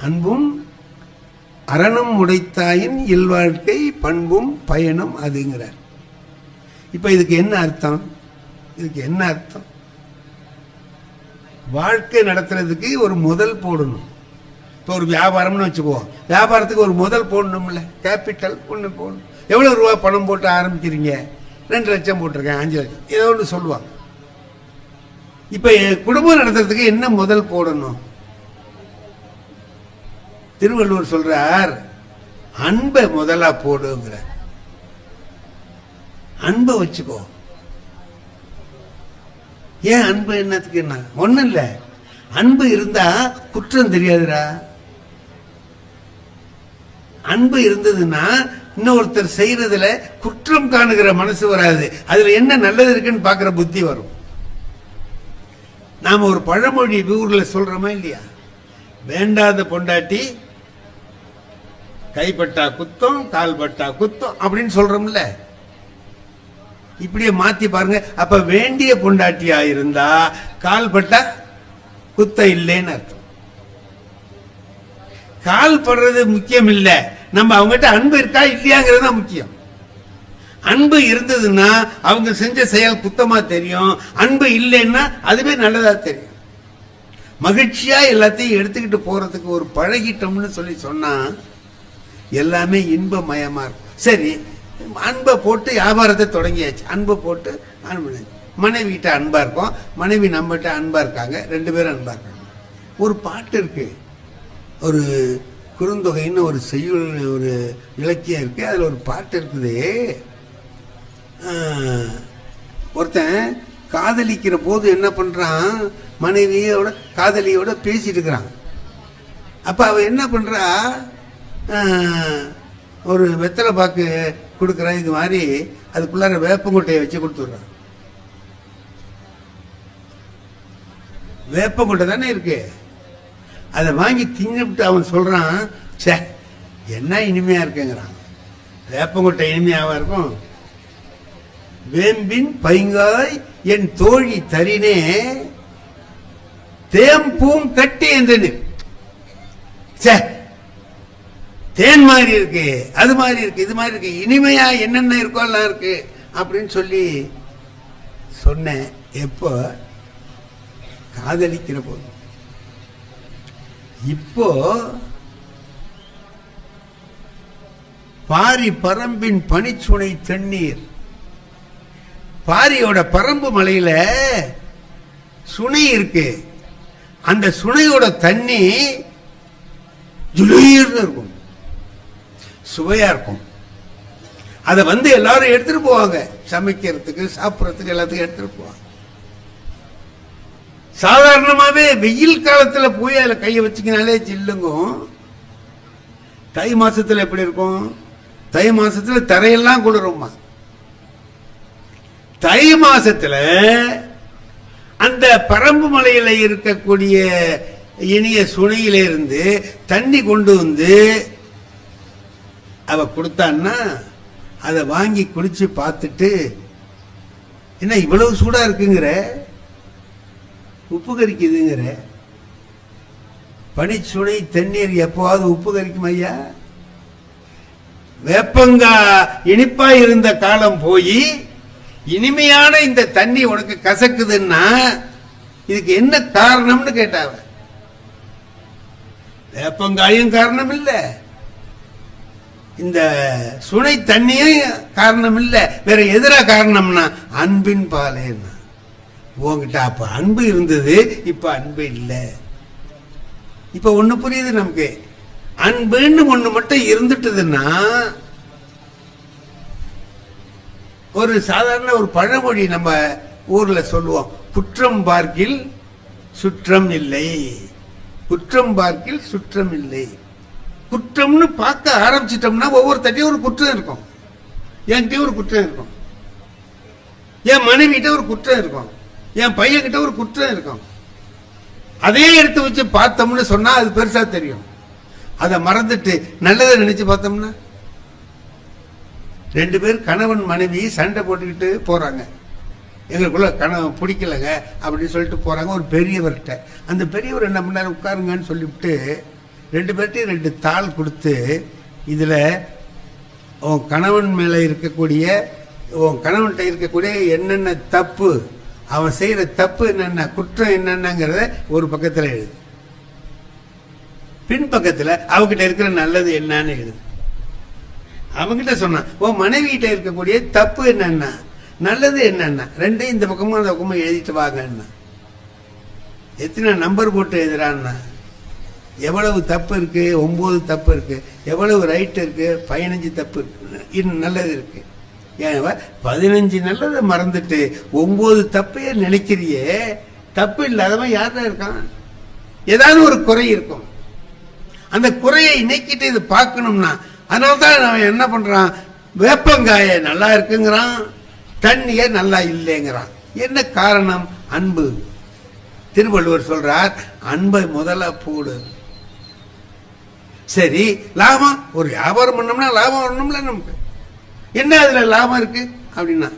அன்பும் அறனும் உடைத்தாயின் இல்வாழ்க்கை பண்பும் பயனும் அதுங்கிறார். இப்ப இதுக்கு என்ன அர்த்தம்? இதுக்கு என்ன அர்த்தம்? வாழ்க்கை நடத்துறதுக்கு ஒரு முதல் போடணும். இப்போ ஒரு வியாபாரம்னு வச்சுக்குவோம், வியாபாரத்துக்கு ஒரு முதல் போடணும்ல, கேபிட்டல் ஒன்று போடணும். எவ்வளவு ரூபா பணம் போட்டு ஆரம்பிக்கிறீங்க? 2 லட்சம் போட்டிருக்கேன், 5 லட்சம், ஏதோ ஒன்று சொல்லுவாங்க. இப்ப குடும்பம் நடத்துறதுக்கு என்ன முதல் போடணும்? திருவள்ளுவர் சொல்றார், அன்பை முதலா போடுங்கிற. அன்பை வச்சுக்கோ. ஏன் அன்பு என்னத்துக்கு? என்ன ஒண்ணும் இல்ல, அன்பு இருந்தா குற்றம் தெரியாதுடா. அன்பு இருந்ததுன்னா இன்னொருத்தர் செய்யறதுல குற்றம் காணுகிற மனசு வராது, அதுல என்ன நல்லது இருக்குன்னு பாக்குற புத்தி வரும். நாம ஒரு பழமொழி ஊர்ல சொல்றோமா இல்லையா? வேண்டாத பொண்டாட்டி கைப்பட்டா குத்தம் கால்பட்டா குத்தம் அப்படின்னு சொல்றோம்ல. இப்படியே மாத்தி பாருங்க. அப்ப வேண்டிய பொண்டாட்டியா இருந்தா கால்பட்டா குத்தம் இல்லைன்னு அர்த்தம். கால் படுறது முக்கியம் இல்ல, நம்ம அவங்ககிட்ட அன்பு இருக்கா இல்லையாங்கிறது தான் முக்கியம். அன்பு இருந்ததுன்னா அவங்க செஞ்ச செயல் குத்தமா தெரியும், அன்பு இல்லைன்னா அதுவே நல்லதா தெரியும். மகிழ்ச்சியா எல்லாத்தையும் எடுத்துக்கிட்டு போறதுக்கு ஒரு பழகிட்டோம்னு சொல்லி சொன்னா எல்லாமே இன்பமயமா இருக்கும். சரி, அன்பை போட்டு வியாபாரத்தை தொடங்கியாச்சு, அன்பை போட்டு மனைவி கிட்ட அன்பா இருக்கும், மனைவி நம்ம கிட்ட அன்பா இருக்காங்க, 2 பேரும் அன்பா இருக்காங்க. ஒரு பாட்டு இருக்கு, ஒரு குறுந்தொகைன்னு ஒரு செய்யுள் ஒரு இலக்கியம் இருக்கு, அதுல ஒரு பாட்டு இருக்குது. ஒருத்தன் காதலிக்கிற போது என்ன பண்றான், மனைவியோட காதலியோட பேசிட்டு இருக்கிறான். அப்ப அவ என்ன பண்றா, ஒரு வெத்தலை பாக்கு கொடுக்குற இது மாதிரி அதுக்குள்ளார வேப்பங்கொட்டையை வச்சு கொடுத்துடுறான். வேப்பங்கொட்டை தானே இருக்கு, அதை வாங்கி தின்னுட்டு அவன் சொல்றான், சே என்ன இனிமையா இருக்குங்கிறான். வேப்பங்கொட்டை இனிமையாவா இருக்கும்? வேம்பின் பைங்காய் என் தோழி தரினே தேம்பூம் கட்டி என்று, தேன் மாதிரி இருக்கு, அது மாதிரி இருக்கு, இது மாதிரி இருக்கு, இனிமையா என்னென்ன இருக்கோ எல்லாம் இருக்கு அப்படின்னு சொல்லி சொன்னேன். எப்போ? காதலிக்கிற போது. இப்போ பாரி பரம்பின் பனிச்சுனை தண்ணீர், பாரியோட பரம்பு மலையில சுனை இருக்கு, அந்த சுனையோட தண்ணி ஜுளீர்னு இருக்கும், சுவையா இருக்கும். அதை எல்லாரும் எடுத்துட்டு போவாங்க, சமைக்கிறதுக்கு சாப்பிட்றதுக்கு எல்லாத்துக்கும் எடுத்துட்டு போவாங்க. சாதாரணமாவே வெயில் காலத்துல போய் அதுல கைய வச்சுக்கினாலே ஜில்லுங்கும். தை மாசத்துல எப்படி இருக்கும்? தை மாசத்துல தரையெல்லாம் குளிருமா. தை மாசத்துல அந்த பரம்பு மலையில இருக்கக்கூடிய இனிய சுனையில இருந்து தண்ணி கொண்டு வந்து அவ கொடுத்தான்னா அதை வாங்கி குடிச்சு பார்த்துட்டு, என்ன இவ்வளவு சூடா இருக்குங்கிற, உப்பு கரிக்குதுங்கிற, பனிச்சுனை தண்ணீர் எப்போவாவது உப்பு கரிக்கும் ஐயா? வேப்பங்கா இனிப்பா இருந்த காலம் போய் இனிமையான இந்த தண்ணி உனக்கு கசக்குதுன்னா இதுக்கு என்ன காரணம்னு கேட்டாவ. வேப்பங்காயும் காரணம் இல்ல, இந்த சுனை தண்ணியும் காரணம் இல்ல, வேற எதிரா காரணம்னா அன்பின் பாலேன்னா. உங்ககிட்ட அப்ப அன்பு இருந்தது, இப்ப அன்பு இல்ல. இப்ப ஒண்ணு புரியுது நமக்கு, அன்புன்னு ஒண்ணு மட்டும் இருந்துட்டதுன்னா, ஒரு சாதாரண ஒரு பழமொழி நம்ம ஊர்ல சொல்லுவோம், குற்றம் பார்க்கில் சுற்றம் இல்லை, குற்றம் பார்க்கில் சுற்றம் இல்லை. குற்றம்னு பார்க்க ஆரம்பிச்சிட்டோம்னா ஒவ்வொருத்தையும் ஒரு குற்றம் இருக்கும். என்கிட்ட ஒரு குற்றம் இருக்கும், என் மனைவிட்ட ஒரு குற்றம் இருக்கும், என் பையன் கிட்ட ஒரு குற்றம் இருக்கும். அதே எடுத்து வச்சு பார்த்தோம்னு சொன்னா அது பெருசா தெரியும். அதை மறந்துட்டு நல்லதை நினைச்சு பார்த்தோம்னா, ரெண்டு பேர் கணவன் மனைவி சண்டை போட்டுக்கிட்டு போறாங்க, எங்களுக்குள்ள கணவன் பிடிக்கலங்க அப்படின்னு சொல்லிட்டு போறாங்க ஒரு பெரியவர்கிட்ட. அந்த பெரியவர் என்ன பண்ணாரு, உட்காருங்கன்னு சொல்லிவிட்டு ரெண்டு பேர்ட்டையும் ரெண்டு தாள் கொடுத்து, இதுல உன் கணவன் மேல இருக்கக்கூடிய, உன் கணவன்கிட்ட இருக்கக்கூடிய என்னென்ன தப்பு, அவன் செய்யற தப்பு என்னென்ன, குற்றம் என்னென்னங்கிறத ஒரு பக்கத்துல எழுது, பின்பக்கத்துல அவகிட்ட இருக்கிற நல்லது என்னன்னு எழுது. அவங்கிட்ட சொன்னான், உன் மனைவி கிட்ட இருக்கக்கூடிய தப்பு என்னன்னா, நல்லது என்னன்னா, ரெண்டையும் இந்த பக்கமும் அந்த பக்கமும் எழுதிட்டு வாங்கன்னா. எத்தனை நம்பர் போட்டு எழுதுறான்னா, எவ்வளவு தப்பு இருக்கு, 9 தப்பு இருக்கு, எவ்வளவு ரைட் இருக்கு, 15 தப்பு இருக்கு, இன்னும் நல்லது இருக்கு. ஏன் 15 நல்லதை மறந்துட்டு 9 தப்பையே நினைக்கிறியே, தப்பு இல்லாதவன் யார்தான் இருக்கான்? ஏதாவது ஒரு குறை இருக்கும், அந்த குறையை நீக்கிட்டு இது பார்க்கணும்னா, அதனால்தான் அவன் என்ன பண்றான், வேப்பங்காய நல்லா இருக்குங்கிறான், தண்ணிய நல்லா இல்லைங்கிறான். என்ன காரணம்? அன்பு. திருவள்ளுவர் சொல்றார், அன்பை முதல்ல போடு. சரி, லாபம், ஒரு வியாபாரம் பண்ணோம்னா லாபம் வரணும்ல நமக்கு. என்ன அதுல லாபம் இருக்கு அப்படின்னா,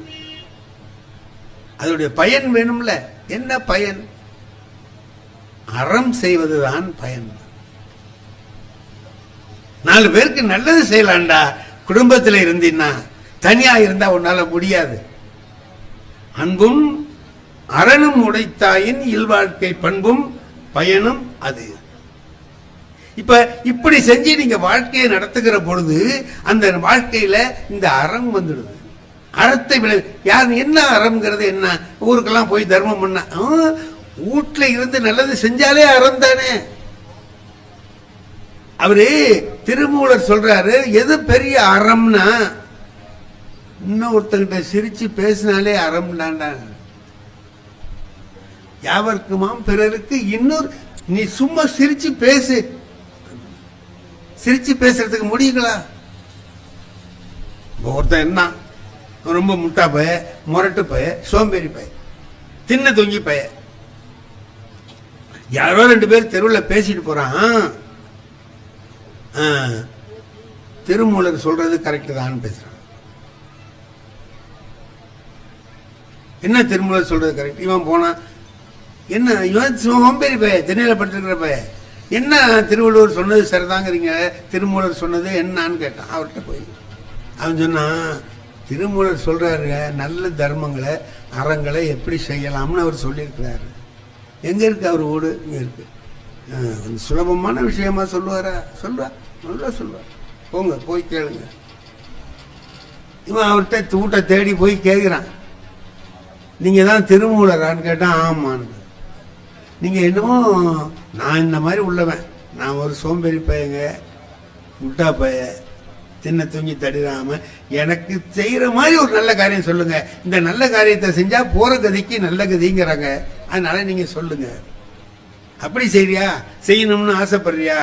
அதோடைய பயன் வேணும்ல. என்ன பயன்? அறம் செய்வதுதான் பயன். 4 பேருக்கு நல்லது செய்யலாம்டா. குடும்பத்தில் இருந்தீன்னா, தனியா இருந்தா உன்னால முடியாது. அன்பும் அரணும் உடைத்தாயின் இல்வாழ்க்கை பண்பும் பயனும் அது. இப்ப இப்படி செஞ்சு நீங்க வாழ்க்கையை நடத்துகிற பொழுது அந்த வாழ்க்கையில இந்த அறம் வந்துடுது. அறத்தை விட யார் என்ன அறம்ங்கிறது என்ன? ஊருக்கெல்லாம் போய் தர்மம் பண்ண, வீட்டுல இருந்து நல்லது செஞ்சாலே அறம் தானே. அவரு திருமூலர் சொல்றாரு, எது பெரிய அறம்னா, இன்னொருத்தங்கிட்ட சிரிச்சு பேசினாலே அறம் தான்டா. யாவர்க்குமாம் பிறருக்கு இன்னொரு. நீ சும்மா சிரிச்சு பேசு. சிரிச்சு பேசுறதுக்கு முடியுங்களா? ஒருத்தன் என்ன ரொம்ப முட்டா பய, முரட்டு பய, சோம்பேறி பய, தின்ன தொங்கி பய. யாரோ 2 பேர் தெருவில் பேசிட்டு போறான். திருமூலர் சொல்றது கரெக்ட் தான் பேசுறான். என்ன திருமூலர் சொல்றது கரெக்ட்? இவன் போனா என்ன, இவன் சோம்பேறி பய, திண்ணையில படுத்துருக்கிற பய. என்ன திருவள்ளுவர் சொன்னது சரிதாங்கிறீங்க, திருமூலர் சொன்னது என்னன்னு கேட்டான் அவர்கிட்ட போய். அவன் சொன்னான், திருமூலர் சொல்றாரு நல்ல தர்மங்களை அறங்களை எப்படி செய்யலாம்னு அவர் சொல்லியிருக்கிறாரு. எங்க இருக்கு அவர் வீடு? இங்க இருக்கு. கொஞ்சம் சுலபமான விஷயமா சொல்லுவாரா? சொல்றா, நல்லா சொல்லுவார். போங்க போய் கேளுங்க. இவன் அவர்கிட்ட வீட்டை தேடி போய் கேட்கிறான், நீங்க தான் திருமூலரான்னு கேட்டான். ஆமான்னு. நீங்க என்னமோ நான் இந்த மாதிரி உள்ளவன், நான் ஒரு சோம்பேறி பையங்க, முட்டா பைய, தின்ன தூங்கி தடிராம, எனக்கு செய்யற மாதிரி ஒரு நல்ல காரியம் சொல்லுங்க. இந்த நல்ல காரியத்தை செஞ்சா போற கதிக்கு நல்ல கதிங்கிறாங்க, அதனால நீங்க சொல்லுங்க. அப்படி செய்யறியா? செய்யணும்னு ஆசைப்படுறியா?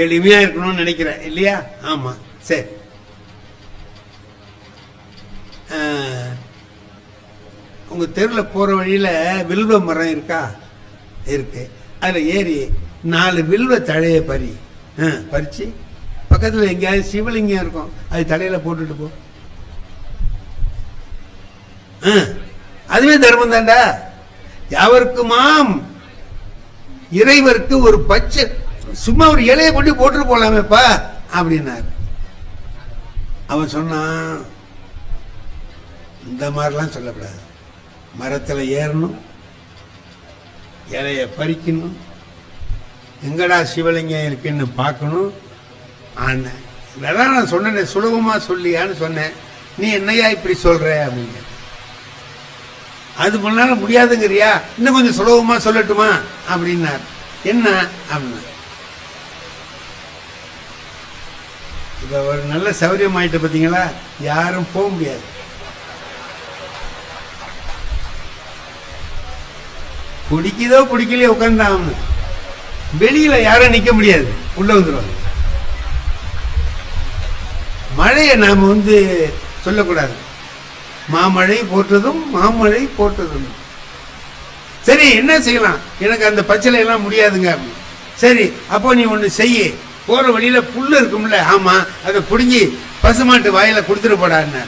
எளிமையா இருக்கணும்னு நினைக்கிறேன் இல்லையா? ஆமா, சரி. உங்க தெருவில் போற வழியில வில்வ மரம் இருக்கா? இருக்கு. அதுல ஏறி 4 வில்வ தழைய பறிச்சு பக்கத்துல எங்கேயாவது சிவலிங்கம் இருக்கும், அது தலையில போட்டுட்டு போ. அதுவே தர்மம் தாண்டா. யாவருக்குமாம் இறைவருக்கு ஒரு பச்சை சும்மா ஒரு இலையை கொண்டு போட்டு போலாமேப்பா அப்படின்னாரு. அவன் சொன்னான், இந்த மாதிரிலாம் சொல்லக்கூடாது. மரத்துல ஏறணும், இலைய பறிக்கணும், எங்கடா சிவலிங்கம் இருக்குன்னு பார்க்கணும். இதெல்லாம் நான் சொன்னேன், சுலபமா சொல்லியான்னு சொன்னேன். நீ என்னையா இப்படி சொல்ற அப்படின்னு. அது பண்ணாலும் முடியாதுங்கிறியா? இன்னும் கொஞ்சம் சுலபமா சொல்லட்டுமா அப்படின்னார். என்ன அப்படின்னா, இப்ப ஒரு நல்ல சௌரியம் ஆயிட்டு பார்த்தீங்களா, யாரும் போக முடியாது. பிடிக்குதோ பிடிக்கலையோ உட்கார்ந்தான். வெளியில யாரும் நிக்க முடியாது, உள்ள வந்துருவாங்க. மழையை நாம சொல்லக்கூடாது. மாமழை போட்டதும் மாமழை போட்டதும். சரி என்ன செய்யலாம்? எனக்கு அந்த பச்சளை எல்லாம் முடியாதுங்க. சரி அப்போ நீ ஒண்ணு செய்ய, போற வழியில புல்லு இருக்கும்ல, ஆமா, அதை புடுங்கி பசுமாட்டு வாயில கொடுத்துட்டு போடான்னு.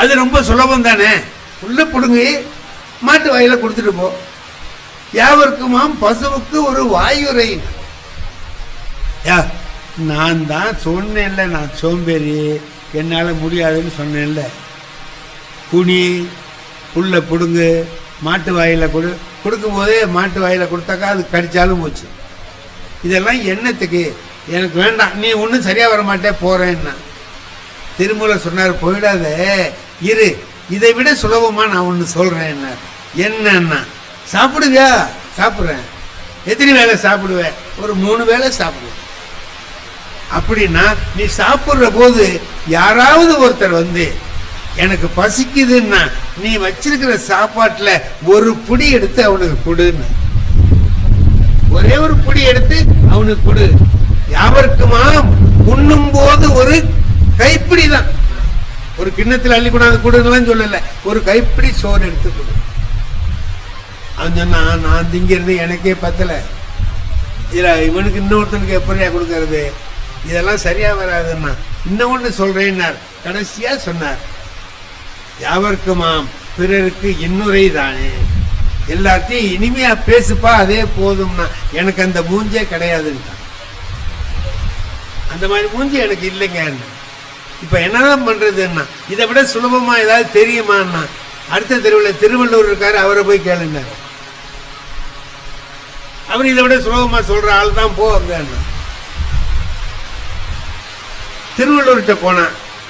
அது ரொம்ப சுலபம் தானே. புல்ல புடுங்கி மாட்டு வாயில கொடுத்துட்டு போ. யாவருக்குமாம் பசுவுக்கு ஒரு வாயுரை. நான் தான் சொன்னேன்ல, நான் சோம்பேறி, என்னால முடியாதுன்னு சொன்னேன்ல. குனி, புல்ல புடுங்கு, மாட்டு வாயில கொடுக்கும் போதே மாட்டு வாயில கொடுத்தாக்கா அது கடிச்சாலும் போச்சு. இதெல்லாம் என்னத்துக்கு? எனக்கு வேண்டாம், நீ ஒன்றும் சரியா வர மாட்டே, போறேன்னா. திருமூலர் சொன்னார், போயிடாத இரு, இதை விட சுலபமா நான் ஒன்று சொல்றேன். என்னன்னா, சாப்பிடுவியா? சாப்பிட்றேன். எத்தனை வேளை சாப்பிடுவேன்? ஒரு 3 வேளை சாப்பிடுவேன். அப்படின்னா நீ சாப்பிடுற போது யாராவது ஒருத்தர் எனக்கு பசிக்குதுன்னா நீ வச்சிருக்கிற சாப்பாட்டுல ஒரு புடி எடுத்து அவனுக்கு கொடுன்னு, ஒரே ஒரு புடி எடுத்து அவனுக்கு கொடு. யாவருக்குமா உண்ணும் போது ஒரு கைப்பிடி தான், ஒரு கிண்ணத்தில் அள்ளி கொண்டாந்து கொடுங்கலாம் சொல்லல, ஒரு கைப்பிடி சோறு எடுத்து கொடு. அவன் சொன்னா, நான் திங்கிறது எனக்கே பத்தல, இதுல இவனுக்கு இன்னொருத்தனுக்கு எப்படியா கொடுக்கறது? இதெல்லாம் சரியா வராதுன்னா இன்னொன்னு சொல்றேன்னார். கடைசியா சொன்னார், யாவருக்குமாம் பிறருக்கு இன்னுரை தானே. எல்லாத்தையும் இனிமையா பேசுப்பா, அதே போதும்னா. எனக்கு அந்த மூஞ்சே கிடையாதுன்னா, அந்த மாதிரி மூஞ்சி எனக்கு இல்லைங்க. இப்ப என்னதான் பண்றதுன்னா, இதை விட சுலபமா ஏதாவது தெரியுமான்னா, அடுத்த தெருவில் திருவள்ளுவர் இருக்காரு, அவரை போய் கேளுங்க. அவர் இதை விட சுலபமா சொல்ற ஆள் தான் போ. திருவள்ளுவர்கிட்ட போனா,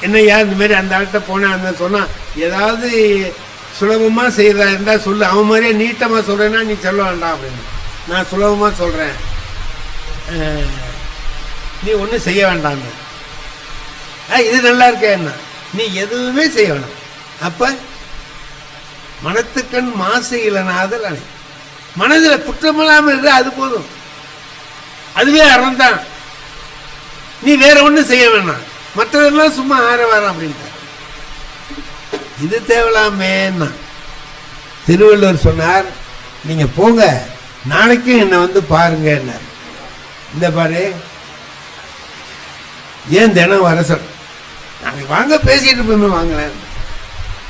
என்னையா இந்த மாதிரி அந்த ஆள்கிட்ட போனேன், அந்த சொன்னா ஏதாவது சுலபமா செய்யறதா இருந்தா சொல்லு, அவன் மாதிரியே நீட்டமா சொல்றேன்னா நீ சொல்ல வேண்டாம் அப்படின்னு. நான் சுலபமா சொல்றேன், நீ ஒன்றும் செய்ய வேண்டாம். இது நல்லா இருக்கேன்னா நீ எதுவுமே செய்ய வேணாம். அப்ப மனத்துக்கண் மாசு இலனாதல் அணை. மனதில் குற்றமில்லாமல் இரு, அது போதும். அதுவே அறம் தான். நீ வேற ஒண்ணும் செய்ய வேணாம், மற்றதெல்லாம் சும்மா ஆரவாரம் அப்படின்ட்டு. இது தேவலாமேன்னா திருவள்ளுவர் சொன்னார், நீங்க போங்க, நாளைக்கும் என்னை வந்து பாருங்க. இந்த பாரு, ஏன் தினம் வர சொல், நாளைக்கு வாங்க பேசிட்டு போய் வாங்கலேன்.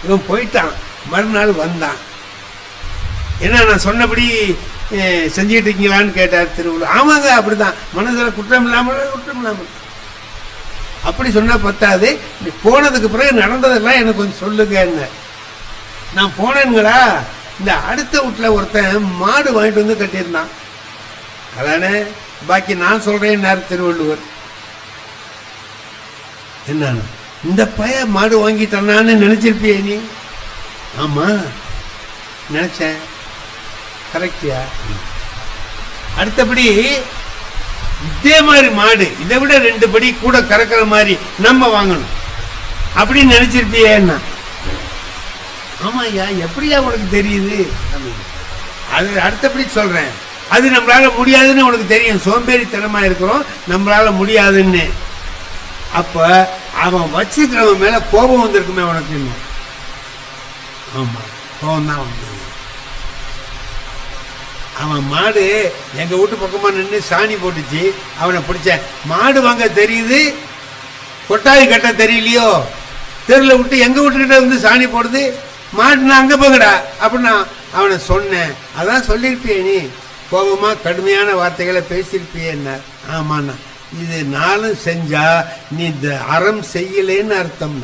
இவன் போயிட்டான். மறுநாள் வந்தான். என்ன நான் சொன்னபடி செஞ்சுட்டு இருக்கீங்களான்னு கேட்டார் திருவள்ளுவர். ஆமாங்க, அப்படிதான், மனதில் குற்றம் இல்லாமல். அப்படி சொன்னா பத்தாது, போனதுக்கு பிறகு நடந்ததெல்லாம் எனக்கு கொஞ்சம் சொல்லுங்க. என்ன நான் போனேன்களா, இந்த அடுத்த வீட்டுல ஒருத்தன் மாடு வாங்கிட்டு வந்து கட்டியிருந்தான். அதானே, பாக்கி நான் சொல்றேன் திருவள்ளுவர். என்ன இந்த பைய மாடு வாங்கிட்டான்னு நினைச்சிருப்பிய நீ? ஆமா நினைச்சேன். கரெக்டியா? அடுத்தபடி இதே மாதிரி மாடு இதை விட 2 படி கூட கறக்கிற மாதிரி நம்ம வாங்கணும் அப்படின்னு நினைச்சிருப்பியே? என்ன? ஆமா ஐயா, எப்படியா உனக்கு தெரியுது? அது அடுத்தபடி சொல்றேன். அது நம்மளால முடியாதுன்னு உனக்கு தெரியும், சோம்பேறித்தனமா இருக்கிறோம், நம்மளால முடியாதுன்னு. அப்ப அவன் வச்சுக்கிறவன் மேல கோபம் வந்திருக்குமே உனக்கு. ஆமா, கோபம் தான் வந்து. அவன் மாடு எங்க வீட்டு பக்கமா நின்று சாணி போட்டுச்சு, அவனை பிடிச்ச. மாடு வாங்க தெரியுது, கொட்டாய் கட்ட தெரியலையோ, தெருல விட்டு எங்க வீட்டுக்கிட்ட வந்து சாணி போடுது, மாடுனா அங்க போங்கடா அப்படின்னு அவனை சொன்னேன். அதான் சொல்லியிருப்பிய நீ, கோபமா கடுமையான வார்த்தைகளை பேசியிருப்பிய. ஆமாண்ணா, இது நாளும் செஞ்சா நீ இந்த அறம் செய்யலேன்னு அர்த்தம்.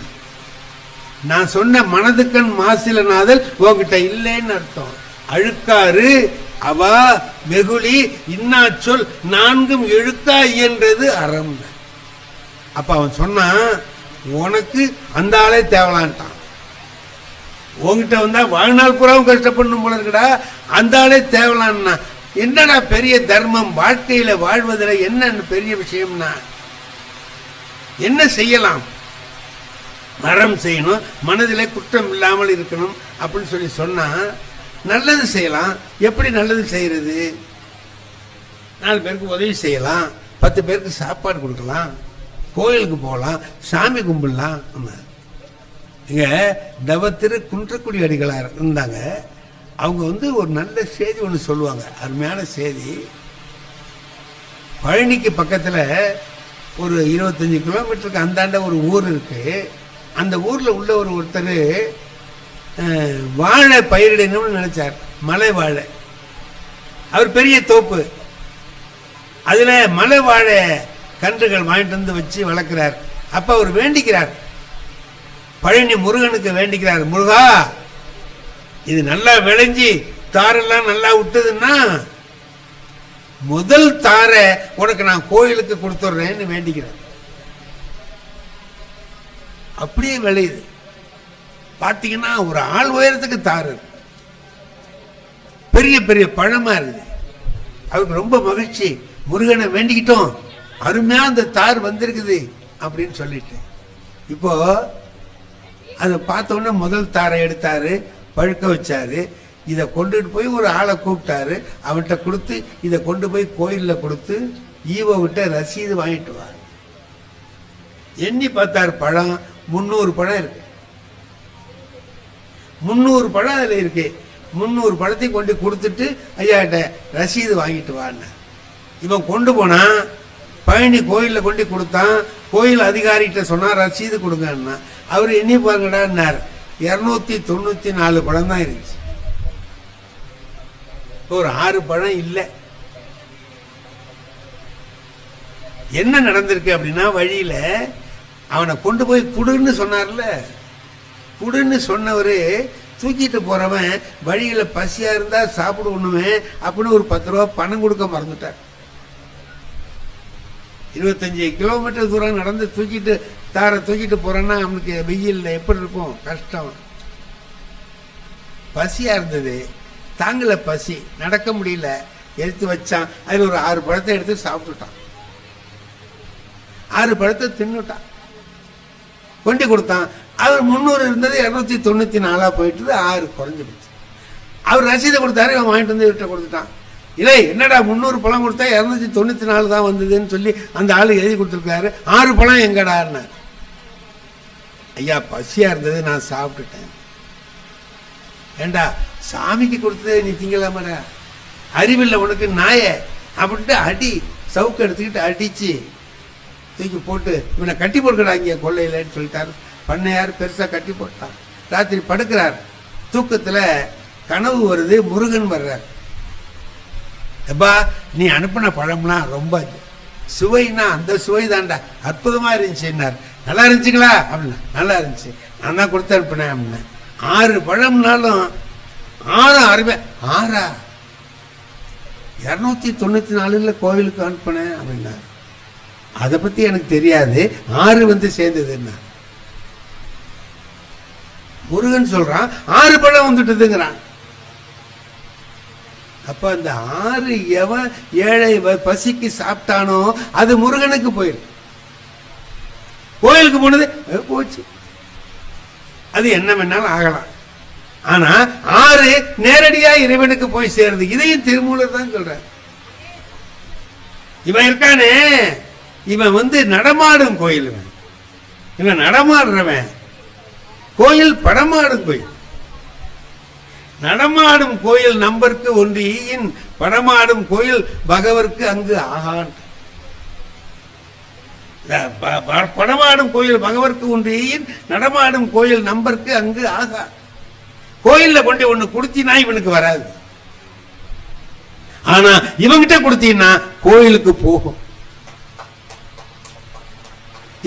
நான் சொன்ன மனதுக்கண் மாசிலனாதல் உங்ககிட்ட இல்லைன்னு அர்த்தம். அழுக்காறு அவ வெகுளி இன்னா சொல் 4ம் இழுக்கா இயன்றது அறம். அப்ப அவன் சொன்னான், உனக்கு அந்த ஆளே தேவலான்ட்டான். உங்ககிட்ட வந்தா வாழ்நாள் புறாவும் கஷ்டப்படணும் போல இருக்கடா, அந்த ஆளே தேவலான்னா. என்னடா பெரிய தர்மம், வாழ்க்கையில வாழ்வதில் என்ன பெரிய விஷயம்னா என்ன செய்யலாம்? அறம் செய்யணும், மனதில் குற்றம் இல்லாமல் இருக்கணும் அப்படின்னு சொல்லி சொன்னா நல்லது செய்யலாம். எப்படி நல்லது செய்யறது? 4 பேருக்கு உதவி செய்யலாம், 10 பேருக்கு சாப்பாடு கொடுக்கலாம், கோயிலுக்கு போகலாம், சாமி கும்பிடலாம். இங்க தவத்திரு குன்றக்குடி அடிகளார் இருந்தாங்க. அவங்க வந்து ஒரு நல்ல செய்தி ஒன்று சொல்லுவாங்க, அருமையான செய்தி. பழனிக்கு பக்கத்தில் ஒரு 25 கிலோமீட்டருக்கு அந்தாண்ட ஒரு ஊர் இருக்கு. அந்த ஊரில் உள்ள ஒருத்தர் வாழை பயிரிடணும்னு நினைச்சார், மலை வாழை. அவர் பெரிய தோப்பு, அதில் மலை வாழை கன்றுகள் வாங்கிட்டு வந்து வச்சு வளர்க்கிறார். அப்போ அவர் வேண்டிக்கிறார், பழனி முருகனுக்கு வேண்டிக்கிறார், முருகா இது நல்லா விளைஞ்சி தாரெல்லாம் நல்லா விட்டதுன்னா முதல் தாரை உனக்கு நான் கோயிலுக்கு கொடுத்துட்றேன்னு வேண்டிக்கிறேன். அப்படியே விளையுது. பார்த்தீங்கன்னா ஒரு ஆள் உயரத்துக்கு தாரு, பெரிய பெரிய பழமா இருக்குது. அவருக்கு ரொம்ப மகிழ்ச்சி, முருகனை வேண்டிக்கிட்டோம், அருமையா அந்த தார் வந்திருக்குது அப்படின்னு சொல்லிட்டு. இப்போ அதை பார்த்த உடனே முதல் தாரை எடுத்தாரு, பழுக்க வச்சாரு. இதை கொண்டுட்டு போய் ஒரு ஆளை கூப்பிட்டாரு, அவன்கிட்ட கொடுத்து இதை கொண்டு போய் கோயிலில் கொடுத்து ஈவ விட்ட ரசீது வாங்கிட்டு வா. எண்ணி பார்த்தாரு, பழம் 300 பழம் இருக்கு. 300 பழம் அதில் இருக்கு. 300 பழத்தையும் கொண்டு கொடுத்துட்டு ஐயாட்ட ரசீது வாங்கிட்டு வான்னு இவன் கொண்டு போனான். பழனி கோயிலில் கொண்டு கொடுத்தான். கோயில் அதிகாரிகிட்ட சொன்னா ரசீது கொடுங்கன்னா அவர் எண்ணி பாருங்கடான்னார். 294 பழம் தான் இருந்துச்சு. ஒரு 6 பழம் இல்லை. என்ன நடந்திருக்கு அப்படின்னா, வழியில அவனை கொண்டு போய் குடுன்னு சொன்னார்ல, குடுன்னு சொன்னவரு தூக்கிட்டு போறவன் வழியில பசியா இருந்தா சாப்பிடுவணுமே அப்படின்னு ஒரு 10 ரூபா பணம் கொடுக்க மறந்துட்டார். 25 கிலோமீட்டர் தூரம் நடந்து தூக்கிட்டு போறேன்னா அவனுக்கு வெயில் எப்படி இருக்கும், கஷ்டம். பசியா இருந்தது, தாங்கல பசி, நடக்க முடியல, எடுத்து வச்சான். அதுல ஒரு 6 பழத்தை எடுத்து சாப்பிட்டுட்டான். 6 பழத்தை தின்னுட்டான். கொண்டு கொடுத்தான். அவர் 300 இருந்தது 294 போயிட்டு 6 குறைஞ்சு போச்சு. அவர் ரசீதை கொடுத்தாரு, அவன் வாங்கிட்டு வந்து இவர்கிட்ட கொடுத்துட்டான். இல்லை என்னடா 300 பழம் கொடுத்தா 294 தான் வந்ததுன்னு சொல்லி அந்த ஆளு எழுதி கொடுத்துருக்காரு, 6 பழம் எங்கடான்னு. ஐயா பசியா இருந்தது, நான் சாப்பிட்டுட்டேன். ஏண்டா சாமிக்கு கொடுத்தது நீ திங்கலாமடா, அறிவில்லை உனக்கு நாய அப்படின்ட்டு அடி சவுக்கு எடுத்துக்கிட்டு அடிச்சு தூக்கி போட்டு இவனை கட்டி போட்டுக்கடா இங்கே கொள்ளையிலன்னு சொல்லிட்டாரு. பண்ணையார் பெருசா கட்டி போட்டான். ராத்திரி படுக்கிறார், தூக்கத்துல கனவு வருது, முருகன் வர்றார். எப்பா நீ அனுப்பின பழம்லாம் ரொம்ப சுவைனா அந்த சுவை தான்டா, அற்புதமா இருந்துச்சுன்னார். நல்லா இருந்துச்சுங்களா அப்படின்னா, நல்லா இருந்துச்சு, நான் தான் கொடுத்து அனுப்பினேன் அப்படின்னா. 6 பழம்னாலும் 6 அருமை 6 294 கோவிலுக்கு அனுப்பினேன் அப்படின்னார். அதை பத்தி எனக்கு தெரியாது, 6 வந்து சேர்ந்ததுன்னா. முருகன் சொல்றான் 6 பழம் வந்துட்டுதுங்கிறான். அப்ப அந்த 6 எவன் ஏழை பசிக்கு சாப்பிட்டானோ அது முருகனுக்கு போயிரு. கோயிலுக்கு போனது போச்சு, அது என்ன வேணாலும் ஆகலாம். ஆனா 6 நேரடியா இறைவனுக்கு போய் சேருது. இதையும் திருமூலர் தான் சொல்ற. இவன் இருக்கானே, இவன் வந்து நடமாடும் கோயில், இவன் நடமாடுறவன். கோயில் படமாடும் கோயில். நடமாடும் கோயில் நம்பருக்கு ஒன்று ஈயின், படமாடும் கோயில் பகவருக்கு அங்கு ஆகான். படமாடும் கோயில் பகவருக்கு ஒன்று ஈயின், நடமாடும் கோயில் நம்பருக்கு அங்கு ஆகா. கோயில்ல கொண்டு ஒண்ணு கொடுத்தீனா இவனுக்கு வராது, ஆனா இவங்கிட்ட கொடுத்தீங்கன்னா கோயிலுக்கு போகும்.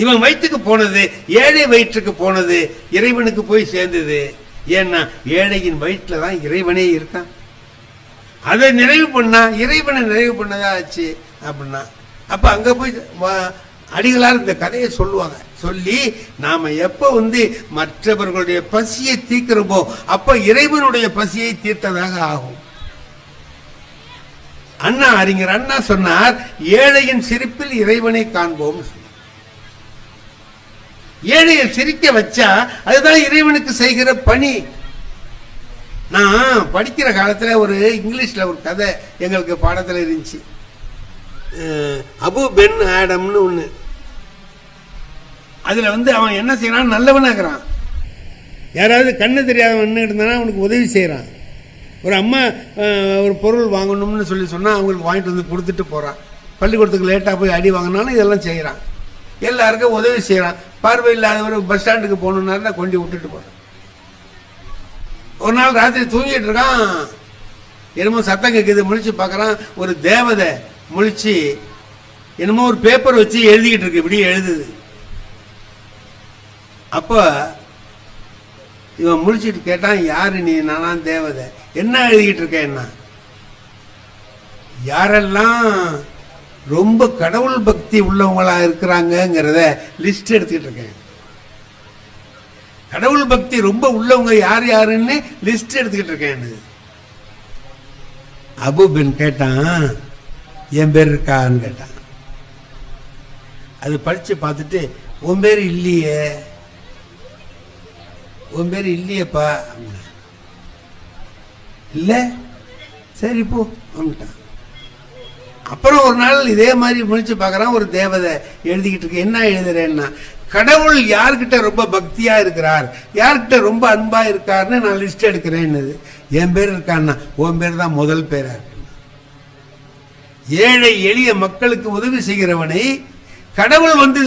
இவன் வயிற்றுக்கு போனது, ஏழை வயிற்றுக்கு போனது இறைவனுக்கு போய் சேர்ந்தது. ஏன்னா ஏழையின் வயிற்றுல தான் இறைவனே இருக்கான். அதை நிறைவு பண்ணா இறைவனை நிறைவு பண்ணதா ஆச்சு அப்படின்னா. அப்ப அங்க போய் அடிகளார் இந்த கதையை சொல்லுவாங்க. சொல்லி நாம எப்ப வந்து மற்றவர்களுடைய பசியை தீர்க்கிறோமோ அப்ப இறைவனுடைய பசியை தீர்த்ததாக ஆகும். அண்ணா அறிஞர் அண்ணா சொன்னார், ஏழையின் சிரிப்பில் இறைவனை காண்போம். ஏழையை சிரிக்க வச்சா அதுதான் இறைவனுக்கு செய்கிற பணி. நான் படிக்கிற காலத்துல ஒரு இங்கிலீஷ்ல ஒரு கதை எங்களுக்கு பாடத்துல இருந்துச்சு. அபு பென் ஆடம்னு ஒண்ணு. அதுல வந்து அவன் என்ன செய்யறான், நல்லவனாகிறான். யாராவது கண்ணு தெரியாதவன் இருந்தானா அவனுக்கு உதவி செய்யறான். ஒரு அம்மா ஒரு பொருள் வாங்கணும்னு சொல்லி சொன்னா அவங்களுக்கு வாங்கிட்டு வந்து கொடுத்துட்டு போறான். பள்ளிக்கூடத்துக்கு லேட்டா போய் அடி வாங்கினாலும் இதெல்லாம் செய்யறான். எல்லாருக்கும் உதவி செய்யறான். பார்வை இல்லாதவர் பஸ் ஸ்டாண்டுக்கு போகணும்னா கொண்டு விட்டுட்டு போறான். ஒரு நாள் ராத்திரி தூங்கிட்டு இருக்கான், என்னமோ சத்தம் கேட்குது. முழிச்சு பார்க்கறான், ஒரு தேவதை முழிச்சு என்னமோ ஒரு பேப்பர் வச்சு எழுதிக்கிட்டு இருக்கு. இப்படி எழுதுது. அப்ப இவன் முழிச்சிட்டு கேட்டான், யாரு நீ? நானா தேவதை. என்ன எழுதிக்கிட்டு இருக்க? என்ன? யாரெல்லாம் ரொம்ப கடவுள் பக்தி உள்ளவங்களா இருக்கிறாங்கிறத லிஸ்ட் எடுத்துக்கிட்டு இருக்கேன். கடவுள் பக்தி ரொம்ப உள்ளவங்க யார் யாருன்னு லிஸ்ட் எடுத்துக்கிட்டு இருக்கேன். அபு பின் கேட்டான், என் பேர் இருக்கான்னு கேட்டான். அது படிச்சு பார்த்துட்டு, உன் பேர் இல்லையே, உன் பேர் இல்லையப்பா. இல்ல, சரி போ வந்துட்டான். அப்புறம் ஒரு நாள் இதே மாதிரி முடிச்சு பார்க்கறான், ஒரு தேவதை எழுதிக்கிட்டு இருக்கு. என்ன எழுதுறேன்னா, கடவுள் யார்கிட்ட ரொம்ப பக்தியா இருக்கிறார், யார்கிட்ட ரொம்ப அன்பா இருக்காருன்னு நான் லிஸ்ட் எடுக்கிறேன். என் பேர் இருக்கான்னா, உன் பேர் தான் முதல் பேரா இருக்கு. ஏழை எளிய மக்களுக்கு உதவி செய்கிறவனை கடவுள் வந்து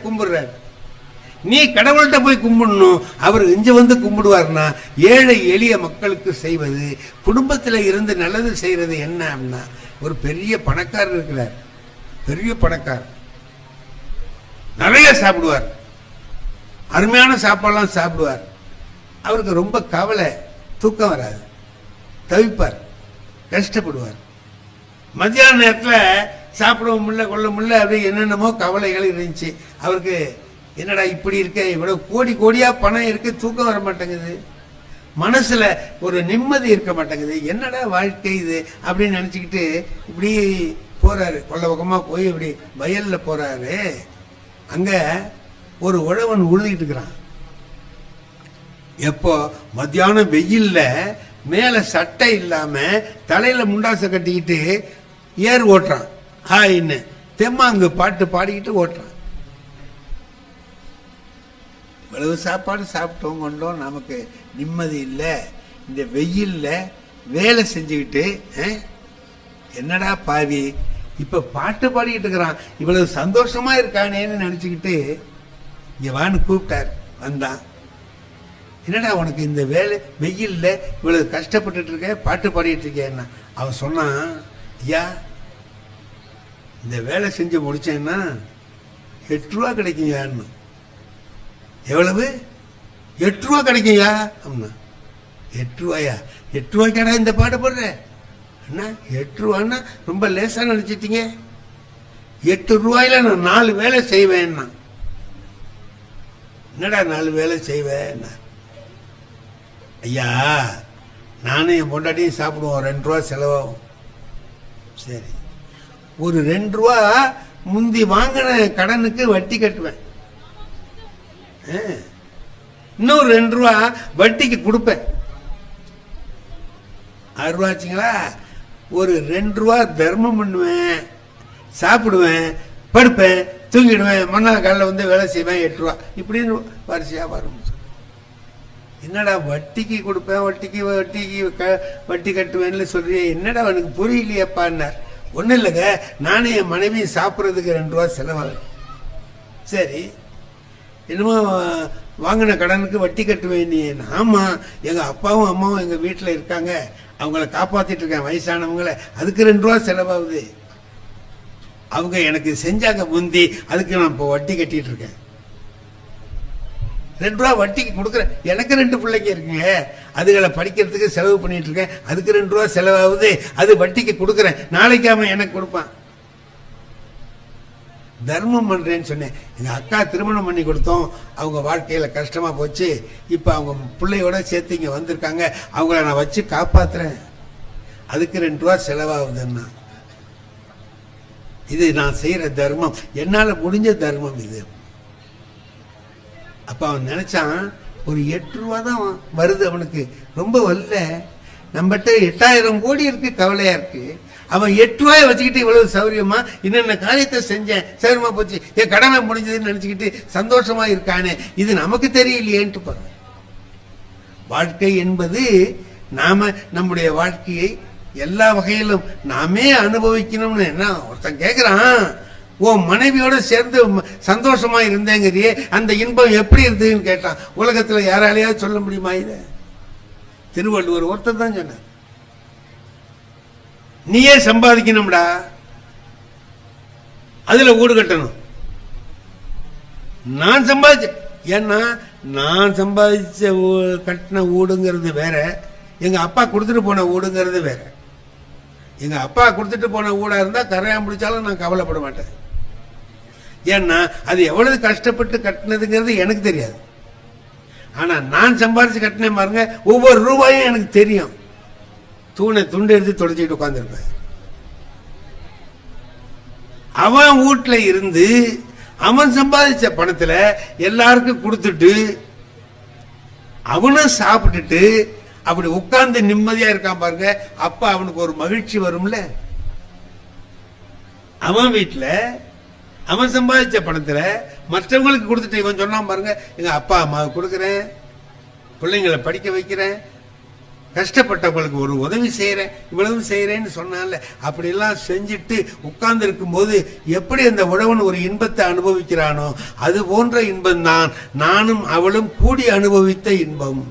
கும்பிடுறார். நீ கடவுள்கிட்ட போய் கும்பிடணும், அவர் இங்க வந்து கும்பிடுவார்னா. ஏழை எளிய மக்களுக்கு செய்வது, குடும்பத்தில் இருந்து நல்லது செய்யறது என்ன அப்படின்னா, ஒரு பெரிய பணக்காரர் இருக்கிறார், பெரிய பணக்காரர், நிறைய சாப்பிடுவார், அருமையான சாப்பாடுலாம் சாப்பிடுவார். அவருக்கு ரொம்ப கவலை, தூக்கம் வராது, தவிப்பார், கஷ்டப்படுவார். மத்தியான நேரத்தில் சாப்பிடவும் முடியல, கொள்ள முடியல, அப்படி என்னென்னமோ கவலைகள் இருந்துச்சு அவருக்கு. என்னடா இப்படி இருக்க, இவ்வளவு கோடி கோடியா பணம் இருக்கு, தூக்கம் வர மாட்டேங்குது, மனசுல ஒரு நிம்மதி இருக்க மாட்டேங்குது, என்னடா வாழ்க்கை இது அப்படின்னு நினைச்சுக்கிட்டு இப்படி போறாரு. கொள்ள பக்கமா போய் இப்படி வயல்ல போறாரு. அங்க ஒரு உழவன் உழுதுகிட்டு இருக்கிறான். எப்போ மத்தியானம் வெயில்ல மேல சட்டை இல்லாம தலையில முண்டாசை கட்டிக்கிட்டு ஏர் ஓட்டுறான். ஹாயின்னு தெம்மாங்கு பாட்டு பாடிக்கிட்டு ஓட்டுறான். இவ்வளவு சாப்பாடு சாப்பிட்டோம் கொண்டோம், நமக்கு நிம்மதி இல்லை. இந்த வெயில்ல வேலை செஞ்சுக்கிட்டு என்னடா பாவி இப்ப பாட்டு பாடிக்கிட்டு இருக்கிறான், இவ்வளவு சந்தோஷமா இருக்கானேன்னு நினைச்சுக்கிட்டு இங்க வான்னு கூப்பிட்டார். வந்தான். என்னடா உனக்கு இந்த வேலை வெயில்ல இவ்வளவு கஷ்டப்பட்டுட்டு இருக்க, பாட்டு பாடிட்டு இருக்கேன்னா. அவன் சொன்னான், ஐயா இந்த வேலை செஞ்சு முடிச்சேன்னா 8 ரூபா கிடைக்கும்யான்னு. எவ்வளவு? 8 ரூபா கிடைக்கும்யா அப்படின்னா. 8 ரூபாயா? 8 ரூபாய்க்காடா இந்த பாட்டு போடுற? அண்ணா 8 ரூபான்னா ரொம்ப லேசா நினைச்சிட்டீங்க. 8 ரூபாயில நான் 4 வேலை செய்வேன்னா. என்னடா 4 வேலை செய்வேன்? ஐயா நானும் என் பொண்டாட்டியும் சாப்பிடுவோம், 2 ரூபா செலவாகும். சரி, ஒரு 2 ரூபா முந்தி வாங்கின கடனுக்கு வட்டி கட்டுவேன், இன்னொரு 2 ரூபா வட்டிக்கு கொடுப்பேன். 6 ரூபா ஆச்சுங்களா? ஒரு 2 ரூபா தர்மம் பண்ணுவேன், சாப்பிடுவேன், படுப்பேன், தூங்கிடுவேன், மறுநாள் காலையில் வந்து வேலை செய்வேன். 8 ரூபா இப்படின்னு வரிசையா வரும். என்னடா வட்டிக்கு கொடுப்பேன், வட்டி கட்டுவேன்னு சொல்றியே, என்னடா அவனுக்கு புரியலையப்பான்னார். ஒன்றும் இல்லைங்க, நானும் என் மனைவி சாப்பிட்றதுக்கு 2 ரூபா செலவாகும். சரி, என்னமோ வாங்கின கடனுக்கு வட்டி கட்டுவேன் நீ. ஆமா, எங்க அப்பாவும் அம்மாவும் எங்க வீட்டில் இருக்காங்க, அவங்கள காப்பாத்திட்டு இருக்கேன், வயசானவங்களை, அதுக்கு 2 ரூபா செலவாகுது. அவங்க எனக்கு செஞ்சாங்க முந்தி, அதுக்கு நான் இப்போ வட்டி கட்டிட்டு இருக்கேன். 2 ரூபா வட்டிக்கு கொடுக்குறேன். எனக்கு 2 பிள்ளைங்க இருக்குங்க, அதுகளை படிக்கிறதுக்கு செலவு பண்ணிட்டு இருக்கேன், அதுக்கு 2 ரூபா செலவாகுது, அது வட்டிக்கு கொடுக்குறேன், நாளைக்கு அவன் எனக்கு கொடுப்பான். தர்மம் பண்றேன்னு சொன்னேன். எங்க அக்கா திருமணம் பண்ணி கொடுத்தோம், அவங்க வாழ்க்கையில கஷ்டமா போச்சு, இப்ப அவங்க பிள்ளையோட சேர்த்து இங்க வந்திருக்காங்க, அவங்கள நான் வச்சு காப்பாத்துறேன், அதுக்கு 2 ரூபா செலவாகுதுன்னா. இது நான் செய்யற தர்மம், என்னால முடிஞ்ச தர்மம் இது. அப்ப அவன் நினைச்சான், ஒரு 8 ரூபா தான் வருது அவனுக்கு, ரொம்ப வரல, நம்மகிட்ட 8000 கோடி இருக்கு, கவலையா இருக்கு. அவன் 8 ரூபாயை வச்சுக்கிட்டு இவ்வளவு சௌரியமா என்னென்ன காரியத்தை செஞ்சேன், சௌரியமா போச்சு, என் கடமை முடிஞ்சதுன்னு நினைச்சுக்கிட்டு சந்தோஷமா இருக்கானே, இது நமக்கு தெரியலையேன்ட்டு பாரு. வாழ்க்கை என்பது நாம நம்முடைய வாழ்க்கையை எல்லா வகையிலும் நாமே அனுபவிக்கணும்னு. என்ன ஒருத்தன் கேட்கிறான், உன் மனைவியோட சேர்ந்து சந்தோஷமா இருந்தேங்கிறியே, அந்த இன்பம் எப்படி இருந்ததுன்னு கேட்டான். உலகத்துல யாராலையாவது சொல்ல முடியுமா? இத திருவள்ளுவர் ஒருத்தர் தான் சொன்னார். நீயே சம்பாதிக்கணும்டா, அதுல ஊடு கட்டணும். நான் சம்பாதிச்ச, ஏன்னா நான் சம்பாதிச்ச கட்டின ஊடுங்கிறது வேற, எங்க அப்பா கொடுத்துட்டு போன ஊடுங்கிறது வேற. எங்க அப்பா கொடுத்துட்டு போன ஊடா இருந்தா கரையா முடிச்சாலும் நான் கவலைப்பட மாட்டேன். ஏன்னா அது எவ்வளவு கஷ்டப்பட்டு கட்டினதுங்கிறது எனக்கு தெரியாது. ஆனா நான் சம்பாதிச்சு கட்டினேன் பாருங்க, ஒவ்வொரு ரூபாயும் எனக்கு தெரியும். துண்டு எடுத்து தொடச்சிட்டு உட்கார்ந்துருப்பேன். அவன் வீட்டுல இருந்து அவன் சம்பாதிச்ச பணத்துல எல்லாருக்கும் கொடுத்துட்டு அவனும் சாப்பிட்டுட்டு அப்படி உட்கார்ந்து நிம்மதியா இருக்கான் பாருங்க, அப்ப அவனுக்கு ஒரு மகிழ்ச்சி வரும்ல. அவன் வீட்டுல அவன் சம்பாதிச்ச பணத்துல மற்றவங்களுக்கு கொடுத்துட்டு இவன் சொன்னான் பாருங்க, எங்க அப்பா அம்மாவுக்கு கொடுக்குறேன், பிள்ளைங்களை படிக்க வைக்கிறேன், கஷ்டப்பட்டவங்களுக்கு ஒரு உதவி செய்யறேன், இவ்வளவு செய்யறேன்னு சொன்னால, அப்படி எல்லாம் செஞ்சுட்டு உட்கார்ந்து இருக்கும் போது எப்படி அந்த உழவன் ஒரு இன்பத்தை அனுபவிக்கிறானோ அது போன்ற இன்பம் தான் நானும் அவளும் கூடி அனுபவித்த இன்பம்.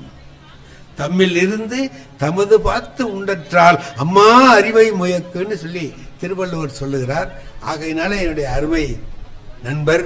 தம்மில் இருந்து தமது பார்த்து உண்டற்றால் அம்மா அறிவை முயக்குன்னு சொல்லி திருவள்ளுவர் சொல்லுகிறார். ஆகையினால என்னுடைய அருமை நண்பர்